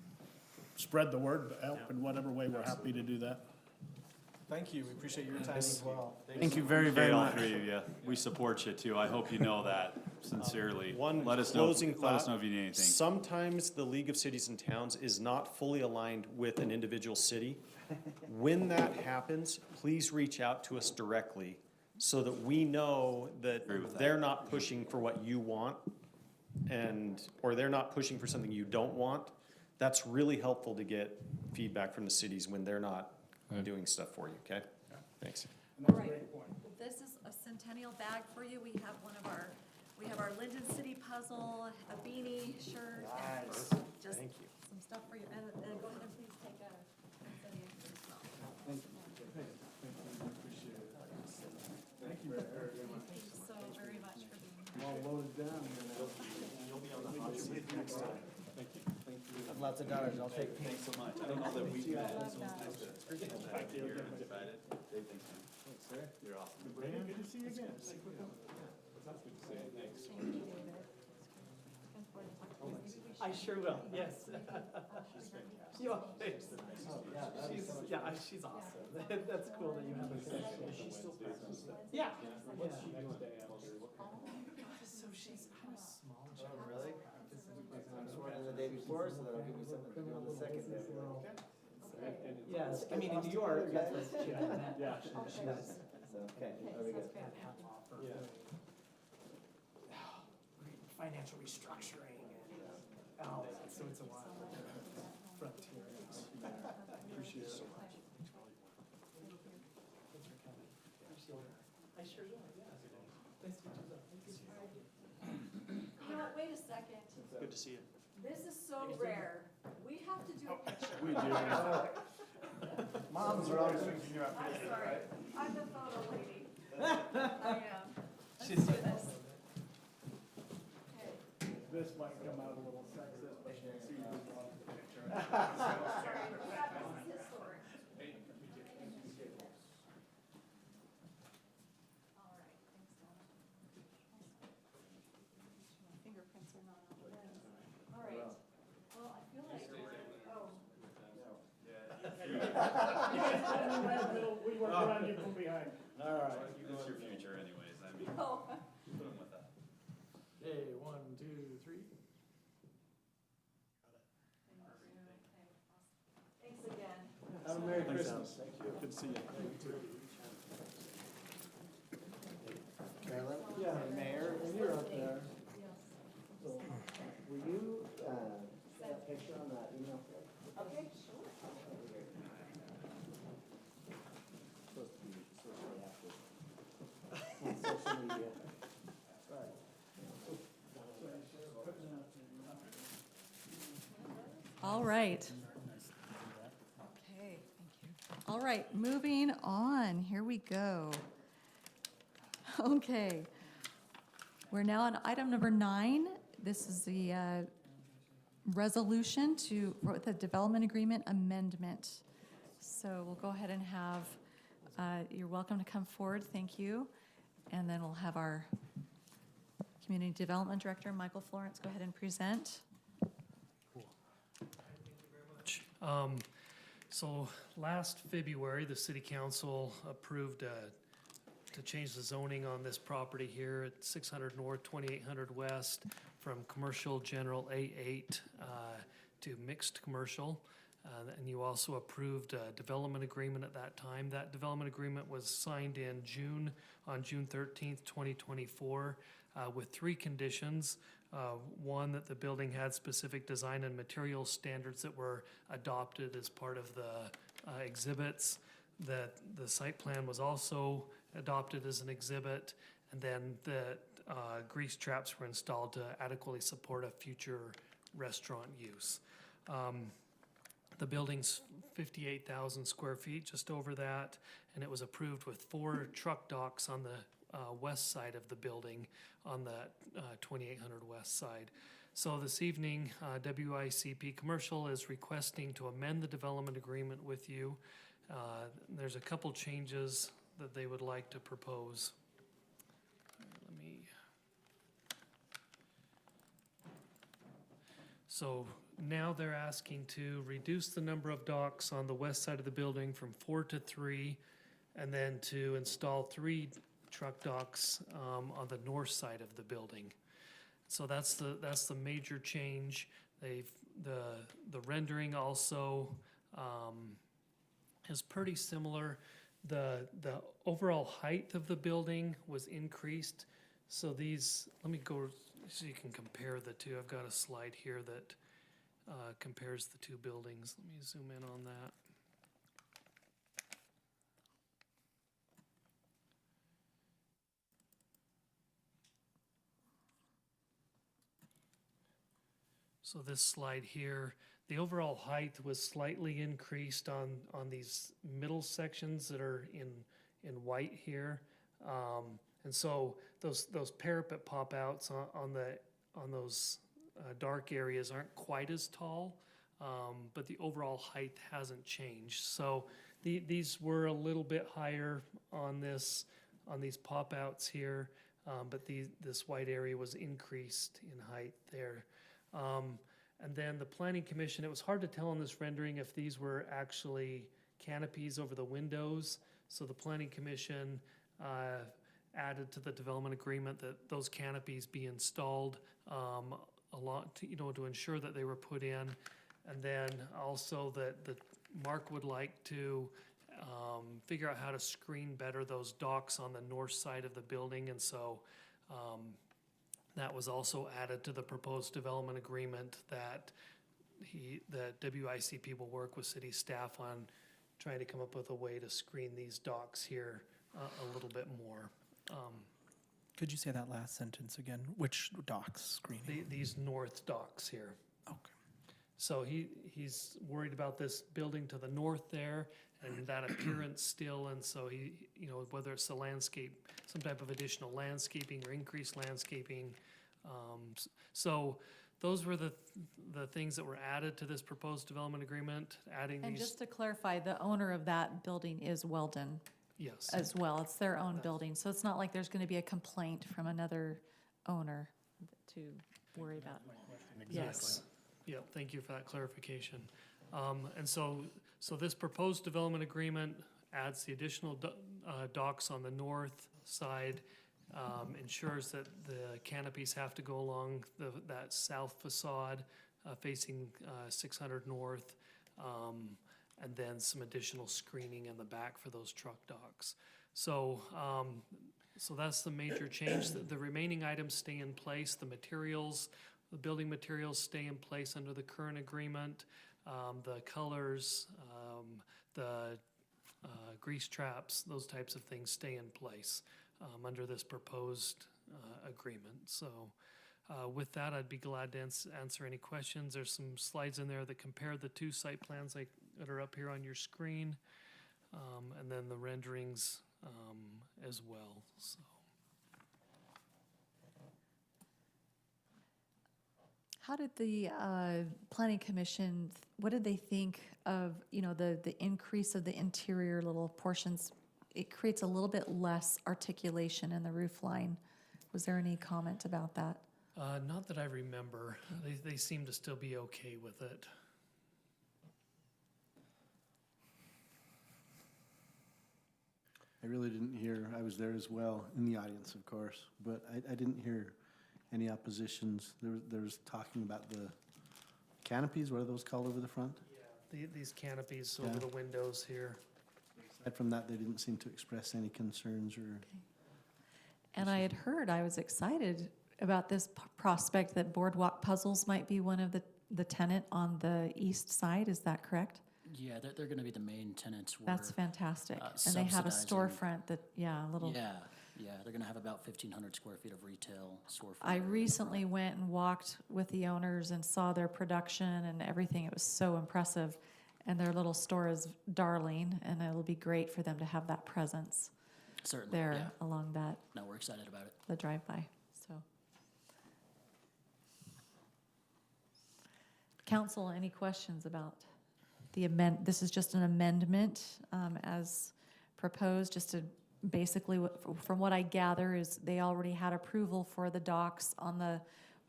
spread the word, help in whatever way. We're happy to do that. Thank you. We appreciate your time as well. Thank you very, very all much. three of you. We support you too. I hope you know that sincerely. One Let us know closing if thought. you need anything. Sometimes the League of Cities and Towns is not fully aligned with an individual city. When that happens, please reach out to us directly so that we know that they're not pushing for what you want or they're not pushing for something you don't want. That's really helpful to get feedback from the cities when they're not doing stuff for you, okay? Thanks. All right, this is a centennial bag for you. We have we have our Lindon City puzzle, a beanie, shirt, and just Thank you. some stuff for you. And go ahead and please take a centennial as well. Thank you. Appreciate it. Thank you very much. Thank you so very much for being here. I'm all loaded down. You'll be on the hot seat next time. Thank you. Thank you. I have lots of daughters. I'll take pink. Thanks so much. I don't know that we've met. Thank you. Excited. Thanks, man. Thanks, sir. You're awesome. Brandon, good to see you again. Thanks. Thank you, David. Looking forward to talking to you. Maybe we I should- sure will, yes. Sure. She's awesome. That's cool that you have her. Yeah. So she's kind of small. Really? I'm sworn in the day before, so that'll give me something to do on the second day. Yes, I mean, in New York, that's what she had. Yeah. She does. So, okay, very good. Financial restructuring and all that, so it's a lot of frontier. Appreciate it so much. I sure will, yeah. Nice to meet you. You know what, wait a second. Good to see you. This is so rare. We have to do a picture. We do. Moms are always thinking you're up I'm here. sorry. I'm the photo lady. I am. Let's do this. Okay. This might come out a little sexist, but we'll see who's on the picture. Sorry, this is historic. All right, thanks, Donna. My fingerprints are not on the lens. All right. Well, I feel like, oh. We work around you from behind. All right. That's your future anyways, I mean, Oh. put them with that. Hey, 1, 2, 3. Thanks again. Have a Merry Christmas. Thank you. Good to see you. Carolyn? Yeah, Mayor, and you're up there. Will you, send a picture on that email thread? Okay, sure. Supposed to be after. On social media. All right. Okay, thank you. All right, moving on. Here we go. Okay. We're now on item number 9. This is the resolution with the development agreement amendment. So we'll go ahead and have, you're welcome to come forward. Thank you. And then we'll have our Community Development Director, Michael Florence, go ahead and present. So last February, the city council approved to change the zoning on this property here at 600 North, 2800 West, from commercial general A8 to mixed commercial. And you also approved a development agreement at that time. That development agreement was signed in June, on June 13th, 2024, with 3 conditions. One, that the building had specific design and material standards that were adopted as part of the exhibits, that the site plan was also adopted as an exhibit, and then that grease traps were installed to adequately support a future restaurant use. The building's 58,000 square feet, just over that, and it was approved with 4 truck docks on the west side of the building, on that 2800 west side. So this evening, WICP Commercial is requesting to amend the development agreement with you. There's a couple changes that they would like to propose. So now they're asking to reduce the number of docks on the west side of the building from 4 to 3, and then to install 3 truck docks on the north side of the building. So that's the major change. The rendering also is pretty similar. The overall height of the building was increased. So these, let me go so you can compare the two. I've got a slide here that compares the 2 buildings. Let me zoom in on that. So this slide here, the overall height was slightly increased on these middle sections that are in white here. And so those parapet pop-outs on those dark areas aren't quite as tall, but the overall height hasn't changed. So these were a little bit higher on these pop-outs here, but this white area was increased in height there. And then the Planning Commission, it was hard to tell on this rendering if these were actually canopies over the windows. So the Planning Commission added to the development agreement that those canopies be installed to ensure that they were put in. And then also that Mark would like to figure out how to screen better those docks on the north side of the building. And so that was also added to the proposed development agreement that WICP will work with city staff on trying to come up with a way to screen these docks here a little bit more. Could you say that last sentence again? Which docks screening? These north docks here. Okay. So he's worried about this building to the north there and that appearance still, and so he, you know, whether it's the landscape, some type of additional landscaping or increased landscaping. So those were the things that were added to this proposed development agreement, adding And these, just to clarify, the owner of that building is Weldon yes. as well. It's their own building, so it's not like there's gonna be a complaint from another owner to worry about. Yes. Yep, thank you for that clarification. And so this proposed development agreement adds the additional docks on the north side, ensures that the canopies have to go along that south facade facing 600 north, and then some additional screening in the back for those truck docks. So that's the major change. The remaining items stay in place. The materials, the building materials stay in place under the current agreement. The colors, the grease traps, those types of things stay in place under this proposed agreement. So with that, I'd be glad to answer any questions. There's some slides in there that compare the two site plans that are up here on your screen, and then the renderings as well. So. How did the planning commission, what did they think of, you know, the increase of the interior little portions? It creates a little bit less articulation in the roof line. Was there any comment about that? Not that I remember. They seem to still be okay with it. I really didn't hear, I was there as well, in the audience, of course, but I didn't hear any oppositions. There was talking about the canopies, what are those called over the front? These canopies over the windows here. Aside from that, they didn't seem to express any concerns or. And I had heard, I was excited about this prospect that Boardwalk Puzzles might be one of the tenant on the east side. Is that correct? Yeah, they're gonna be the main tenants. That's fantastic. And they have a storefront that, yeah, a little. Yeah, they're gonna have about 1,500 square feet of retail storefront. I recently went and walked with the owners and saw their production and everything. It was so impressive. And their little store is darling, and it'll be great for them to have that presence Certainly, there yeah. along that, No, we're excited about it. the drive-by, so. Council, any questions about the this is just an amendment as proposed, just to basically, from what I gather, is they already had approval for the docks on the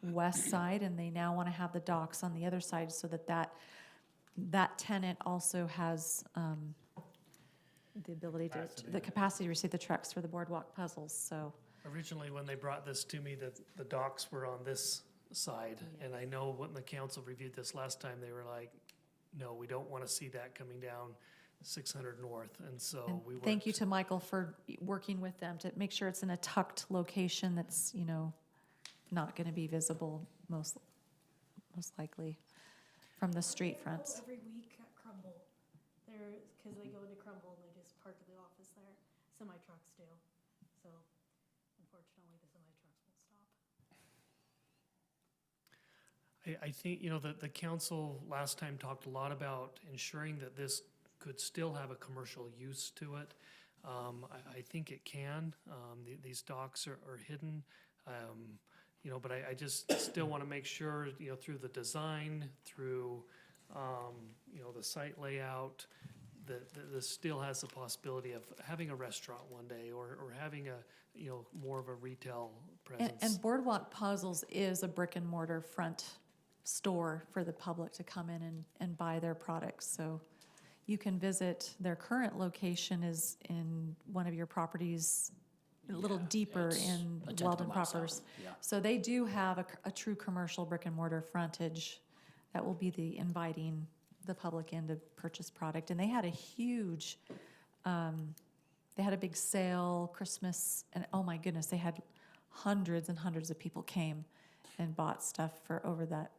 west side, and they now want to have the docks on the other side so that tenant also has the ability the capacity to receive the trucks for the Boardwalk Puzzles, so. Originally, when they brought this to me, the docks were on this side. And I know when the council reviewed this last time, they were like, no, we don't want to see that coming down 600 north. And so And we worked. thank you to Michael for working with them to make sure it's in a tucked location that's, you know, not going to be visible most likely from the street fronts. Every week at Crumble, because they go into Crumble and they just park at the office there. Semi-trucks do. So unfortunately, the semi-trucks won't stop. I think, you know, the council last time talked a lot about ensuring that this could still have a commercial use to it. I think it can. These docks are hidden. You know, but I just still want to make sure, you know, through the design, through, you know, the site layout, that this still has the possibility of having a restaurant one day or having a, you know, more of a retail presence. And Boardwalk Puzzles is a brick and mortar front store for the public to come in and buy their products. So you can visit, their current location is in one of your properties, a little deeper in Weldon Propers. Yeah. So they do have a true commercial brick and mortar frontage that will be the inviting the public in to purchase product. And they had a huge, they had a big sale, Christmas, and oh my goodness, they had hundreds and hundreds of people came and bought stuff for over that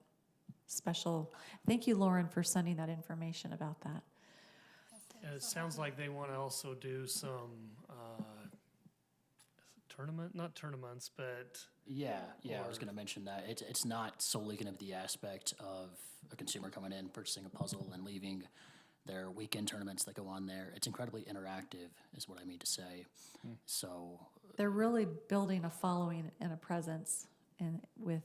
special. Thank you, Lauren, for sending that information about that. It sounds like they want to also do some not tournaments, but Yeah, I was Or- gonna mention that. It's not solely gonna be the aspect of a consumer coming in, purchasing a puzzle and leaving. There are weekend tournaments that go on there. It's incredibly interactive, is what I mean to say. So, They're really building a following and a presence and with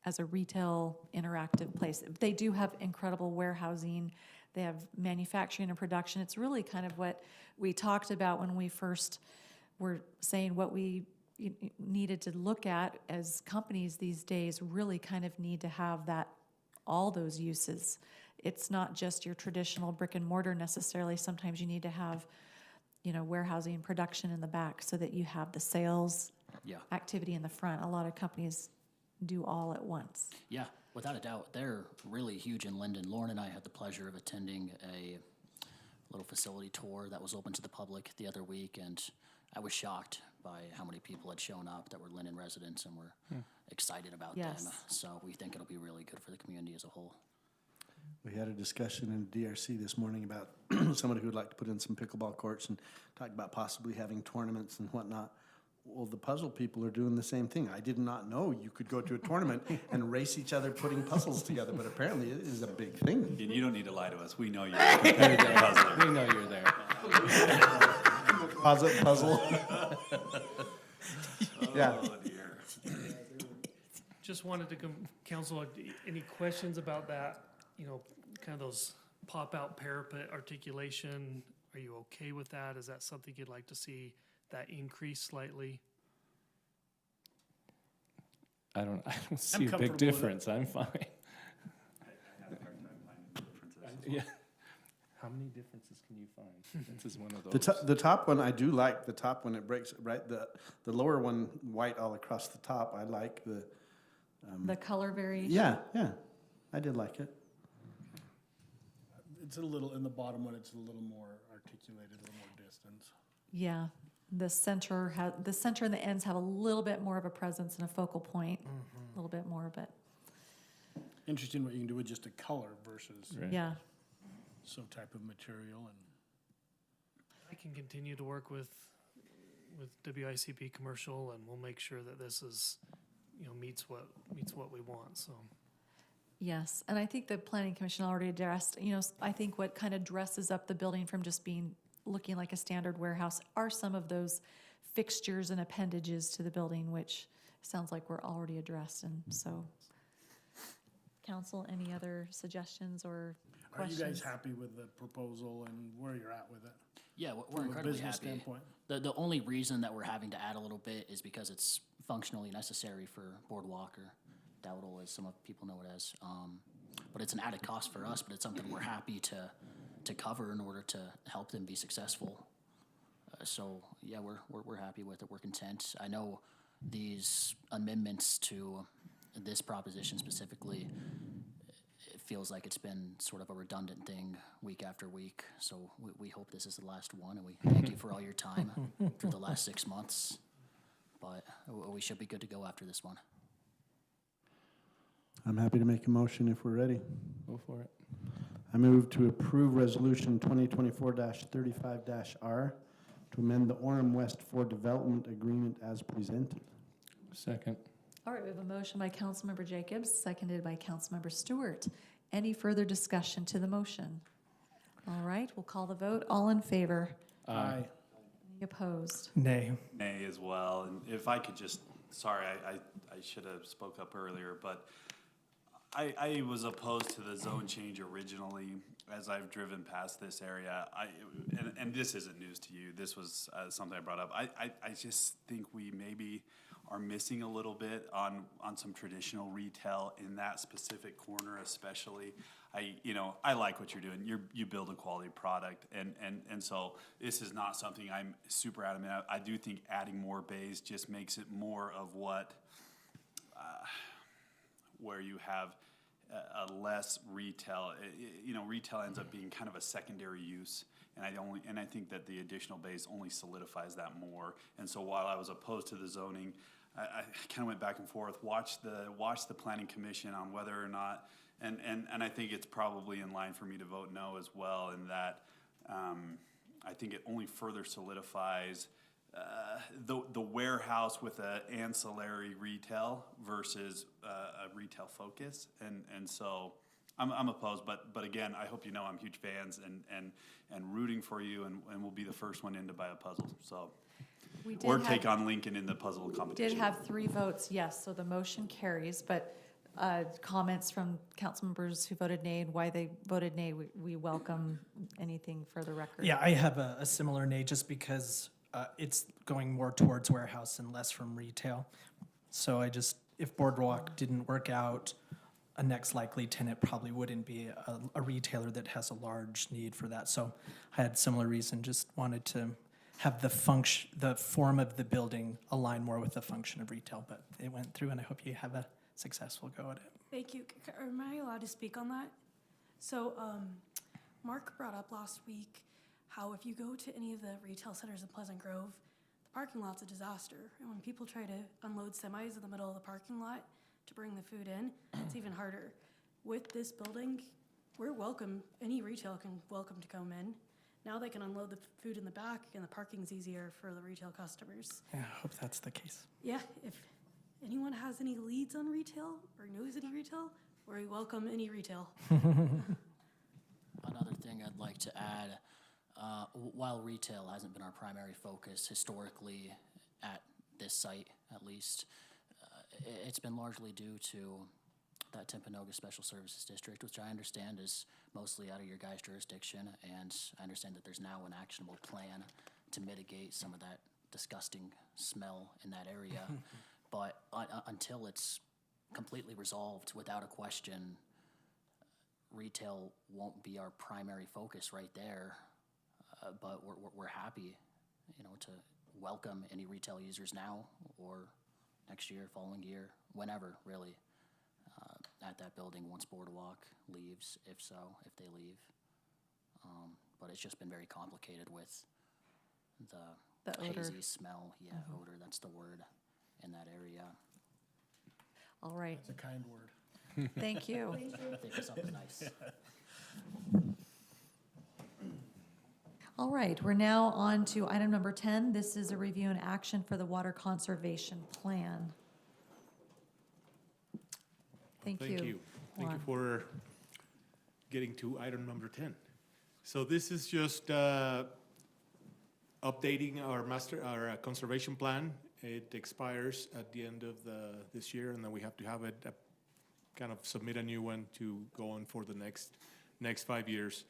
as a retail interactive place. They do have incredible warehousing. They have manufacturing and production. It's really kind of what we talked about when we first were saying what we needed to look at as companies these days really kind of need to have that, all those uses. It's not just your traditional brick and mortar necessarily. Sometimes you need to have, warehousing and production in the back so that you have the sales yeah. activity in the front. A lot of companies do all at once. Yeah, without a doubt, they're really huge in Lindon. Lauren and I had the pleasure of attending a little facility tour that was open to the public the other week, and I was shocked by how many people had shown up that were Lindon residents and were excited about Yes. them. So we think it'll be really good for the community as a whole. We had a discussion in DRC this morning about somebody who would like to put in some pickleball courts and talk about possibly having tournaments and whatnot. Well, the puzzle people are doing the same thing. I did not know you could go to a tournament and race each other putting puzzles together, but apparently it is a big thing. And you don't need to lie to us. We know you're a competitive puzzler. We know you're there. Puzzle. Yeah. Oh, dear. Just wanted to council, any questions about that? Kind of those pop-out parapet articulation. Are you okay with that? Is that something you'd like to see that increase slightly? I don't see a comfortable big with it. difference. I'm fine. I have a hard time finding differences. Yeah. How many differences can you find? This is one of The, those. the top one, I do like the top one. It breaks, right? The lower one, white all across the top. I like The color variation. yeah. I did like it. It's a little, in the bottom one, it's a little more articulated, a little more distance. Yeah, the center and the ends have a little bit more of a presence and a focal point, a little bit more, but Interesting what you can do with just a color versus Right. yeah. some type of material and. I can continue to work with WICP commercial, and we'll make sure that this is, meets what we want, so. Yes, and I think the planning commission already addressed, I think what kind of dresses up the building from just looking like a standard warehouse are some of those fixtures and appendages to the building, which sounds like we're already addressed, and so. Council, any other suggestions or Are questions? you guys happy with the proposal and where you're at with it? Yeah, we're From a incredibly business happy. standpoint? The only reason that we're having to add a little bit is because it's functionally necessary for Boardwalk, or Dowdle, as some of people know it as. But it's an added cost for us, but it's something we're happy to cover in order to help them be successful. So yeah, we're happy with it. We're content. I know these amendments to this proposition specifically, it feels like it's been sort of a redundant thing week after week. So we hope this is the last one, and we thank you for all your time through the last 6 months. But we should be good to go after this one. I'm happy to make a motion if we're ready. Go for it. I move to approve Resolution 2024-35-R to amend the Orem West 4 Development Agreement as presented. Second. All right, we have a motion by Councilmember Jacobs, seconded by Councilmember Stewart. Any further discussion to the motion? All right, we'll call the vote. All in favor? Aye. Any opposed? Nay. Nay as well, and if I could just, sorry, I should have spoke up earlier, but I was opposed to the zone change originally as I've driven past this area. And this isn't news to you, this was something I brought up. I just think we maybe are missing a little bit on some traditional retail in that specific corner especially. I like what you're doing. You build a quality product, and so this is not something I'm super adamant of. I do think adding more bays just makes it more of what, where you have a less retail. Retail ends up being kind of a secondary use, and I think that the additional bays only solidifies that more. And so while I was opposed to the zoning, I kind of went back and forth, watched the planning commission on whether or not, and I think it's probably in line for me to vote no as well, in that I think it only further solidifies the warehouse with a ancillary retail versus a retail focus, and so I'm opposed. But again, I hope you know I'm huge fans and rooting for you, and we'll be the first one in to buy a puzzle. So. We did Or have- take on Lincoln in the puzzle Did competition. have 3 votes, yes, so the motion carries, but comments from council members who voted nay and why they voted nay, we welcome anything for the record. Yeah, I have a similar nay just because it's going more towards warehouse and less from retail. So if Boardwalk didn't work out, a next likely tenant probably wouldn't be a retailer that has a large need for that. So I had similar reason, just wanted to have the form of the building align more with the function of retail, but it went through and I hope you have a successful go at it. Thank you. Am I allowed to speak on that? So, Mark brought up last week how if you go to any of the retail centers in Pleasant Grove, the parking lot's a disaster. And when people try to unload semis in the middle of the parking lot to bring the food in, it's even harder. With this building, we're welcome, any retail can welcome to come in. Now they can unload the food in the back and the parking's easier for the retail customers. Yeah, I hope that's the case. Yeah, if anyone has any leads on retail or knows any retail, we welcome any retail. Another thing I'd like to add, while retail hasn't been our primary focus historically at this site, at least, it's been largely due to that Timpanogos Special Services District, which I understand is mostly out of your guys' jurisdiction, and I understand that there's now an actionable plan to mitigate some of that disgusting smell in that area. But until it's completely resolved, without a question, retail won't be our primary focus right there. But we're happy, to welcome any retail users now or next year, following year, whenever, really. At that building once Boardwalk leaves, if they leave. But it's just been very complicated with the odor. hazy smell, odor, that's the word, in that area. All right, That's a kind word. thank you. Think of something nice. All right, we're now on to item number 10. This is a review and action for the water conservation plan. Thank you. Thank you Juan. for getting to item number 10. So this is just updating our conservation plan. It expires at the end of this year, and then we have to have it kind of submit a new one to go on for the next 5 years.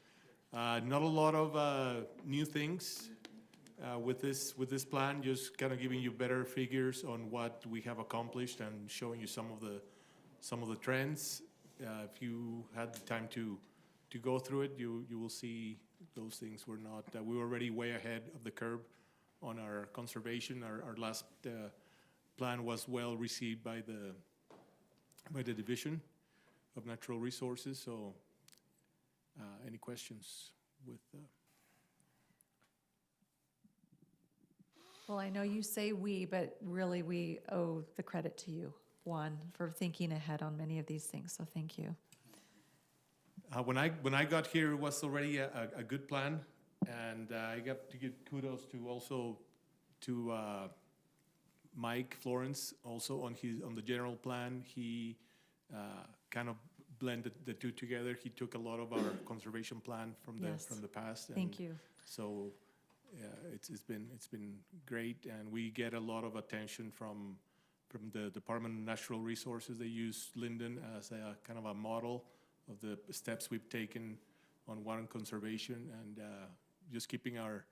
Not a lot of new things with this plan. Just kind of giving you better figures on what we have accomplished and showing you some of the trends. If you had the time to go through it, you will see those things. We were already way ahead of the curve on our conservation. Our last plan was well received by the Division of Natural Resources. So, any questions with? Well, I know you say we, but really we owe the credit to you, Juan, for thinking ahead on many of these things, so thank you. When I got here, it was already a good plan, and I got to give kudos to Mike Florence also on the general plan. He kind of blended the two together. He took a lot of our conservation plan from the past. Thank you. So it's been great, and we get a lot of attention from the Department of Natural Resources. They use Lindon as a kind of a model of the steps we've taken on water conservation, and just keeping our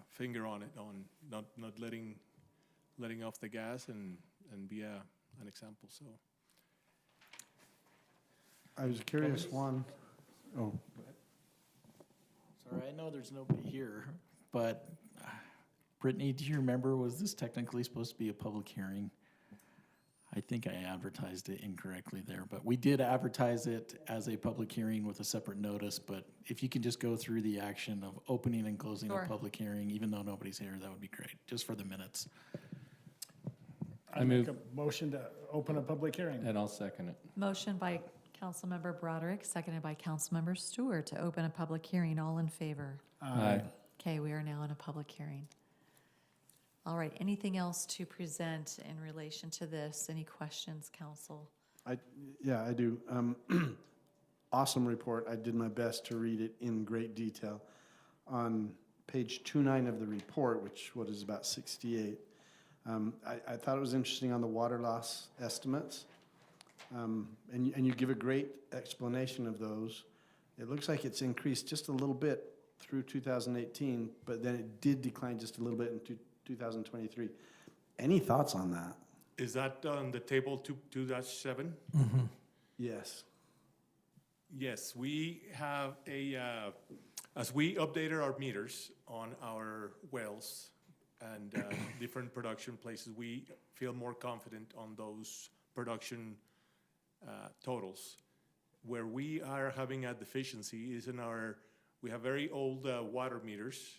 finger on it, on not letting off the gas, and be an example. So I was curious, Juan. Oh, Sorry, I know there's nobody here, but Brittany, do you remember, was this technically supposed to be a public hearing? I think I advertised it incorrectly there, but we did advertise it as a public hearing with a separate notice. But if you can just go through the action of opening and closing Sure. a public hearing, even though nobody's here, that would be great, just for the minutes. I make a motion to open a public hearing. And I'll second it. Motion by Councilmember Broderick, seconded by Councilmember Stewart to open a public hearing. All in favor? Aye. Okay, we are now in a public hearing. All right, anything else to present in relation to this? Any questions, council? Yeah, I do. Awesome report. I did my best to read it in great detail. On page 29 of the report, which what is about 68, I thought it was interesting on the water loss estimates. And you give a great explanation of those. It looks like it's increased just a little bit through 2018, but then it did decline just a little bit in 2023. Any thoughts on that? Is that on the table 2-7? Yes. Yes, we have as we updated our meters on our wells and different production places, we feel more confident on those production totals. Where we are having a deficiency is we have very old water meters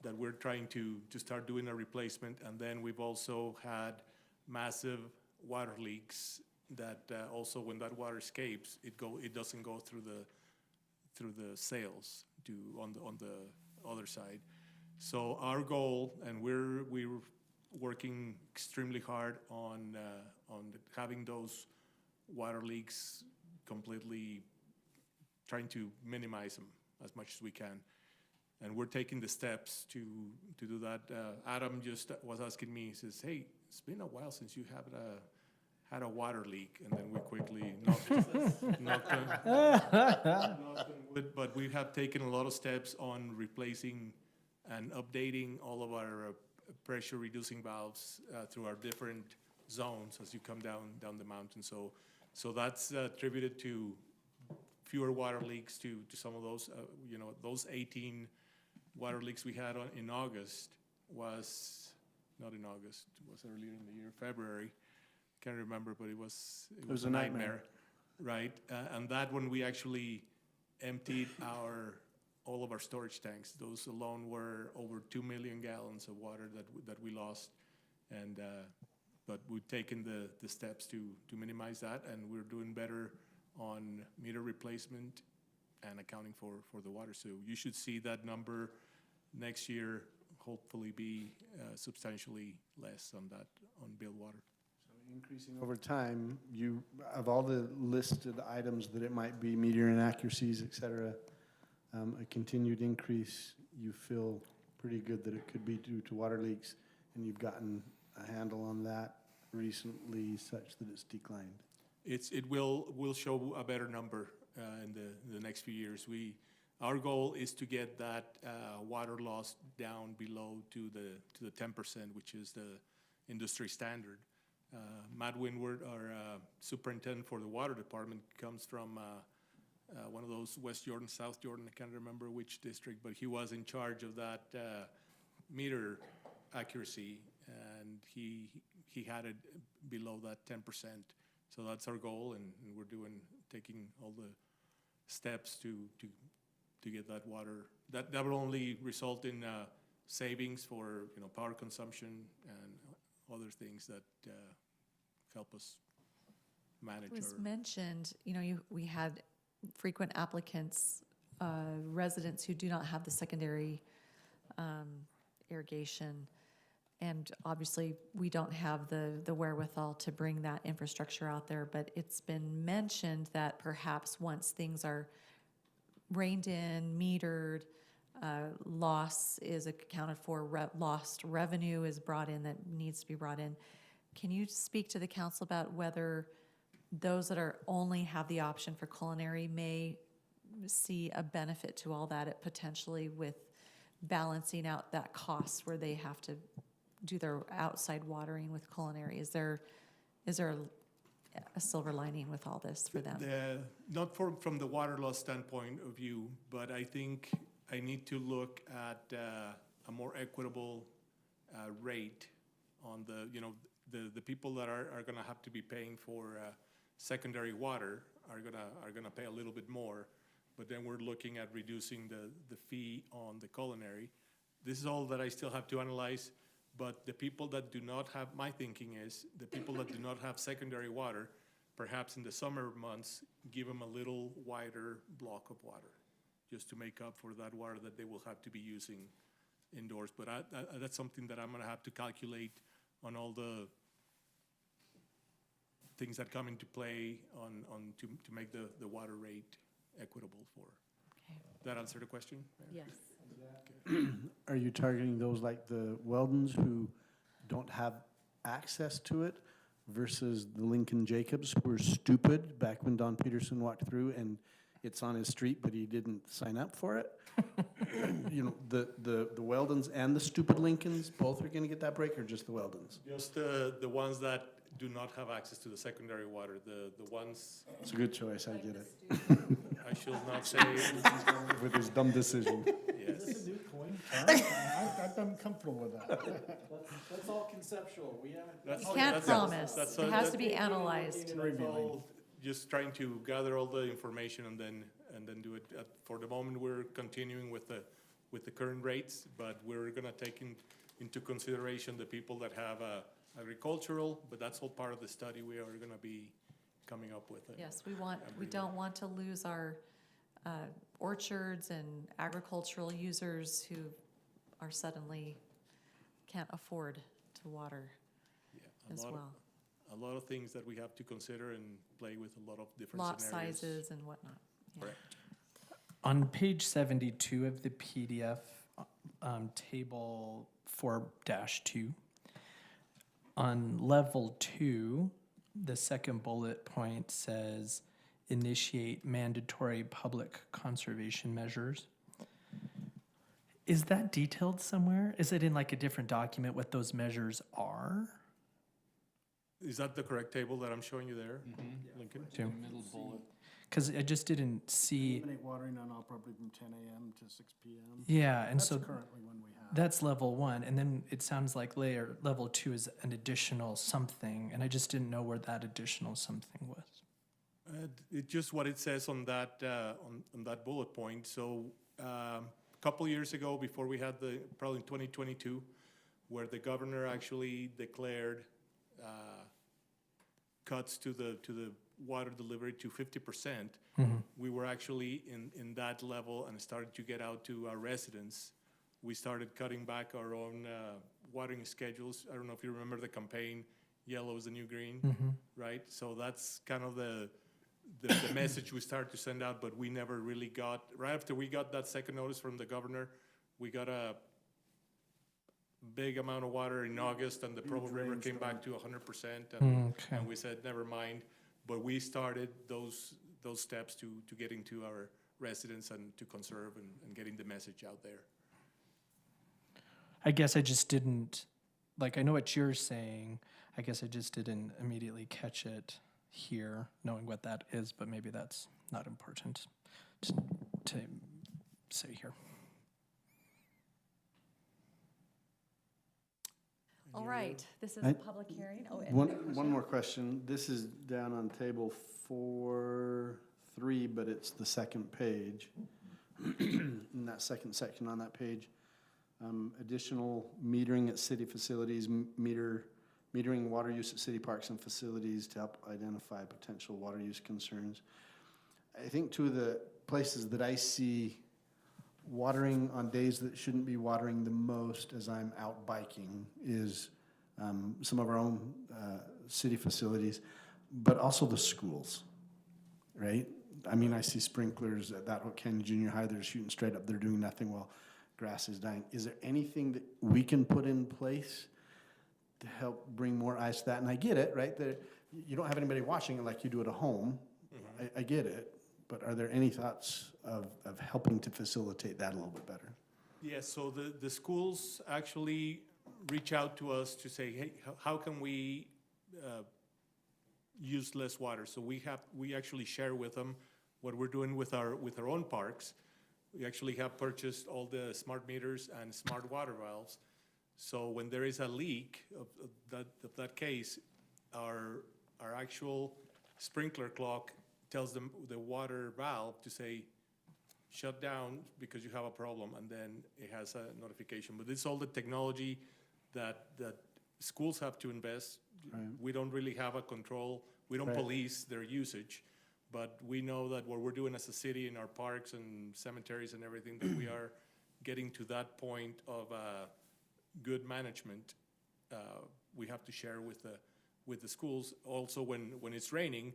that we're trying to start doing a replacement, and then we've also had massive water leaks that also when that water escapes, it doesn't go through the sails on the other side. So our goal, and we're working extremely hard on having those water leaks completely, trying to minimize them as much as we can. And we're taking the steps to do that. Adam just was asking me, he says, hey, it's been a while since you have had a water leak, and then we quickly knocked on wood, but we have taken a lot of steps on replacing and updating all of our pressure reducing valves through our different zones as you come down the mountain. So that's attributed to fewer water leaks to some of those, those 18 water leaks we had in August was, not in August, it was earlier in the year, February. Can't remember, but it was a nightmare. Right? And that one we actually emptied all of our storage tanks. Those alone were over 2 million gallons of water that we lost. And but we've taken the steps to minimize that, and we're doing better on meter replacement and accounting for the water. So you should see that number next year hopefully be substantially less on billed water. So increasing over time, of all the listed items that it might be, meter inaccuracies, et cetera, a continued increase, you feel pretty good that it could be due to water leaks, and you've gotten a handle on that recently such that it's declined. It will show a better number in the next few years. Our goal is to get that water loss down below to the 10%, which is the industry standard. Matt Winward, our superintendent for the water department, comes from one of those West Jordan, South Jordan, I can't remember which district, but he was in charge of that meter accuracy, and he had it below that 10%. So that's our goal, and we're taking all the steps to get that water. That will only result in savings for power consumption and other things that help us manage. It was mentioned, we had frequent applicants, residents who do not have the secondary irrigation. And obviously, we don't have the wherewithal to bring that infrastructure out there, but it's been mentioned that perhaps once things are reined in, metered, loss is accounted for, lost revenue is brought in that needs to be brought in. Can you speak to the council about whether those that only have the option for culinary may see a benefit to all that, potentially with balancing out that cost where they have to do their outside watering with culinary? Is there a silver lining with all this for them? Not from the water loss standpoint of view, but I think I need to look at a more equitable rate on the people that are going to have to be paying for secondary water are going to pay a little bit more, but then we're looking at reducing the fee on the culinary. This is all that I still have to analyze. But the people that do not have, my thinking is, the people that do not have secondary water, perhaps in the summer months, give them a little wider block of water, just to make up for that water that they will have to be using indoors. But that's something that I'm gonna have to calculate on all the things that come into play to make the water rate equitable for. Okay. That answer the question? Mayor? Yes. Are you targeting those like the Weldons who don't have access to it versus the Lincoln Jacobs who were stupid back when Don Peterson walked through and it's on his street, but he didn't sign up for it? You know, the Weldons and the stupid Lincolns, both are gonna get that break, or just the Weldons? Just the ones that do not have access to the secondary water, the ones, It's a good choice, I get it. I shall not say, With his dumb decision. yes. Is this a new coin term? I'm comfortable with that. That's all conceptual. We haven't. That's- You can't that's- promise. that's- It has to be that's- analyzed. It's all just trying to gather all the information and then do it. For the moment, we're continuing with the current rates, but we're gonna take into consideration the people that have agricultural, but that's all part of the study we are gonna be coming up with. Yes, we don't want to lose our orchards and agricultural users who are suddenly can't afford to water Yeah, as well. A lot of things that we have to consider and play with a lot of different Lot scenarios. sizes and whatnot. Yeah. Correct. On page 72 of the PDF, table 4-2, on level 2, the second bullet point says initiate mandatory public conservation measures. Is that detailed somewhere? Is it in like a different document what those measures are? Is that the correct table that I'm showing you there, Lincoln? Two. Middle bullet. Because I just didn't see. Eliminate watering on all property from 10 a.m. to 6 p.m. Yeah, and That's so currently when we have. that's level 1, and then it sounds like level 2 is an additional something, and I just didn't know where that additional something was. It's just what it says on that on that bullet point. So a couple years ago, before we had probably in 2022, where the governor actually declared cuts to the water delivery to 50%, we were actually in that level and started to get out to our residents. We started cutting back our own watering schedules. I don't know if you remember the campaign, yellow is the new green, right? So that's kind of the message we started to send out, but we never really got, right after we got that second notice from the governor, we got a big amount of water in August, and the Provo River came back to 100%, and we said, never mind. But we started those steps to getting to our residents and to conserve and getting the message out there. I guess I just didn't, like, I know what you're saying. I guess I just didn't immediately catch it here, knowing what that is, but maybe that's not important to say here. All right, this is a public hearing. Oh, Ed, One more question. This is down on table 4.3, but it's the second page. In that second section on that page, additional metering at city facilities, metering water use at city parks and facilities to help identify potential water use concerns. I think two of the places that I see watering on days that shouldn't be watering the most as I'm out biking is some of our own city facilities, but also the schools, right? I mean, I see sprinklers at that Hook Canyon Junior High, they're shooting straight up, they're doing nothing while grass is dying. Is there anything that we can put in place to help bring more eyes to that? And I get it, right? You don't have anybody watching it like you do at a home. I get it. But are there any thoughts of helping to facilitate that a little bit better? Yes, so the schools actually reach out to us to say, hey, how can we use less water? So we actually share with them what we're doing with our own parks. We actually have purchased all the smart meters and smart water valves. So when there is a leak of that case, our actual sprinkler clock tells them the water valve to say, shut down because you have a problem, and then it has a notification. But it's all the technology that schools have to invest. Right. We don't really have a control. We don't Right. police their usage, but we know that what we're doing as a city in our parks and cemeteries and everything, that we are getting to that point of good management, we have to share with the schools. Also, when it's raining,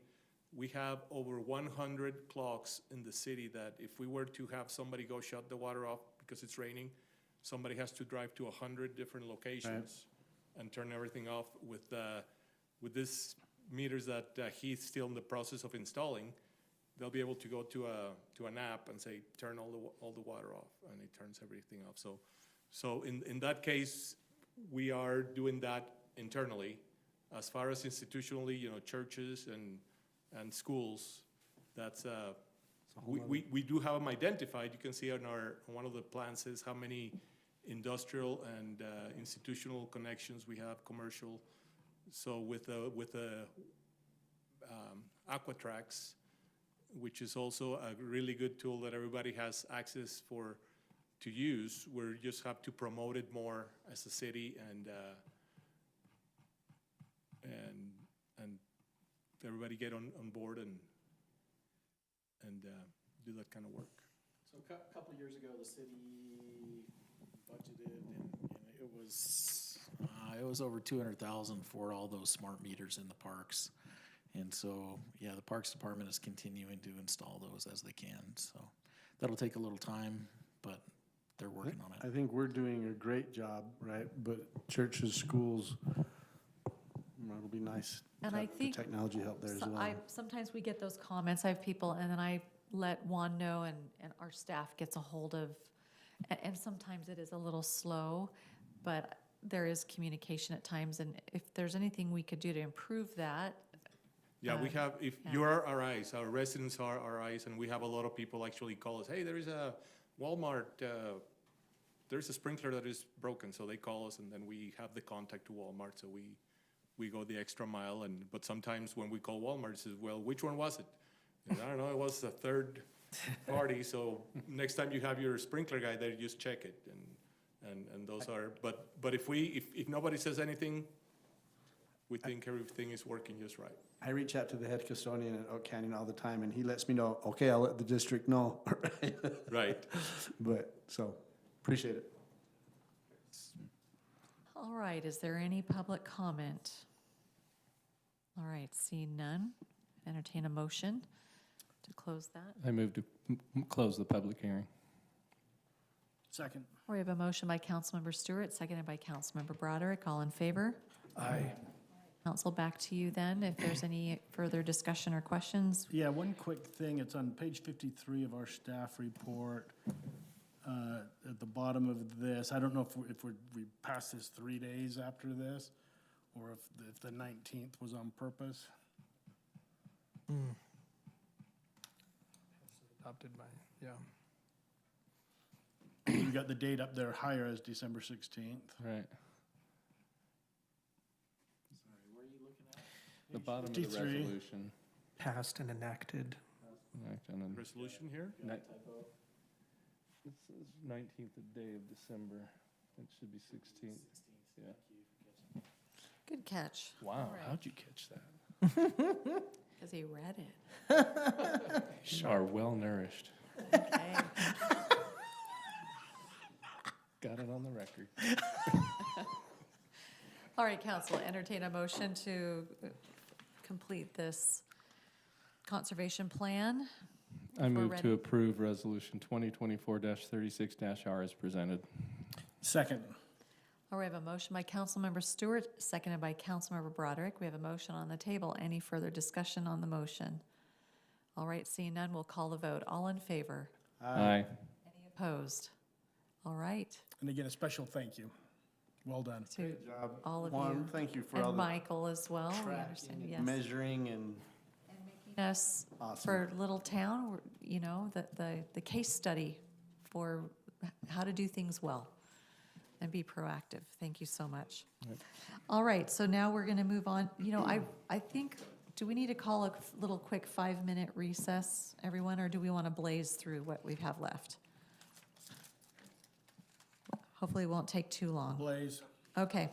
we have over 100 clocks in the city that if we were to have somebody go shut the water off because it's raining, somebody has to drive to 100 different locations and turn everything off. With this meters that he's still in the process of installing, they'll be able to go to an app and say, turn all the water off, and it turns everything off. So in that case, we are doing that internally. As far as institutionally, churches and schools, that's we do have them identified. You can see on one of the plans is how many industrial and institutional connections we have, commercial. So with the Aquatrax, which is also a really good tool that everybody has access to use, we just have to promote it more as a city and everybody get on board and do that kind of work. So a couple of years ago, the city budgeted, and it was over 200,000 for all those smart meters in the parks. And so, yeah, the Parks Department is continuing to install those as they can. So that'll take a little time, but they're working on it. I think we're doing a great job, right? But churches, schools, it'll be nice And to I have the think technology help there as well. Sometimes we get those comments. I have people, and then I let Juan know, and our staff gets a hold of, and sometimes it is a little slow, but there is communication at times, and if there's anything we could do to improve that. Yeah, we have, if you're our eyes, our residents are our eyes, and we have a lot of people actually call us, hey, there is a Walmart, there's a sprinkler that is broken, so they call us, and then we have the contact to Walmart, so we go the extra mile, but sometimes when we call Walmart, it says, well, which one was it? And I don't know, it was the third party, so next time you have your sprinkler guy there, just check it, and those are, but if nobody says anything, we think everything is working just right. I reach out to the head custodian at Oak Canyon all the time, and he lets me know, okay, I'll let the district know. Right. But, so, appreciate it. All right, is there any public comment? All right, seeing none, entertain a motion to close that. I move to close the public hearing. Second. We have a motion by Councilmember Stewart, seconded by Councilmember Broderick. All in favor? Aye. Council, back to you then, if there's any further discussion or questions. Yeah, one quick thing, it's on page 53 of our staff report. At the bottom of this, I don't know if we pass this 3 days after this, or if the 19th was on purpose. Adopted by, yeah. You got the date up there higher as December 16th. Right. The bottom of the 53. resolution. Passed and enacted. Resolution here? It says 19th day of December. It should be 16th. Yeah. Good catch. Wow, All right. how'd you catch that? Because he read it. You are well nourished. Okay. Got it on the record. All right, council, entertain a motion to complete this conservation plan. I We're move ready. to approve Resolution 2024-36-R as presented. Second. All right, we have a motion by Councilmember Stewart, seconded by Councilmember Broderick. We have a motion on the table. Any further discussion on the motion? All right, seeing none, we'll call the vote. All in favor? Aye. Any opposed? All right. And again, a special thank you. Well done. To all of Juan, you. thank you for all And the Michael as well. We understand, tracking yes. and measuring and Us, Awesome. for Little Town, the case study for how to do things well and be proactive. Thank you so much. Yep. All right, so now we're going to move on. I think, do we need to call a little quick 5-minute recess, everyone, or do we want to blaze through what we have left? Hopefully it won't take too long. Blaze. Okay.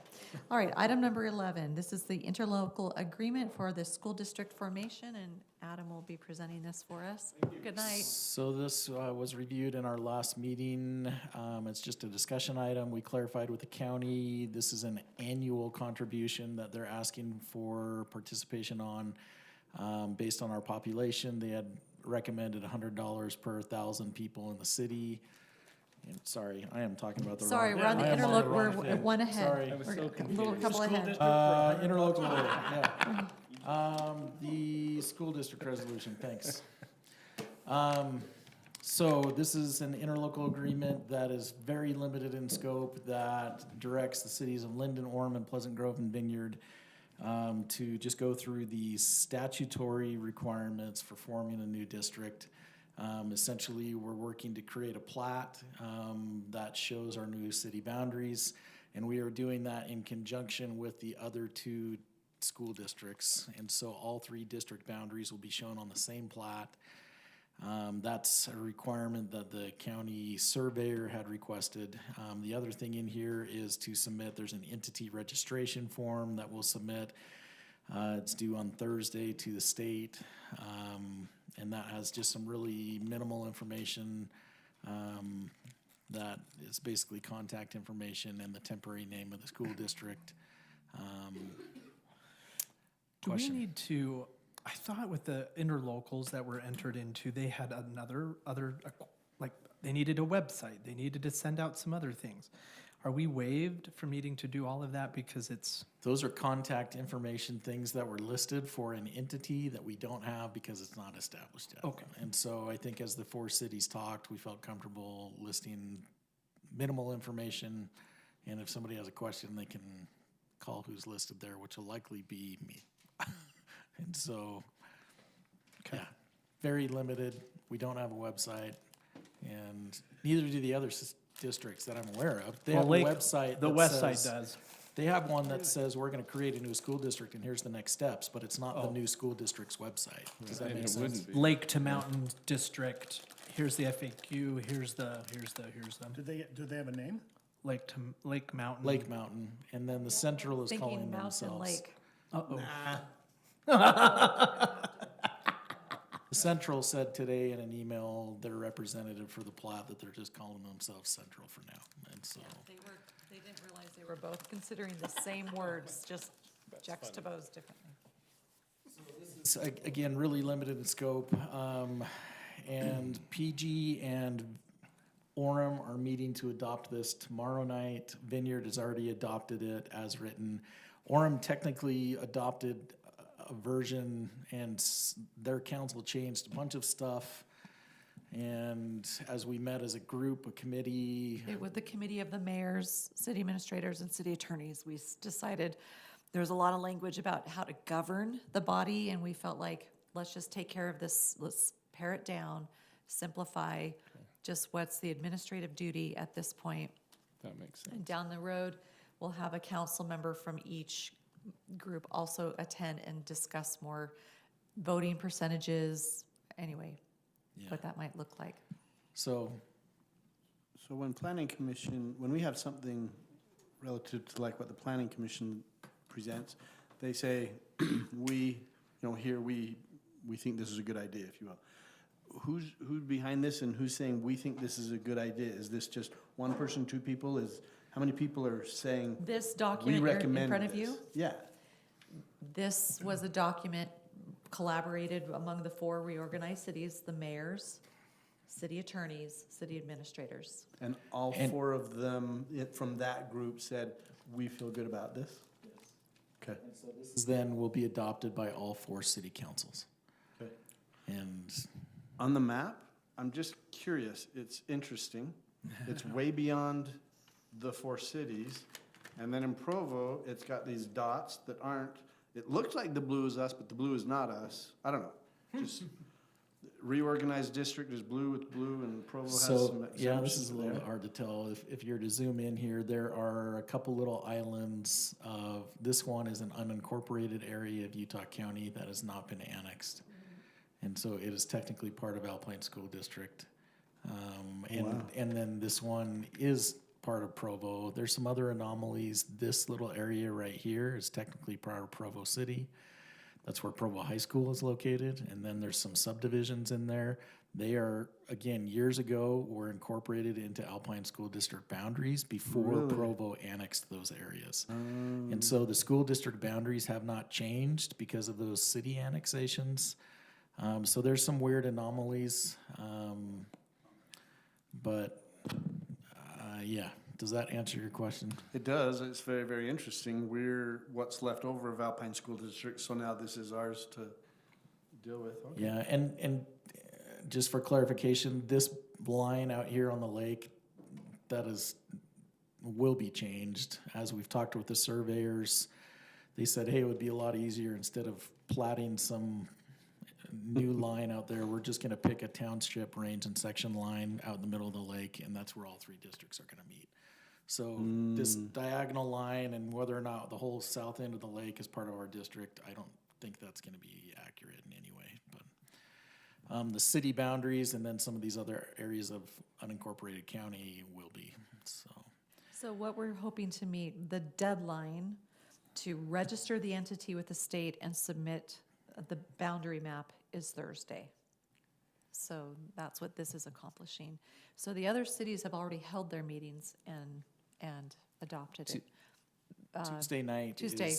All right, item number 11. This is the interlocal agreement for the school district formation, and Adam will be presenting this for us. Good night. So this was reviewed in our last meeting. It's just a discussion item. We clarified with the county, this is an annual contribution that they're asking for participation on. Based on our population, they had recommended $100 per 1,000 people in the city. And sorry, I am talking about the Sorry, wrong. we're on the I am interlocal, wrong we're thing. one ahead. Sorry. I was We're so a confused. little couple ahead. Interlocal, yeah. The school district resolution, thanks. So this is an interlocal agreement that is very limited in scope, that directs the cities of Lindon, Orem, and Pleasant Grove and Vineyard to just go through the statutory requirements for forming a new district. Essentially, we're working to create a plat that shows our new city boundaries, and we are doing that in conjunction with the other two school districts. And so all three district boundaries will be shown on the same plat. That's a requirement that the county surveyor had requested. The other thing in here is to submit, there's an entity registration form that we'll submit. It's due on Thursday to the state. And that has just some really minimal information that is basically contact information and the temporary name of the school district. Do we Question? need to, I thought with the interlocals that were entered into, they had like, they needed a website, they needed to send out some other things. Are we waived from needing to do all of that because it's? Those are contact information things that were listed for an entity that we don't have because it's not established yet. Okay. And so I think as the four cities talked, we felt comfortable listing minimal information. And if somebody has a question, they can call who's listed there, which will likely be me. And so, Okay. yeah, very limited. We don't have a website, and neither do the other districts that I'm aware of. They have a website. The that west says- side does. They have one that says we're gonna create a new school district and here's the next steps, but it's not the new school district's website. Does that And make it sense? wouldn't be. Lake to mountain district, here's the FAQ, here's the. Do they have a name? Lake Mountain. Lake Mountain, and then the Central is calling Thinking Mountain themselves. Lake. Uh-oh. The Central said today in an email, their representative for the plat, that they're just calling themselves Central for now, and so. They didn't realize they were both considering the same words, just juxtaposed differently. It's, again, really limited in scope, and PG and Orem are meeting to adopt this tomorrow night. Vineyard has already adopted it as written. Orem technically adopted a version, and their council changed a bunch of stuff. And as we met as a group, a committee, With the committee of the mayors, city administrators, and city attorneys, we decided there's a lot of language about how to govern the body, and we felt like, let's just take care of this, let's pare it down, simplify just what's the administrative duty at this point. That makes sense. And down the road, we'll have a council member from each group also attend and discuss more voting percentages, anyway, yeah. what that might look like. So, So when planning commission, when we have something relative to like what the planning commission presents, they say, we think this is a good idea, if you will. Who's behind this and who's saying we think this is a good idea? Is this just one person, two people? How many people are saying This we document you're in recommend front of this? you, Yeah. this was a document collaborated among the four reorganized cities, the mayors, city attorneys, city administrators. And all four of them from that group said, we feel good about this? Yes. Okay. this then will be adopted by all four city councils. Okay. And On the map, I'm just curious, it's interesting. It's way beyond the four cities. And then in Provo, it's got these dots that aren't, it looks like the blue is us, but the blue is not us. I don't know. Just reorganized district is blue with blue, and Provo has so, some yeah, this is exemptions a little there. bit hard to tell. If you're to zoom in here, there are a couple little islands of, this one is an unincorporated area of Utah County that has not been annexed. And so it is technically part of Alpine School District. And then this one is part of Provo. There's some other anomalies. This little area right here is technically part of Provo City. That's where Provo High School is located, and then there's some subdivisions in there. They are, again, years ago, were incorporated into Alpine School District boundaries before Really? Provo annexed those areas. And so the school district boundaries have not changed because of those city annexations. So there's some weird anomalies, but yeah. Does that answer your question? It does. It's very, very interesting. We're what's left over of Alpine School District, so now this is ours to deal with. Okay. Yeah, and just for clarification, this line out here on the lake, that will be changed. As we've talked with the surveyors, they said, hey, it would be a lot easier instead of platting some new line out there. We're just gonna pick a township range and section line out in the middle of the lake, and that's where all three districts are gonna meet. So this diagonal line and whether or not the whole south end of the lake is part of our district, I don't think that's gonna be accurate in any way. But the city boundaries and then some of these other areas of unincorporated county will be, so. So what we're hoping to meet, the deadline to register the entity with the state and submit the boundary map is Thursday. So that's what this is accomplishing. So the other cities have already held their meetings and adopted it. Tuesday night Tuesday.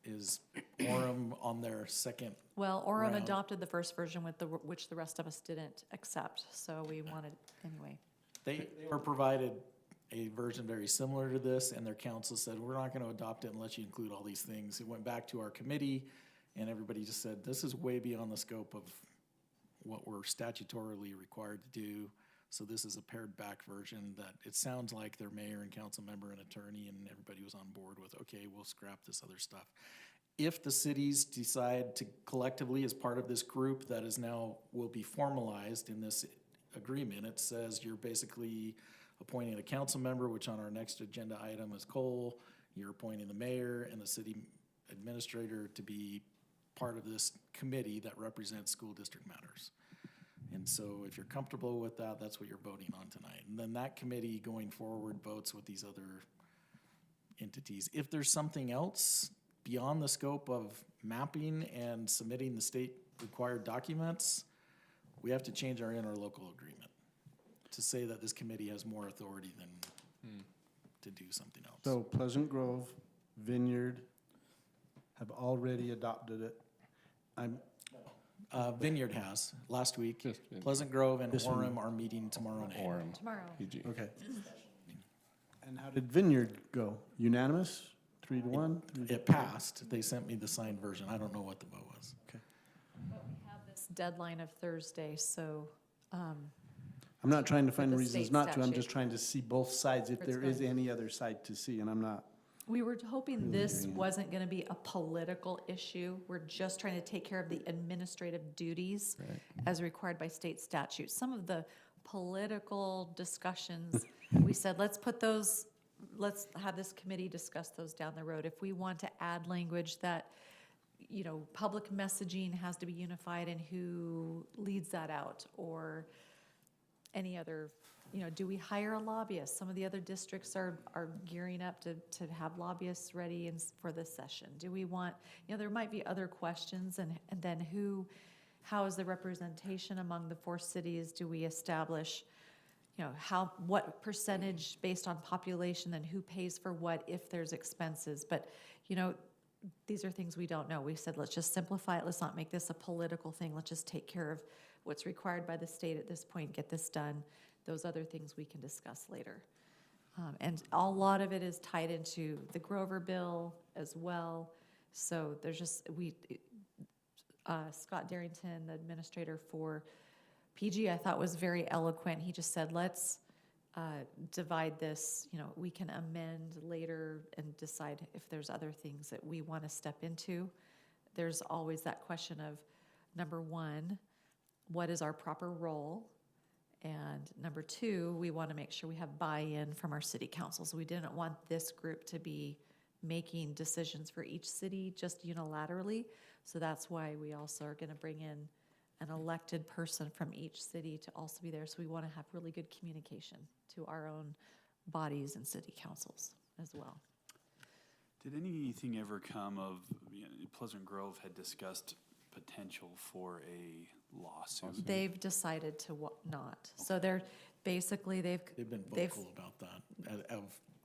is Orem on their second. Well, Orem round. adopted the first version which the rest of us didn't accept, so we wanted, anyway. They were provided a version very similar to this, and their council said, we're not gonna adopt it unless you include all these things. It went back to our committee, and everybody just said, this is way beyond the scope of what we're statutorily required to do. So this is a pared back version that it sounds like their mayor and council member and attorney and everybody was on board with, okay, we'll scrap this other stuff. If the cities decide to collectively, as part of this group that is now, will be formalized in this agreement, it says you're basically appointing a council member, which on our next agenda item is Cole. You're appointing the mayor and the city administrator to be part of this committee that represents school district matters. And so if you're comfortable with that, that's what you're voting on tonight. And then that committee going forward votes with these other entities. If there's something else beyond the scope of mapping and submitting the state required documents, we have to change our interlocal agreement to say that this committee has more authority than to do something else. So Pleasant Grove, Vineyard have already adopted it. Vineyard has, last week. Pleasant Grove and This one. Orem are meeting tomorrow night. Tomorrow. Okay. And how did Vineyard go? Unanimous? 3-1? It passed. They sent me the signed version. I don't know what the vote was. Okay. But we have this deadline of Thursday, so, I'm not trying to find With the reasons state not to. I'm statute. just trying to see both sides if Where it's there is going. any other side to see, and I'm not. we were hoping this Yeah. wasn't gonna be a political issue. We're just trying to take care of the administrative duties as required by state statute. Some of the political discussions, we said, let's have this committee discuss those down the road. If we want to add language that, public messaging has to be unified and who leads that out, or any other, do we hire a lobbyist? Some of the other districts are gearing up to have lobbyists ready for this session. Do we want, there might be other questions, and then how is the representation among the 4 cities? Do we establish, what percentage based on population and who pays for what if there's expenses? But, these are things we don't know. We said, let's just simplify it. Let's not make this a political thing. Let's just take care of what's required by the state at this point, get this done. Those other things we can discuss later. And a lot of it is tied into the Grover bill as well. So there's just, Scott Darrington, the administrator for PG, I thought was very eloquent. He just said, let's divide this, we can amend later and decide if there's other things that we want to step into. There's always that question of, number 1, what is our proper role? And number 2, we want to make sure we have buy-in from our city council. So we didn't want this group to be making decisions for each city just unilaterally. So that's why we also are going to bring in an elected person from each city to also be there. So we want to have really good communication to our own bodies and city councils as well. Did anything ever come of, Pleasant Grove had discussed potential for a lawsuit? They've decided to not. So they're basically, They've been vocal about that,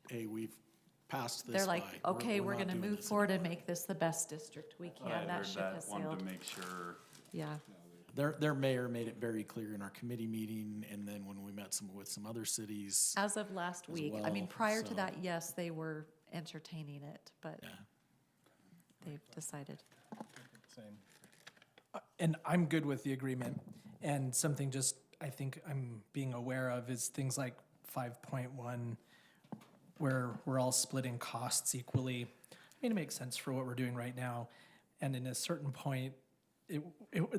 hey, we've passed this they're like, by. okay, we're not gonna doing move this forward and anymore. make this the best district we I can. That heard ship that, has wanted sailed. to make sure. Yeah. Their mayor made it very clear in our committee meeting, and then when we met with some other cities. As of last as week. I mean, well, prior to so- that, yes, they were entertaining it, but Yeah. they've decided. And I'm good with the agreement. And something just I think I'm being aware of is things like 5.1, where we're all splitting costs equally. I mean, it makes sense for what we're doing right now. And in a certain point,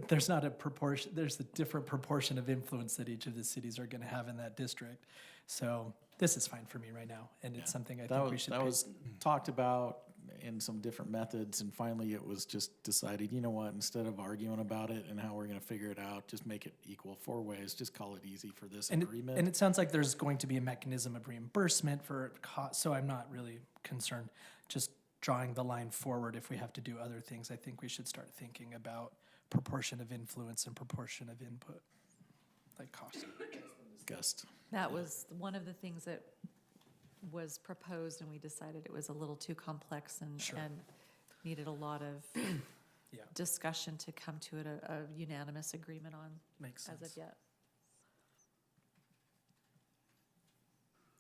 there's not a proportion, there's a different proportion of influence that each of the cities are going to have in that district. So this is fine for me right now. And it's something I think we should That pay. was talked about in some different methods, and finally it was just decided, you know what, instead of arguing about it and how we're gonna figure it out, just make it equal 4 ways, just call it easy for this agreement. And it sounds like there's going to be a mechanism of reimbursement for cost, so I'm not really concerned. Just drawing the line forward, if we have to do other things, I think we should start thinking about proportion of influence and proportion of input, like cost. Discussed. That was one of the things that was proposed, and we decided it was a little too complex and needed a lot of discussion to come to a unanimous agreement on. Makes sense. As of yet.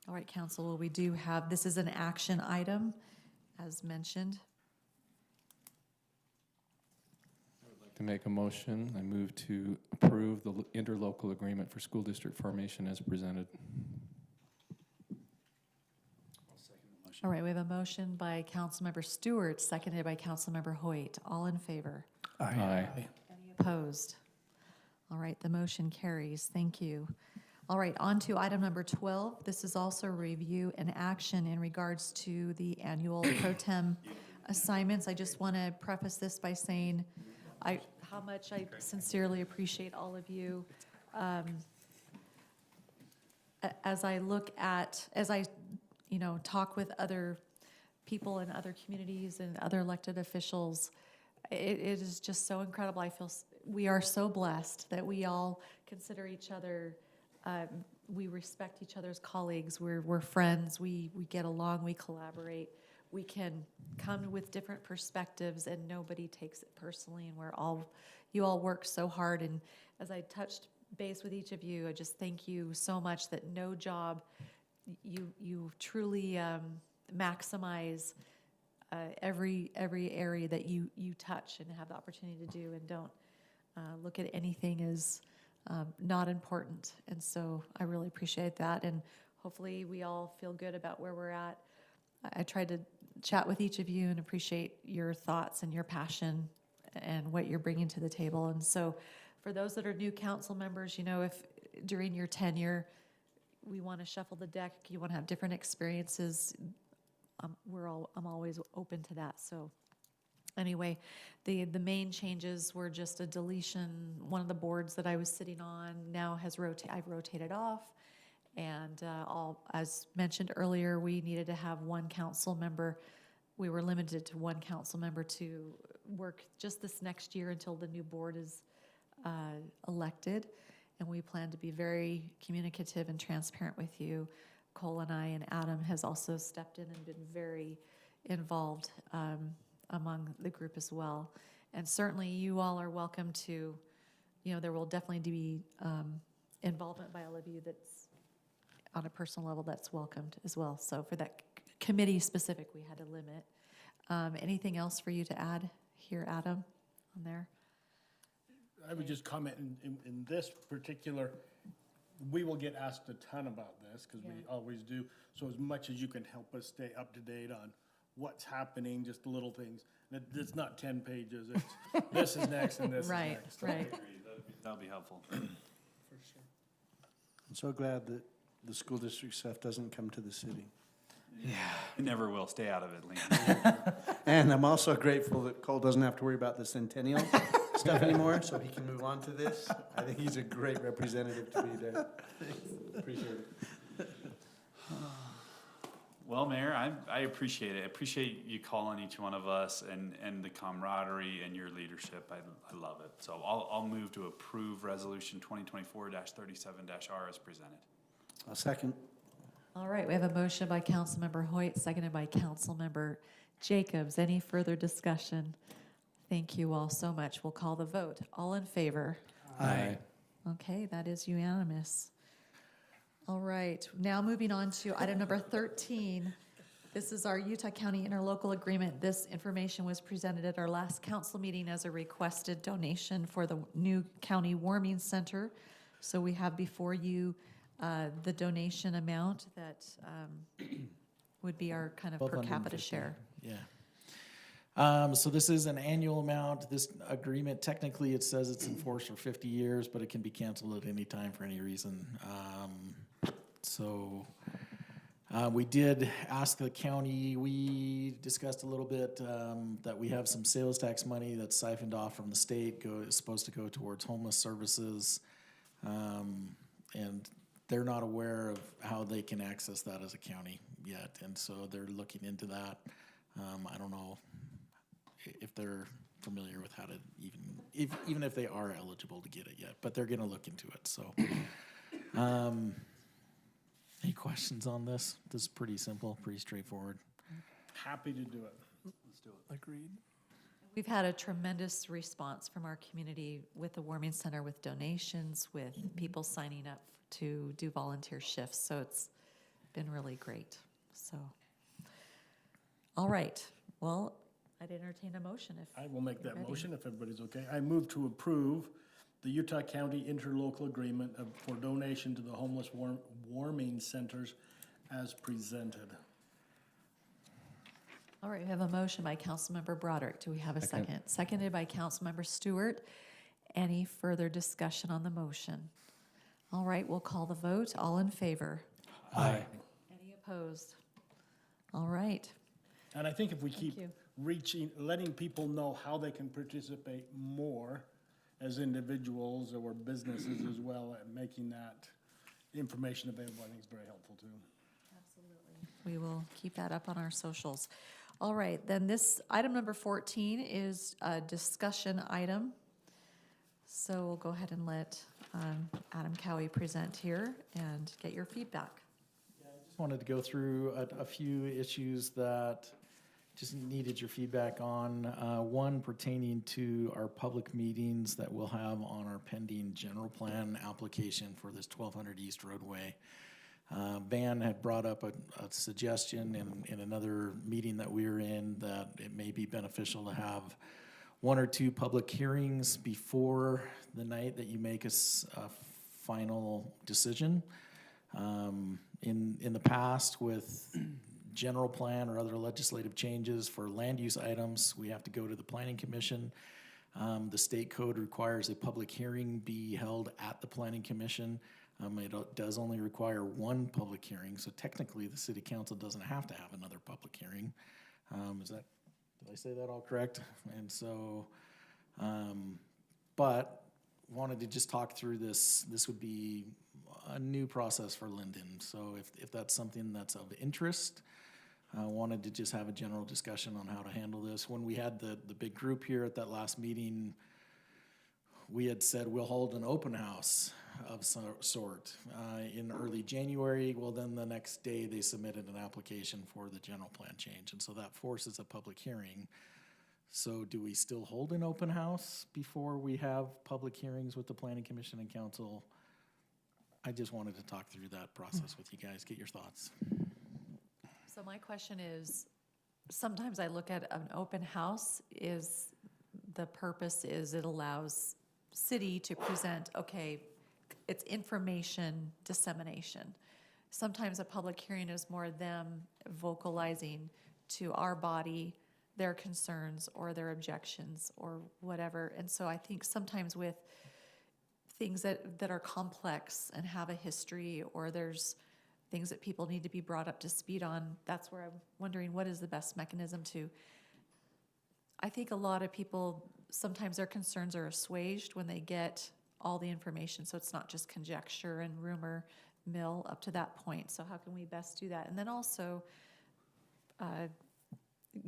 All right, council, well, we do have, this is an action item, as mentioned. To make a motion, I move to approve the interlocal agreement for school district formation as presented. All right, we have a motion by Councilmember Stewart, seconded by Councilmember Hoyt. All in favor? Aye. Any opposed? All right, the motion carries. Thank you. All right, on to item number 12. This is also review and action in regards to the annual pro tem assignments. I just want to preface this by saying how much I sincerely appreciate all of you. As I talk with other people in other communities and other elected officials, it is just so incredible. I feel we are so blessed that we all consider each other, we respect each other's colleagues, we're friends, we get along, we collaborate, we can come with different perspectives and nobody takes it personally, and you all work so hard. And as I touched base with each of you, I just thank you so much that no job, you truly maximize every area that you touch and have the opportunity to do, and don't look at anything as not important. And so I really appreciate that, and hopefully we all feel good about where we're at. I tried to chat with each of you and appreciate your thoughts and your passion and what you're bringing to the table. And so for those that are new council members, if during your tenure we want to shuffle the deck, you want to have different experiences, I'm always open to that. So anyway, the main changes were just a deletion. One of the boards that I was sitting on now I've rotated off. And as mentioned earlier, we needed to have one council member. We were limited to one council member to work just this next year until the new board is elected. And we plan to be very communicative and transparent with you. Cole and I, and Adam has also stepped in and been very involved among the group as well. And certainly you all are welcome to, there will definitely be involvement by all of you that's on a personal level, that's welcomed as well. So for that committee specific, we had a limit. Anything else for you to add here, Adam, on there? I would just comment in this particular, we will get asked a ton about this, because we always do. So as much as you can help us stay up to date on what's happening, just the little things. It's not 10 pages, it's this is next and this is next. Right. That'll be helpful. For sure. I'm so glad that the school district stuff doesn't come to the city. Yeah. It never will. Stay out of it, Lindon. And I'm also grateful that Cole doesn't have to worry about the centennial stuff anymore, so he can move on to this. I think he's a great representative to be there. Appreciate it. Well, Mayor, I appreciate it. I appreciate you calling each one of us and the camaraderie and your leadership. I love it. So I'll move to approve Resolution 2024-37-R as presented. A second. All right, we have a motion by Councilmember Hoyt, seconded by Councilmember Jacobs. Any further discussion? Thank you all so much. We'll call the vote. All in favor? Aye. Okay, that is unanimous. All right, now moving on to item number 13. This is our Utah County Interlocal Agreement. This information was presented at our last council meeting as a requested donation for the new county warming center. So we have before you the donation amount that would be our kind of per capita 1,250. share. Yeah. So this is an annual amount. This agreement, technically, it says it's in force for 50 years, but it can be canceled at any time for any reason. We did ask the county, we discussed a little bit that we have some sales tax money that's siphoned off from the state, is supposed to go towards homeless services. And they're not aware of how they can access that as a county yet. And so they're looking into that. I don't know if they're familiar with how to even if they are eligible to get it yet, but they're gonna look into it, so. Any questions on this? This is pretty simple, pretty straightforward. Happy to do it. Let's do it. Agreed. We've had a tremendous response from our community with the warming center, with donations, with people signing up to do volunteer shifts. So it's been really great. So, all right. Well, I'd entertain a motion if I will make that ready. motion if everybody's okay. I move to approve the Utah County Interlocal Agreement for donation to the homeless warming centers as presented. All right, we have a motion by Councilmember Broderick. Do we have a second? Seconded by Councilmember Stewart. Any further discussion on the motion? All right, we'll call the vote. All in favor? Aye. Any opposed? All right. And I think if we keep you. letting people know how they can participate more as individuals or businesses as well, and making that information available, I think is very helpful too. Absolutely. We will keep that up on our socials. All right, then this item number 14 is a discussion item. So we'll go ahead and let Adam Cowie present here and get your feedback. Just wanted to go through a few issues that just needed your feedback on. One pertaining to our public meetings that we'll have on our pending general plan application for this 1200 East roadway. Van had brought up a suggestion in another meeting that we were in that it may be beneficial to have one or two public hearings before the night that you make a final decision. In the past, with general plan or other legislative changes for land use items, we have to go to the Planning Commission. The state code requires a public hearing be held at the Planning Commission. It does only require one public hearing, so technically the city council doesn't have to have another public hearing. Did I say that all correct? And so, but wanted to just talk through this. This would be a new process for Lindon. So if that's something that's of interest, I wanted to just have a general discussion on how to handle this. When we had the big group here at that last meeting, we had said we'll hold an open house of some sort in early January. Well, then the next day they submitted an application for the general plan change, and so that forces a public hearing. So do we still hold an open house before we have public hearings with the Planning Commission and Council? I just wanted to talk through that process with you guys, get your thoughts. So my question is, sometimes I look at an open house is, the purpose is it allows city to present, okay, it's information dissemination. Sometimes a public hearing is more them vocalizing to our body their concerns or their objections or whatever. And so I think sometimes with things that are complex and have a history, or there's things that people need to be brought up to speed on, that's where I'm wondering what is the best mechanism to. I think a lot of people, sometimes their concerns are assuaged when they get all the information, so it's not just conjecture and rumor mill up to that point. So how can we best do that? And then also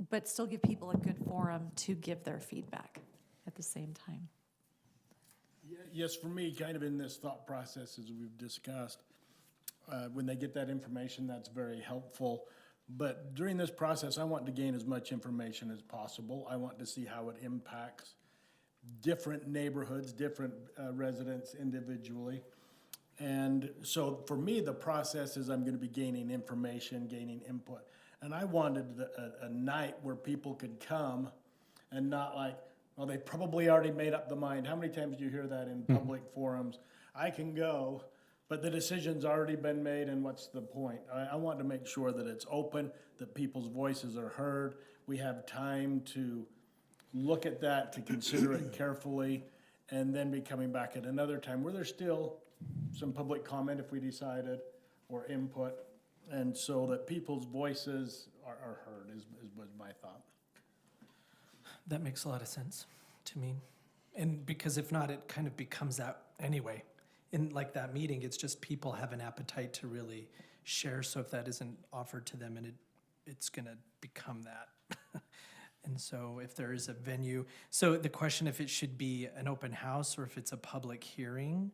but still give people a good forum to give their feedback at the same time. Yes, for me, kind of in this thought process, as we've discussed, when they get that information, that's very helpful. But during this process, I want to gain as much information as possible. I want to see how it impacts different neighborhoods, different residents individually. And so for me, the process is I'm going to be gaining information, gaining input. And I wanted a night where people could come and not like, well, they probably already made up the mind. How many times do you hear that in public forums? I can go, but the decision's already been made, and what's the point? I want to make sure that it's open, that people's voices are heard. We have time to look at that, to consider it carefully, and then be coming back at another time where there's still some public comment if we decided, or input, and so that people's voices are heard was my thought. That makes a lot of sense to me. And because if not, it kind of becomes that anyway. In like that meeting, it's just people have an appetite to really share. So if that isn't offered to them, and it's going to become that. And so if there is a venue, so the question if it should be an open house or if it's a public hearing.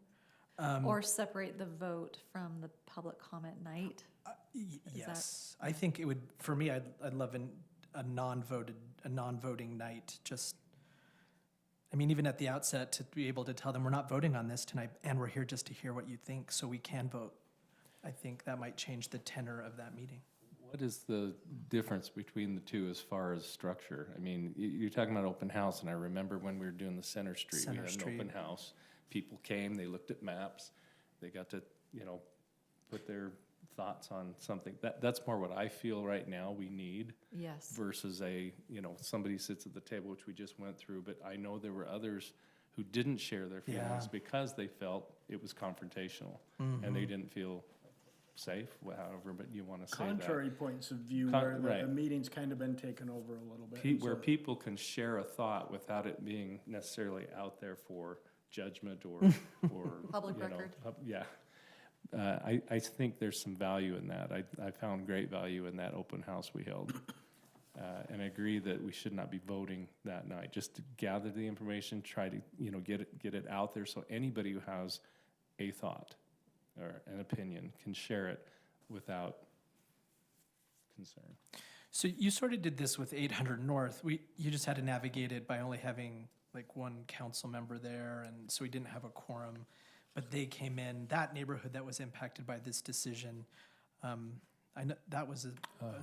Or separate the vote from the public comment night. Yes, I think it would, for me, I'd love a non-voting night. Just, I mean, even at the outset, to be able to tell them we're not voting on this tonight, and we're here just to hear what you think, so we can vote. I think that might change the tenor of that meeting. What is the difference between the two as far as structure? I mean, you're talking about open house, and I remember when we were doing the Center Street, we had an open house. People came, they looked at maps, they got to, put their thoughts on something. That's more what I feel right now we need. Yes. Versus somebody sits at the table, which we just went through, but I know there were others who didn't share their feelings because they felt it was confrontational and they didn't feel safe, however, but you want to say that. Contrary points of view where the meeting's kind of been taken over a little bit. Where people can share a thought without it being necessarily out there for judgment or public record. I think there's some value in that. I found great value in that open house we held. And I agree that we should not be voting that night, just to gather the information, try to, get it out there so anybody who has a thought or an opinion can share it without concern. So you sort of did this with 800 North. You just had to navigate it by only having like one council member there, and so we didn't have a quorum. But they came in, that neighborhood that was impacted by this decision, I know that was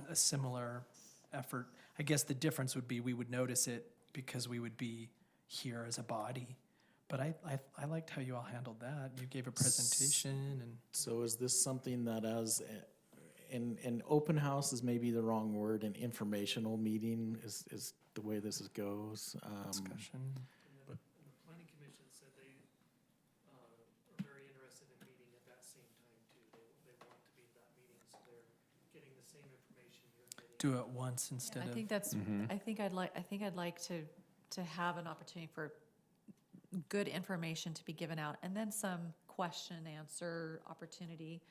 a similar effort. I guess the difference would be we would notice it because we would be here as a body. But I liked how you all handled that. You gave a presentation and. So is this something that as, an open house is maybe the wrong word, an informational meeting is the way this goes? Discussion. The planning commission said they are very interested in meeting at that same time too. They want to be at that meeting, so they're getting the same information you're getting. Do it once instead of. I think that's. I think I'd like to have an opportunity for good information to be given out, and then some question and answer opportunity,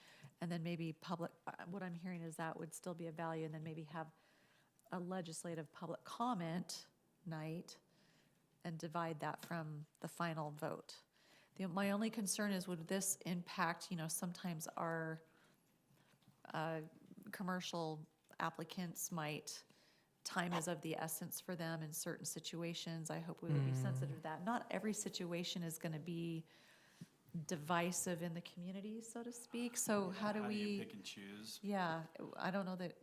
and then maybe public. What I'm hearing is that would still be of value, and then maybe have a legislative public comment night and divide that from the final vote. My only concern is, would this impact, sometimes our commercial applicants time is of the essence for them in certain situations. I hope we would be sensitive to that. Not every situation is going to be divisive in the community, so to speak. So how do we pick and choose? Yeah, I don't know that.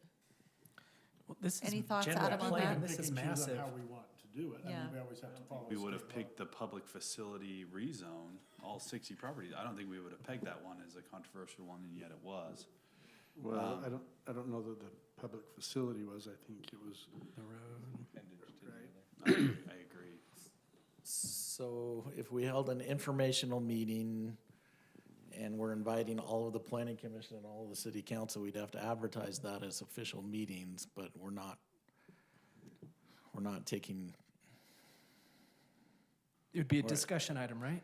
Well, this Any is thoughts, general Adam, on plan. that? This is Pick and choose on massive. how we want to do it. I Yeah. mean, we always have to follow. We would have state law. picked the public facility rezone, all 60 properties. I don't think we would have pegged that one as a controversial one, and yet it was. Well, I don't know that the public facility was, I think it was. The road. I agree. So if we held an informational meeting and we're inviting all of the planning commission and all of the city council, we'd have to advertise that as official meetings, but we're not taking. It would be a discussion item, right?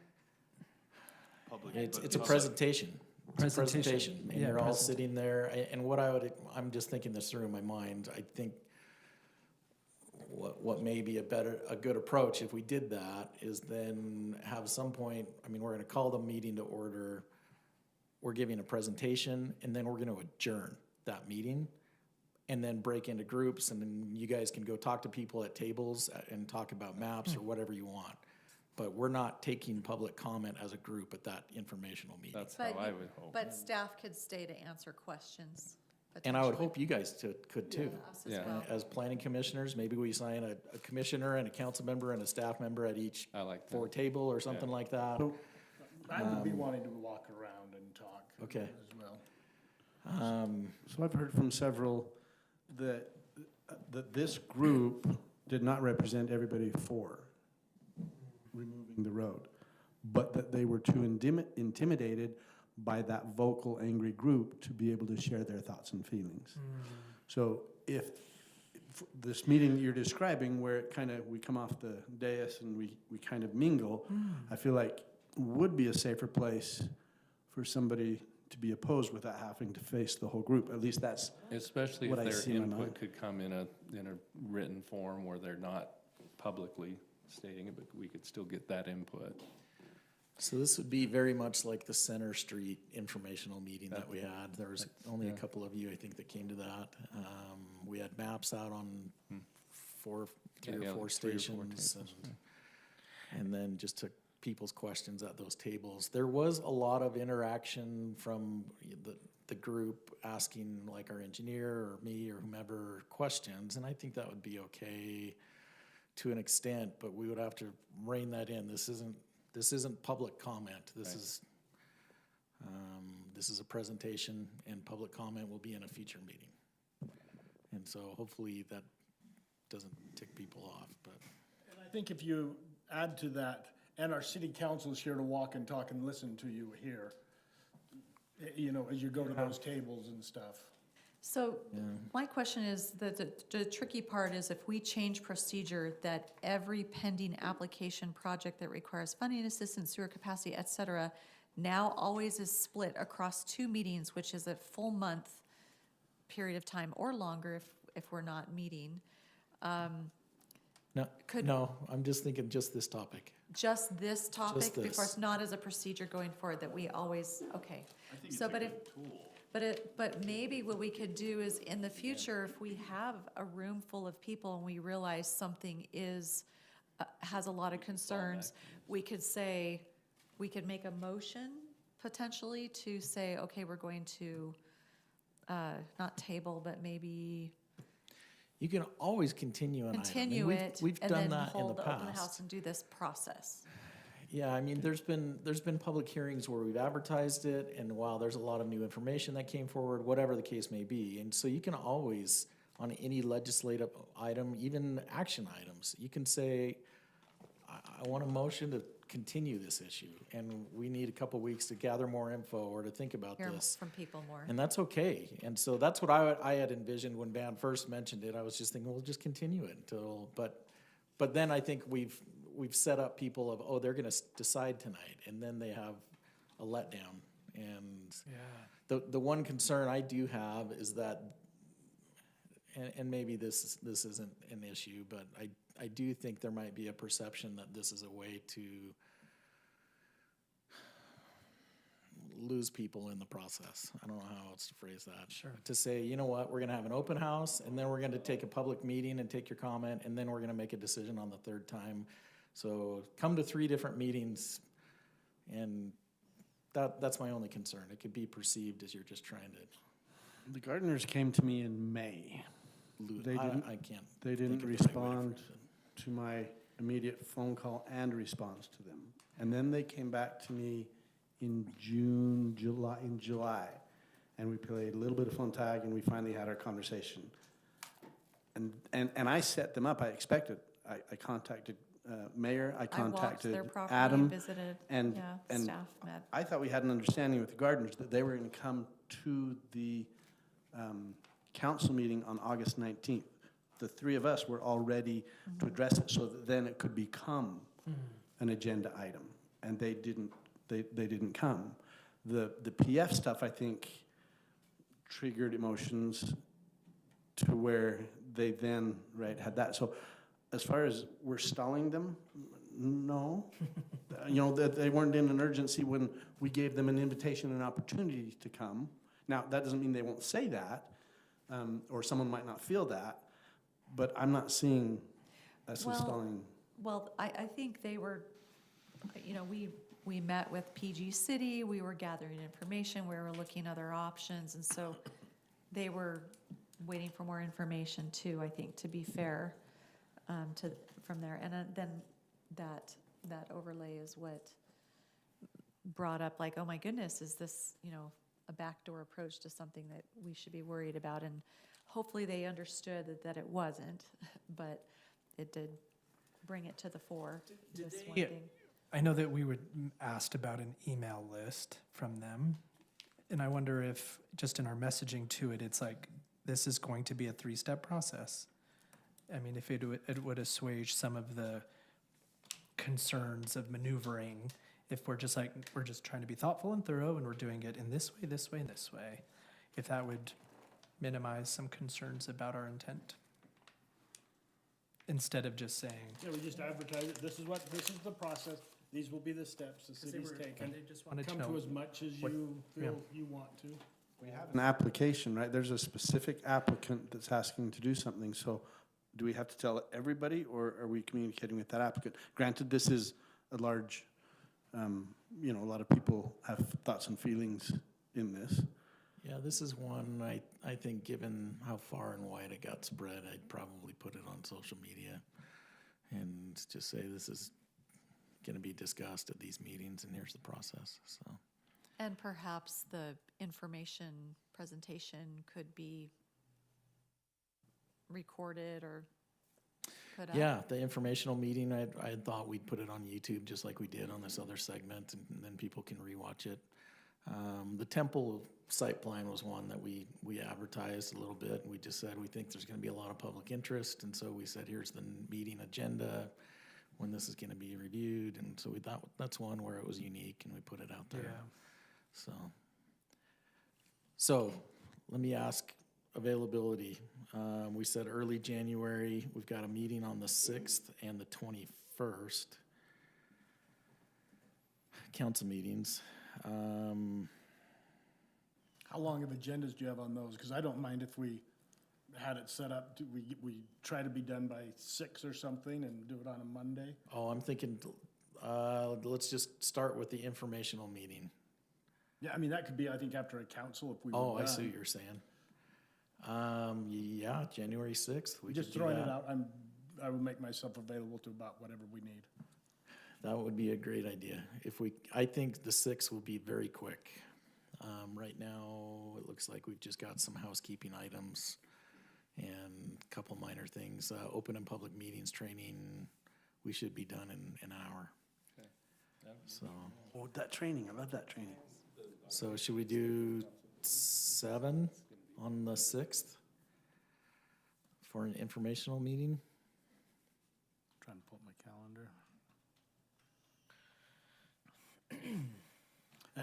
Public, It's but a public- presentation. It's a presentation, and Yeah, you're all presentation. sitting there, and I'm just thinking this through in my mind, I think what may be a good approach if we did that is then have some point, I mean, we're gonna call the meeting to order, we're giving a presentation, and then we're gonna adjourn that meeting, and then break into groups, and then you guys can go talk to people at tables and talk about maps or whatever you want. But we're not taking public comment as a group at that informational meeting. That's how I would hope. But staff could stay to answer questions. And I would potentially. hope you guys could too. Us as Yeah. well. As planning commissioners, maybe we assign a commissioner and a council member and a staff member at each I like that. floor table or something like that. So I would be wanting to walk around and talk. Okay. As well. So I've heard from several that this group did not represent everybody for removing the road, but that they were too intimidated by that vocal, angry group to be able to share their thoughts and feelings. So if this meeting that you're describing, where it kind of, we come off the dais and we kind of mingle, I feel like would be a safer place for somebody to be opposed without having to face the whole group. At least that's Especially if what I their see in my input mind. could come in a written form where they're not publicly stating it, but we could still get that input. So this would be very much like the Center Street informational meeting that we had. There was only a couple of you, I think, that came to that. We had maps out on three or four stations, and then just took people's questions at those tables. There was a lot of interaction from the group asking, like, our engineer or me or whomever questions, and I think that would be okay to an extent, but we would have to rein that in. This isn't public comment. This is a presentation, and public comment will be in a future meeting. And so hopefully that doesn't tick people off, but. And I think if you add to that, and our city council is here to walk and talk and listen to you here, you know, as you go to those tables and stuff. So my question is that the tricky part is if we change procedure that every pending application project that requires funding assistance, sewer capacity, et cetera, now always is split across 2 meetings, which is a full month period of time or longer if we're not meeting. No, I'm just thinking just this topic. Just this topic, Just this. before it's not as a procedure going forward that we always, okay. I think it's So, a but good if, tool. but maybe what we could do is in the future, if we have a room full of people and we realize something is, has a lot of concerns, we could make a motion potentially to say, okay, we're going to, not table, but maybe You can always continue an item. continue And it We've and done then that in the hold the open house past. and do this process. Yeah, I mean, there's been public hearings where we've advertised it, and while there's a lot of new information that came forward, whatever the case may be. And so you can always, on any legislative item, even action items, you can say, I want a motion to continue this issue, and we need a couple weeks to gather more info or to think about Hear this. from people more. And that's okay. And so that's what I had envisioned when Van first mentioned it. I was just thinking, we'll just continue it until, but then I think we've set up people of, oh, they're gonna decide tonight, and then they have a letdown. And the one concern I do have is that, and maybe this isn't an issue, but I do think there might be a perception that this is a way to lose people in the process. I don't know how else to phrase that. Sure. To say, you know what, we're gonna have an open house, and then we're gonna take a public meeting and take your comment, and then we're gonna make a decision on the third time. So come to 3 different meetings, and that's my only concern. It could be perceived as you're just trying to The gardeners came to me in May. lose. They didn't- I can't. They didn't think of the right way to respond phrase it. to my immediate phone call and response to them. And then they came back to me in July, and we played a little bit of phone tag, and we finally had our conversation. And I set them up, I expected. I contacted Mayor, I I walked contacted their property, Adam. visited, and- yeah, and staff met. I thought we had an understanding with the gardeners that they were gonna come to the council meeting on August 19th. The 3 of us were all ready to address it, so that then it could become an agenda item. And they didn't come. The PF stuff, I think, triggered emotions to where they then, right, had that. So as far as we're stalling them, no. You know, that they weren't in an urgency when we gave them an invitation and opportunity to come. Now, that doesn't mean they won't say that, or someone might not feel that, but I'm not seeing us installing. Well, I think they were, you know, we met with PG City, we were gathering information, we were looking at other options, and so they were waiting for more information too, I think, to be fair, from there. And then that overlay is what brought up, like, oh my goodness, is this, you know, a backdoor approach to something that we should be worried about? And hopefully they understood that it wasn't, but it did bring it to the fore, this one thing. I know that we were asked about an email list from them, and I wonder if just in our messaging to it, it's like, this is going to be a 3-step process. I mean, if it would assuage some of the concerns of maneuvering, if we're just trying to be thoughtful and thorough, and we're doing it in this way, this way, and this way, if that would minimize some concerns about our intent. Instead of just saying. Yeah, we just advertise it, this is the process, these will be the steps the city's taken. They just wanted to Come know to as much as you feel you want to. We have an application, right? There's a specific applicant that's asking to do something, so do we have to tell everybody, or are we communicating with that applicant? Granted, this is a large, you know, a lot of people have thoughts and feelings in this. Yeah, this is one, I think, given how far and wide it got spread, I'd probably put it on social media and just say this is going to be discussed at these meetings, and here's the process, so. And perhaps the information presentation could be recorded or put up. Yeah, the informational meeting, I had thought we'd put it on YouTube just like we did on this other segment, and then people can rewatch it. The temple site plan was one that we advertised a little bit, and we just said we think there's going to be a lot of public interest, and so we said here's the meeting agenda, when this is going to be reviewed, and so we thought that's one where it was unique, and we put it out there. Yeah. So let me ask availability. We said early January. We've got a meeting on the 6th and the 21st. Council meetings. How long of agendas do you have on those? Because I don't mind if we had it set up, we try to be done by 6 or something and do it on a Monday. Oh, I'm thinking, let's just start with the informational meeting. Yeah, I mean, that could be, I think, after a council if we were Oh, done. I see what you're saying. Yeah, January 6th. We Just could do throwing that. it out, I will make myself available to about whatever we need. That would be a great idea. I think the 6th will be very quick. Right now, it looks like we've just got some housekeeping items and a couple minor things. Open and public meetings training, we should be done in an hour. Okay. So, Oh, that training, I love that training. so should we do 7 on the 6th for an informational meeting? Trying to pull up my calendar.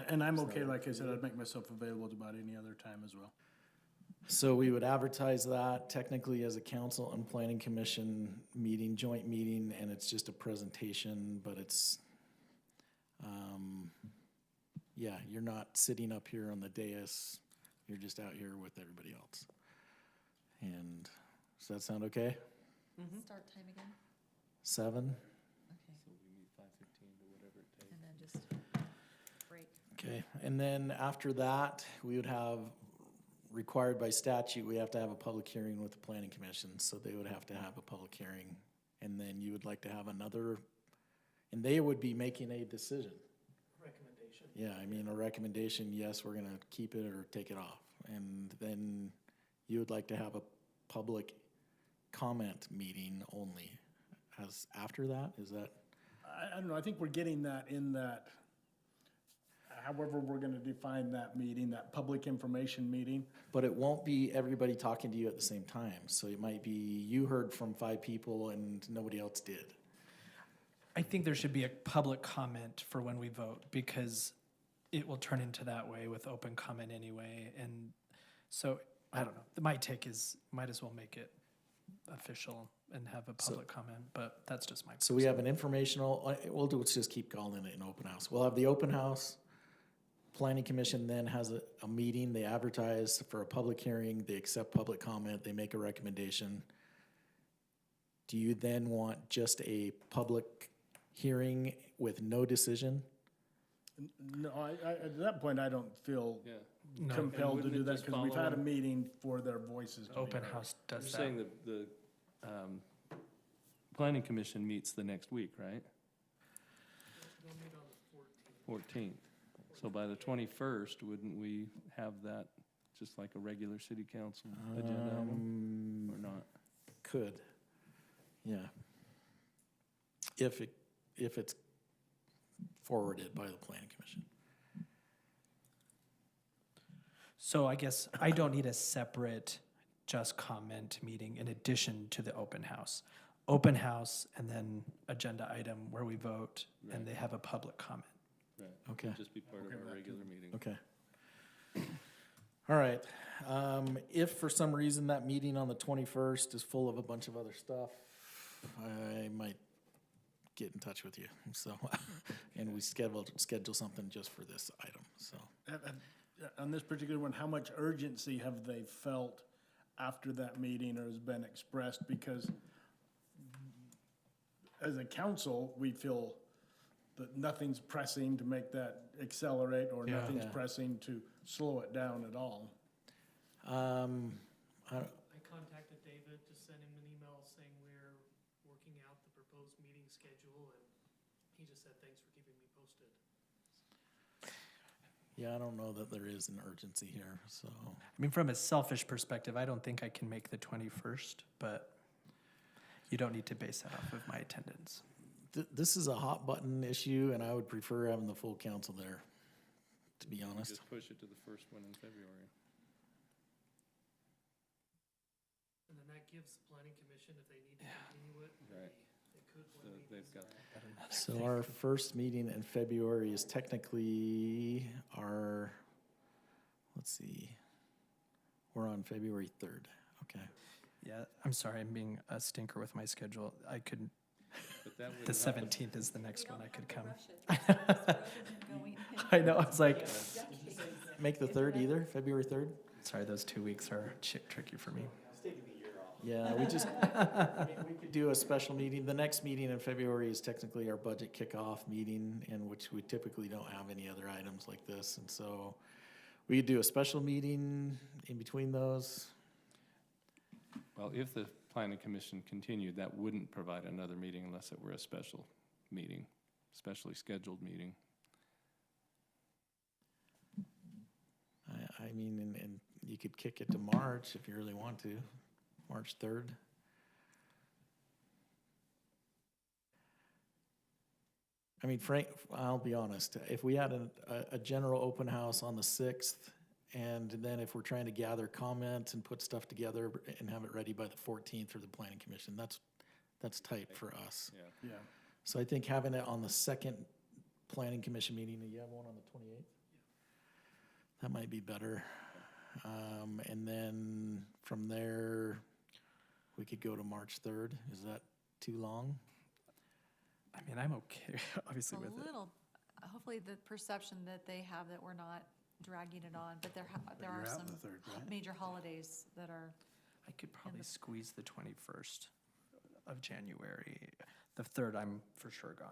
And I'm okay, like I said, I'd make myself available to about any other time as well. So we would advertise that technically as a council and planning commission meeting, joint meeting, and it's just a presentation, but it's, yeah, you're not sitting up here on the dais, you're just out here with everybody else. And does that sound okay? Start time again? 7? Okay, So we meet 5:15 or whatever it takes. and then just break. Okay, and then after that, we would have, required by statute, we have to have a public hearing with the planning commission, so they would have to have a public hearing. And then you would like to have another, and they would be making a decision. Recommendation. Yeah, I mean, a recommendation, yes, we're gonna keep it or take it off. And then you would like to have a public comment meeting only. As after that, is that? I don't know, I think we're getting that in that, however we're gonna define that meeting, that public information meeting. But it won't be everybody talking to you at the same time. So it might be you heard from 5 people and nobody else did. I think there should be a public comment for when we vote, because it will turn into that way with open comment anyway. And so, I don't know. My take is, might as well make it official and have a public comment, but that's just my. So we have an informational, let's just keep calling it an open house. We'll have the open house. Planning Commission then has a meeting, they advertise for a public hearing, they accept public comment, they make a recommendation. Do you then want just a public hearing with no decision? No, at that point, I don't feel No. compelled to wouldn't do it that just because we've had a follow- meeting for their voices to be Open heard. house You're does that. saying that the planning commission meets the next week, right? They'll meet on the 14th. 14th. So by the 21st, wouldn't we have that just like a regular city council agenda item, or not? Could, yeah. If it's forwarded by the planning commission. So I guess I don't need a separate just comment meeting in addition to the open house. Open house and then agenda item where we vote and they have a public comment. Right. Okay. It'd just be part of our regular meeting. Okay. All right. If for some reason that meeting on the 21st is full of a bunch of other stuff, I might get in touch with you. So, and we schedule something just for this item. So, On this particular one, how much urgency have they felt after that meeting or has been expressed? Because as a council, we feel that nothing's pressing to make that accelerate or Yeah. nothing's Yeah. pressing to slow it down at all. I don't, I contacted David to send him an email saying we're working out the proposed meeting schedule, and he just said, thanks for keeping me posted. yeah, I don't know that there is an urgency here. So, I mean, from a selfish perspective, I don't think I can make the 21st, but you don't need to base that off of my attendance. this is a hot button issue, and I would prefer having the full council there, to be honest. Just push it to the first one in February. And then that gives the planning commission, if they need to continue it, Right. they could when the They've got So our first meeting in February is technically our, let's see, we're on February 3rd. Okay. Yeah, I'm sorry, I'm being a stinker with my schedule. I could, But that would the 17th is the next one I could come. Going I know, I was like, Make the 3rd either, February 3rd? sorry, those 2 weeks are tricky for me. Yeah, we could do a special meeting. The next meeting in February is technically our budget kickoff meeting, in which we typically don't have any other items like this. And so we could do a special meeting in between those. Well, if the planning commission continued, that wouldn't provide another meeting unless it were a special meeting, specially scheduled meeting. I mean, and you could kick it to March if you really want to, March 3rd. I mean, Frank, I'll be honest, if we had a general open house on the 6th, and then if we're trying to gather comments and put stuff together and have it ready by the 14th for the planning commission, that's tight for us. Yeah. Yeah. So I think having it on the second planning commission meeting, you have one on the 28th? That might be better. And then from there, we could go to March 3rd. Is that too long? I mean, I'm okay, obviously, A with it. little, hopefully the perception that they have that we're not dragging it on, but there are some major holidays that are, I could probably squeeze the 21st of January. The 3rd, I'm for sure gone.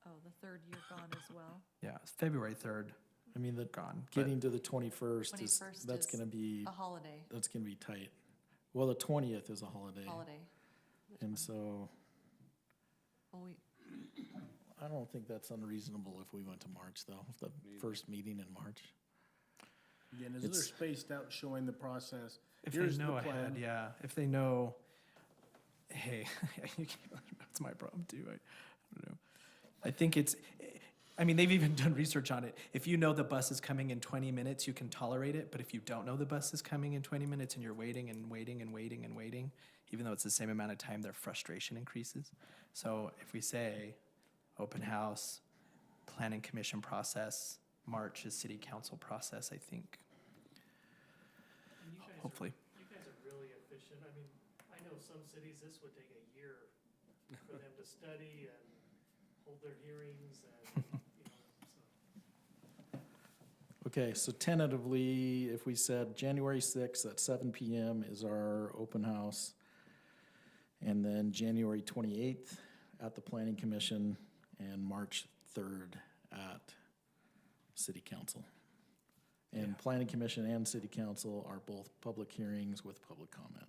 oh, the 3rd you're gone as well. Yeah, it's February 3rd, I mean, gone. but- getting to the 21st is, 21st that's is gonna be, A holiday, that's gonna be tight. Well, the 20th is a holiday. holiday. And so Well, I don't think that's unreasonable if we went to March, though, the first meeing in March. Again, is there It's- spaced out showing the process? If Here's they the know ahead, plan. yeah. If they know, hey, that's my problem too. I don't know. I think it's, I mean, they've even done research on it. If you know the bus is coming in 20 minutes, you can tolerate it. But if you don't know the bus is coming in 20 minutes and you're waiting and waiting and waiting and waiting, even though it's the same amount of time, their frustration increases. So if we say open house, planning commission process, March's city council process, I think. And you guys Hopefully. You guys are really efficient. I mean, I know some cities, this would take a year for them to study and hold their hearings and, so. Okay, so tentatively, if we said January 6th at 7 PM is our open house, and then January 28th at the Planning Commission, and March 3rd at City Council. And Planning Commission and City Council are both public hearings with public comment.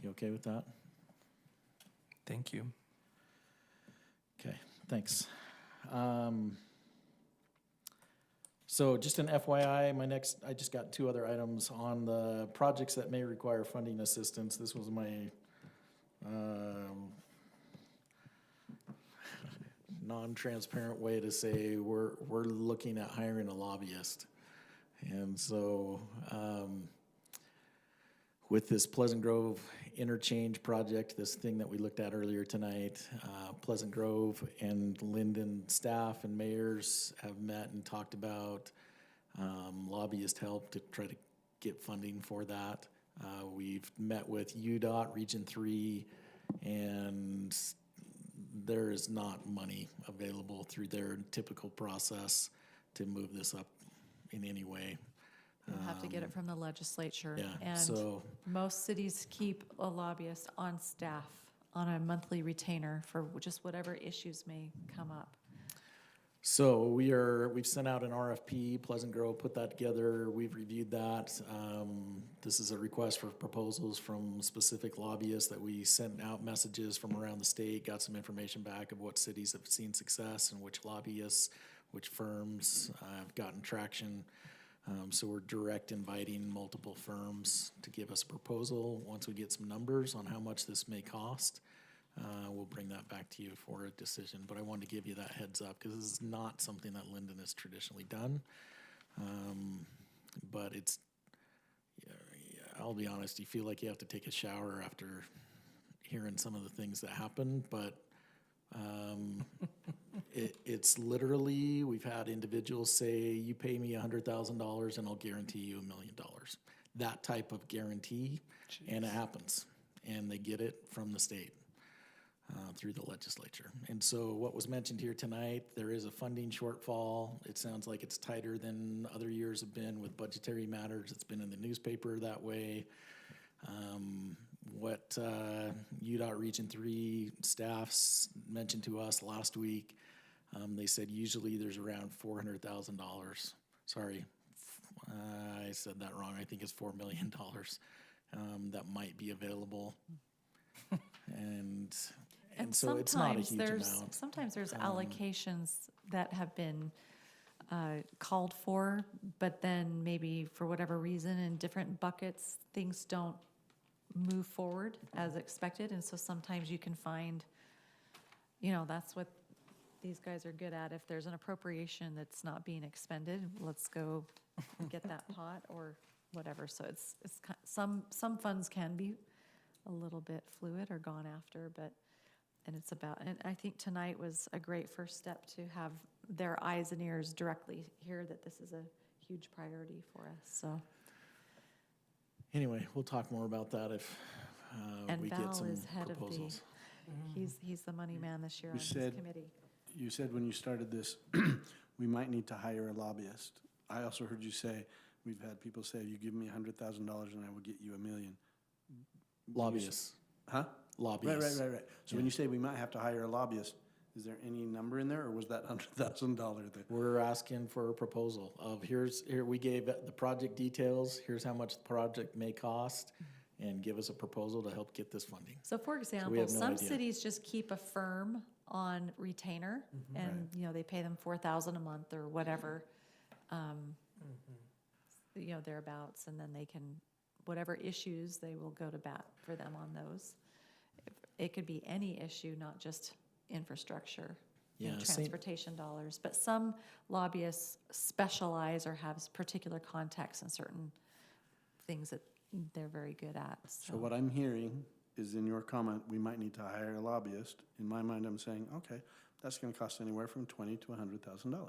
You okay with that? Thank you. Okay, thanks. So just an FYI, I just got 2 other items on the projects that may require funding assistance. This was my non-transparent way to say we're looking at hiring a lobbyist. And so with this Pleasant Grove interchange project, this thing that we looked at earlier tonight, Pleasant Grove and Lindon staff and mayors have met and talked about lobbyist help to try to get funding for that. We've met with UDOT Region 3, and there is not money available through their typical process to move this up in any way. We'll have to get it from the legislature. Yeah, And so- most cities keep a lobbyist on staff on a monthly retainer for just whatever issues may come up. So we've sent out an RFP, Pleasant Grove put that together, we've reviewed that. This is a request for proposals from specific lobbyists that we sent out messages from around the state, got some information back of what cities have seen success and which lobbyists, which firms have gotten traction. So we're direct inviting multiple firms to give us a proposal. Once we get some numbers on how much this may cost, we'll bring that back to you for a decision. But I wanted to give you that heads up because this is not something that Lindon has traditionally done. But it's, I'll be honest, you feel like you have to take a shower after hearing some of the things that happen. But it's literally, we've had individuals say, you pay me $100,000 and I'll guarantee you $1 million. That type of guarantee, and it happens. And they get it from the state through the legislature. And so what was mentioned here tonight, there is a funding shortfall. It sounds like it's tighter than other years have been with budgetary matters. It's been in the newspaper that way. What UDOT Region 3 staffs mentioned to us last week, they said usually there's around $400,000. Sorry, I said that wrong. I think it's $4 million that might be available. And so it's not a huge amount. Sometimes there's allocations that have been called for, but then maybe for whatever reason in different buckets, things don't move forward as expected. And so sometimes you can find, that's what these guys are good at. If there's an appropriation that's not being expended, let's go get that pot or whatever. So it's some funds can be a little bit fluid or gone after, and I think tonight was a great first step to have their eyes and ears directly hear that this is a huge priority for us, so. Anyway, we'll talk more about that if And we Val get some is head proposals. of he's the money man this year on this committee. You said when you started this, we might need to hire a lobbyist. I also heard you say, we've had people say, you give me $100,000 and I will get you $1 million. Lobbyists. Huh? Lobbyists. Right. So when you say we might have to hire a lobbyist, is there any number in there, or was that $100,000 there? We're asking for a proposal of here we gave the project details, here's how much the project may cost, and give us a proposal to help get this funding. So for example, have no some idea. cities just keep a firm on retainer and, they pay them $4,000 a month or whatever, thereabouts, and then they can, whatever issues, they will go to bat for them on those. It could be any issue, not just infrastructure and transportation dollars, but some lobbyists specialize or have particular contacts in certain things that they're very good at. So what I'm hearing is in your comment, we might need to hire a lobbyist. In my mind, I'm saying, okay, that's gonna cost anywhere from $20,000 to $100,000.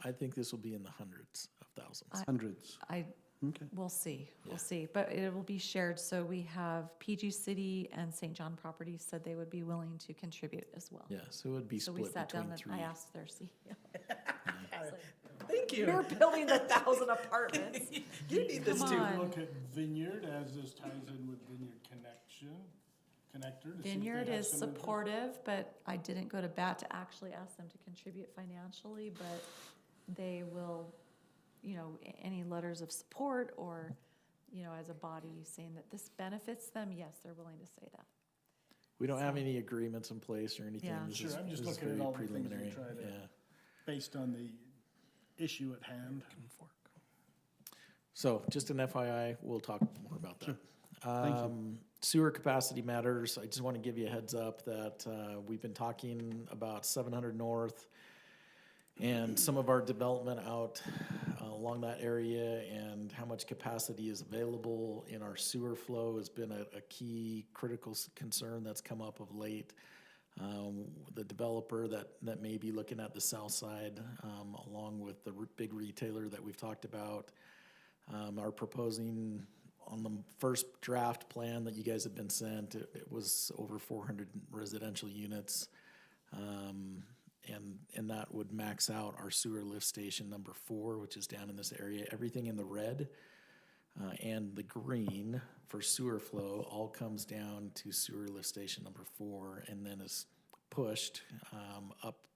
I think this will be in the hundreds of thousands. Hundreds. Okay. We'll see, Yeah. we'll see, but it will be shared, so we have PG City and St. John Properties said they would be willing to contribute as well. Yeah, so it would be So we split sat down between and three. I asked their CEO. Thank you. You're building the 1,000 apartments. You need this Come too. on. Look at Vineyard as this ties in with Vineyard Connector. to see if they Vineyard have is some input. supportive, but I didn't go to bat to actually ask them to contribute financially, but they will, any letters of support or, as a body saying that this benefits them, yes, they're willing to say that. We don't have any agreements in place or anything. Yeah. This Sure, is- I'm just this is looking at very all the things we preliminary. try to- Yeah. Based on the issue at hand. So just an FYI, we'll talk more about that. Sewer capacity matters. I just want to give you a heads up that we've been talking about 700 North and some of our development out along that area and how much capacity is available in our sewer flow has been a key critical concern that's come up of late. The developer that may be looking at the south side, along with the big retailer that we've talked about, are proposing on the first draft plan that you guys have been sent, it was over 400 residential units. And that would max out our sewer lift station number 4, which is down in this area. Everything in the red and the green for sewer flow all comes down to sewer lift station number 4 and then is pushed up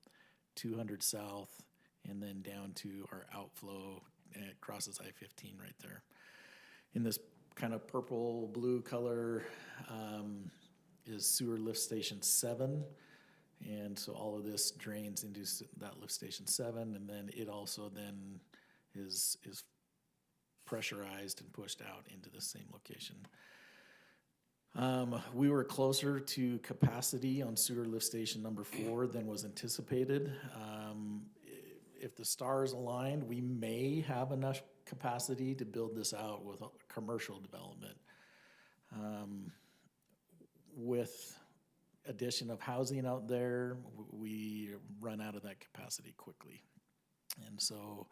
200 south and then down to our outflow, and it crosses I-15 right there. In this kind of purple blue color is sewer lift station 7. And so all of this drains into that lift station 7, and then it also then is pressurized and pushed out into the same location. We were closer to capacity on sewer lift station number 4 than was anticipated. If the stars aligned, we may have enough capacity to build this out with a commercial development. With addition of housing out there, we run out of that capacity quickly. And so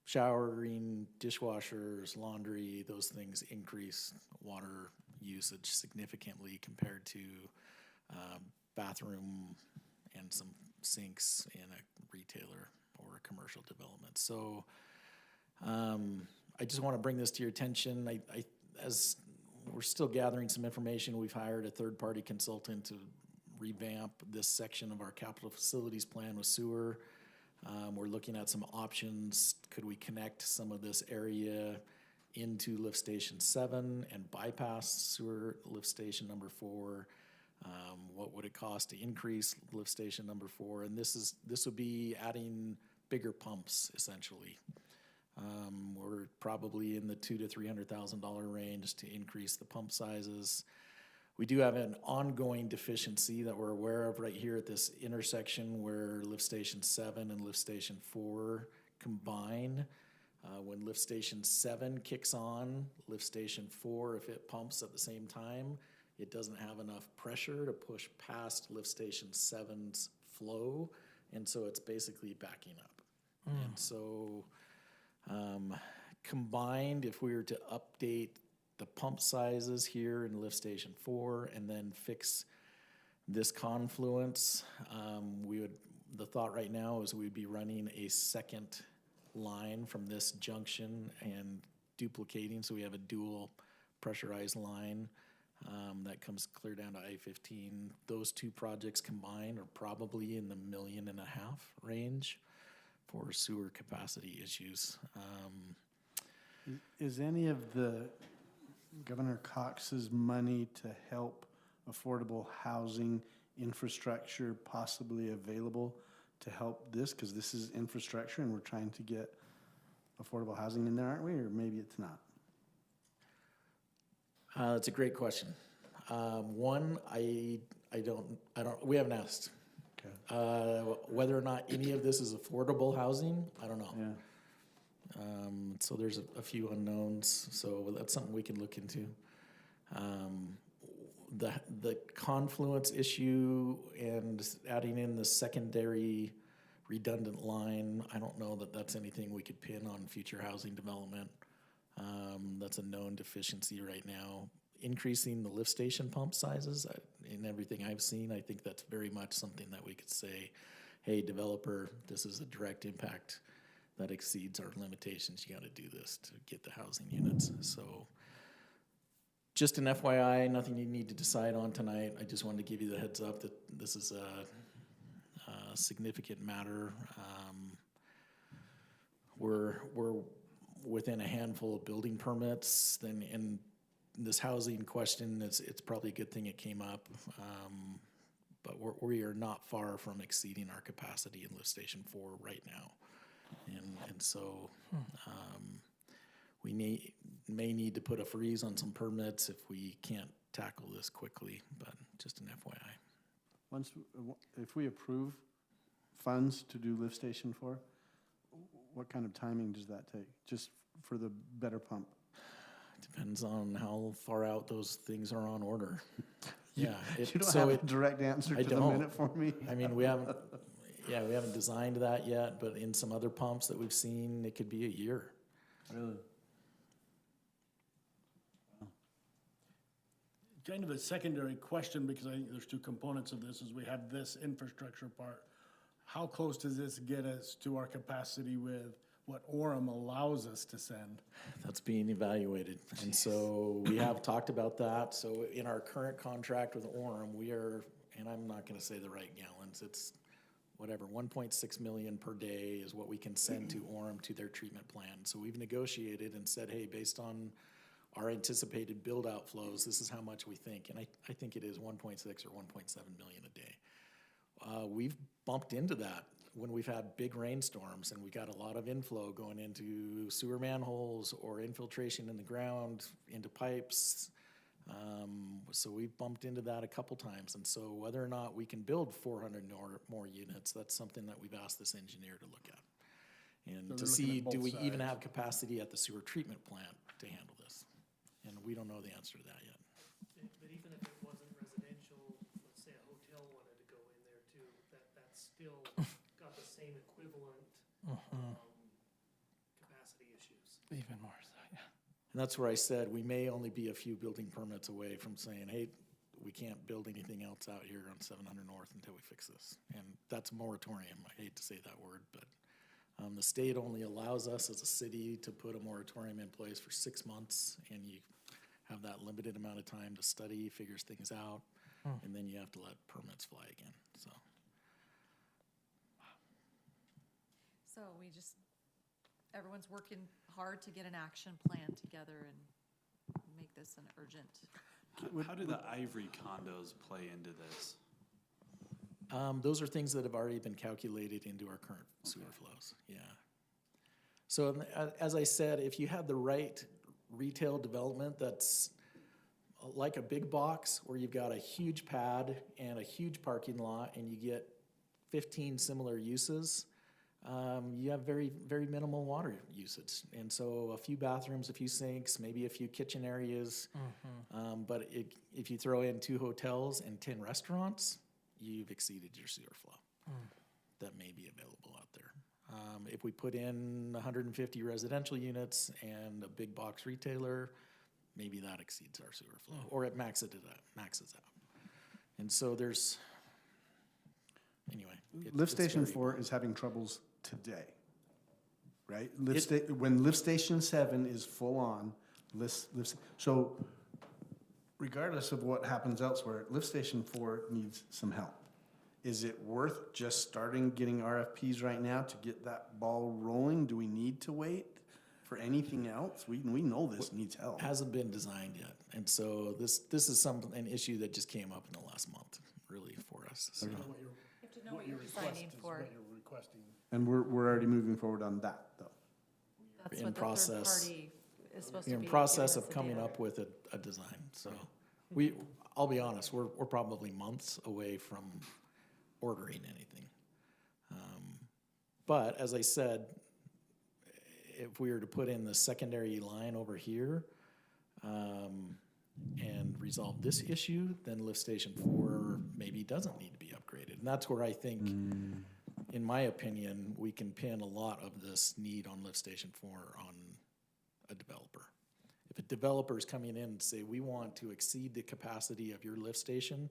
showering, dishwashers, laundry, those things increase water usage significantly compared to bathroom and some sinks in a retailer or a commercial development. So I just want to bring this to your attention. As we're still gathering some information, we've hired a third-party consultant to revamp this section of our capital facilities plan with sewer. We're looking at some options. Could we connect some of this area into lift station 7 and bypass sewer lift station number 4? What would it cost to increase lift station number 4? And this would be adding bigger pumps essentially. We're probably in the $200,000 to $300,000 range to increase the pump sizes. We do have an ongoing deficiency that we're aware of right here at this intersection where lift station 7 and lift station 4 combine. When lift station 7 kicks on, lift station 4, if it pumps at the same time, it doesn't have enough pressure to push past lift station 7's flow, and so it's basically backing up. And so combined, if we were to update the pump sizes here in lift station 4 and then fix this confluence, the thought right now is we'd be running a second line from this junction and duplicating, so we have a dual pressurized line that comes clear down to I-15. Those two projects combined are probably in the $1.5 million range for sewer capacity issues. Is any of the Governor Cox's money to help affordable housing infrastructure possibly available to help this? Because this is infrastructure and we're trying to get affordable housing in there, aren't we? Or maybe it's not. That's a great question. One, I don't, we haven't asked. Okay. Whether or not any of this is affordable housing, I don't know. Yeah. So there's a few unknowns, so that's something we can look into. The confluence issue and adding in the secondary redundant line. I don't know that that's anything we could pin on future housing development. That's a known deficiency right now. Increasing the lift station pump sizes, in everything I've seen, I think that's very much something that we could say, hey, developer, this is a direct impact that exceeds our limitations. You got to do this to get the housing units. So just an FYI, nothing you need to decide on tonight. I just wanted to give you the heads up that this is a significant matter. We're within a handful of building permits, then in this housing question, it's probably a good thing it came up. But we are not far from exceeding our capacity in lift station 4 right now. And so we may need to put a freeze on some permits if we can't tackle this quickly, but just an FYI. If we approve funds to do lift station 4, what kind of timing does that take, just for the better pump? Depends on how far out those things are on order. You don't have a direct answer to the minute for me? I mean, we haven't designed that yet, but in some other pumps that we've seen, it could be a year. Really? Kind of a secondary question, because I think there's two components of this, is we have this infrastructure part. How close does this get us to our capacity with what Orem allows us to send? That's being evaluated. And so we have talked about that. So in our current contract with Orem, we are, and I'm not going to say the right gallons, it's whatever, 1.6 million per day is what we can send to Orem to their treatment plan. So we've negotiated and said, hey, based on our anticipated build out flows, this is how much we think. And I think it is 1.6 or 1.7 million a day. We've bumped into that when we've had big rainstorms and we got a lot of inflow going into sewer manholes or infiltration in the ground into pipes. So we've bumped into that a couple times. And so whether or not we can build 400 more units, that's something that we've asked this engineer to look at. And to see, do we even have capacity at the sewer treatment plant to handle this? And we don't know the answer to that yet. But even if it wasn't residential, let's say a hotel wanted to go in there too, that's still got the same equivalent capacity issues. Even more so, yeah. And that's where I said we may only be a few building permits away from saying, hey, we can't build anything else out here on 700 North until we fix this. And that's a moratorium. I hate to say that word, but the state only allows us as a city to put a moratorium in place for 6 months, and you have that limited amount of time to study, figures things out, and then you have to let permits fly again. So everyone's working hard to get an action plan together and make this an urgent. How do the Ivory condos play into this? Those are things that have already been calculated into our current sewer flows, yeah. So as I said, if you had the right retail development that's like a big box where you've got a huge pad and a huge parking lot and you get 15 similar uses, you have very, very minimal water usage. And so a few bathrooms, a few sinks, maybe a few kitchen areas. But if you throw in 2 hotels and 10 restaurants, you've exceeded your sewer flow that may be available out there. If we put in 150 residential units and a big box retailer, maybe that exceeds our sewer flow, or it maxes out. And so anyway. Lift Station 4 is having troubles today, right? When Lift Station 7 is full on, so regardless of what happens elsewhere, Lift Station 4 needs some help. Is it worth just starting getting RFPs right now to get that ball rolling? Do we need to wait for anything else? We know this needs help. Hasn't been designed yet. And so this is an issue that just came up in the last month, really, for us. So. You have to know what you're designing for. What you're requesting. And we're already moving forward on that, though. That's what the third party is supposed to be. In process giving of us the coming data. up with a design. So I'll be honest, we're probably months away from ordering anything. But as I said, if we were to put in the secondary line over here and resolve this issue, then Lift Station 4 maybe doesn't need to be upgraded. And that's where I think in my opinion, we can pin a lot of this need on Lift Station 4 on a developer. If a developer is coming in and say, we want to exceed the capacity of your lift station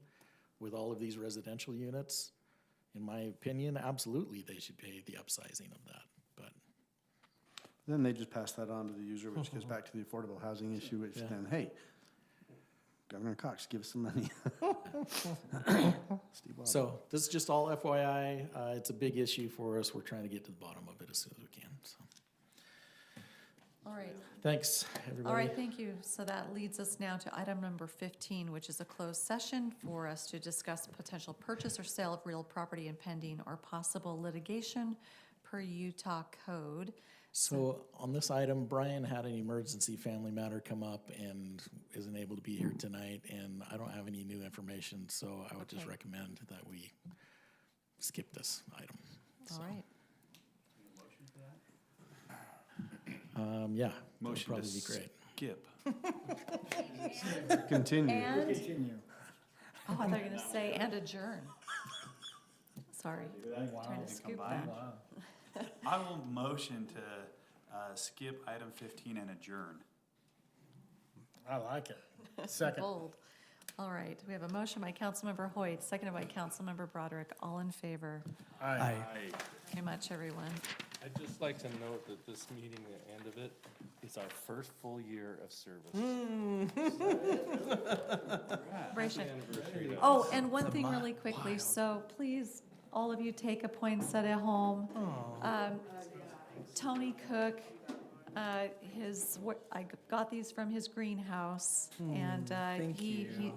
with all of these residential units, in my opinion, absolutely, they should pay the upsizing of that, but. Then they just pass that on to the user, which goes back to the affordable housing issue, which then, hey, Governor Cox, give us some money. Steve Waldrop. So this is just all FYI. It's a big issue for us. We're trying to get to the bottom of it as soon as we can, so. All right. Thanks, everybody. All right, thank you. So that leads us now to item number 15, which is a closed session for us to discuss potential purchase or sale of real property and pending or possible litigation per Utah code. So on this item, Brian had an emergency family matter come up and isn't able to be here tonight, and I don't have any new information, so I would just recommend that we skip this item. All right. Yeah, Motion that'd to probably be great. skip. Continue. And, Continue. oh, I thought you were gonna say and adjourn. Sorry, trying to scoop Combined? that. I will motion to skip item 15 and adjourn. I like it. Second. Bold. All right, we have a motion by Councilmember Hoyt, seconded by Councilmember Broderick. All in favor? Aye. Very much, everyone. I'd just like to note that this meeting, the end of it, is our first full year of service. Celebration. Anniversary to Oh, and one thing really quickly, so please, all of you take a poinsettia at home. Tony Cook, I got these from his greenhouse, and he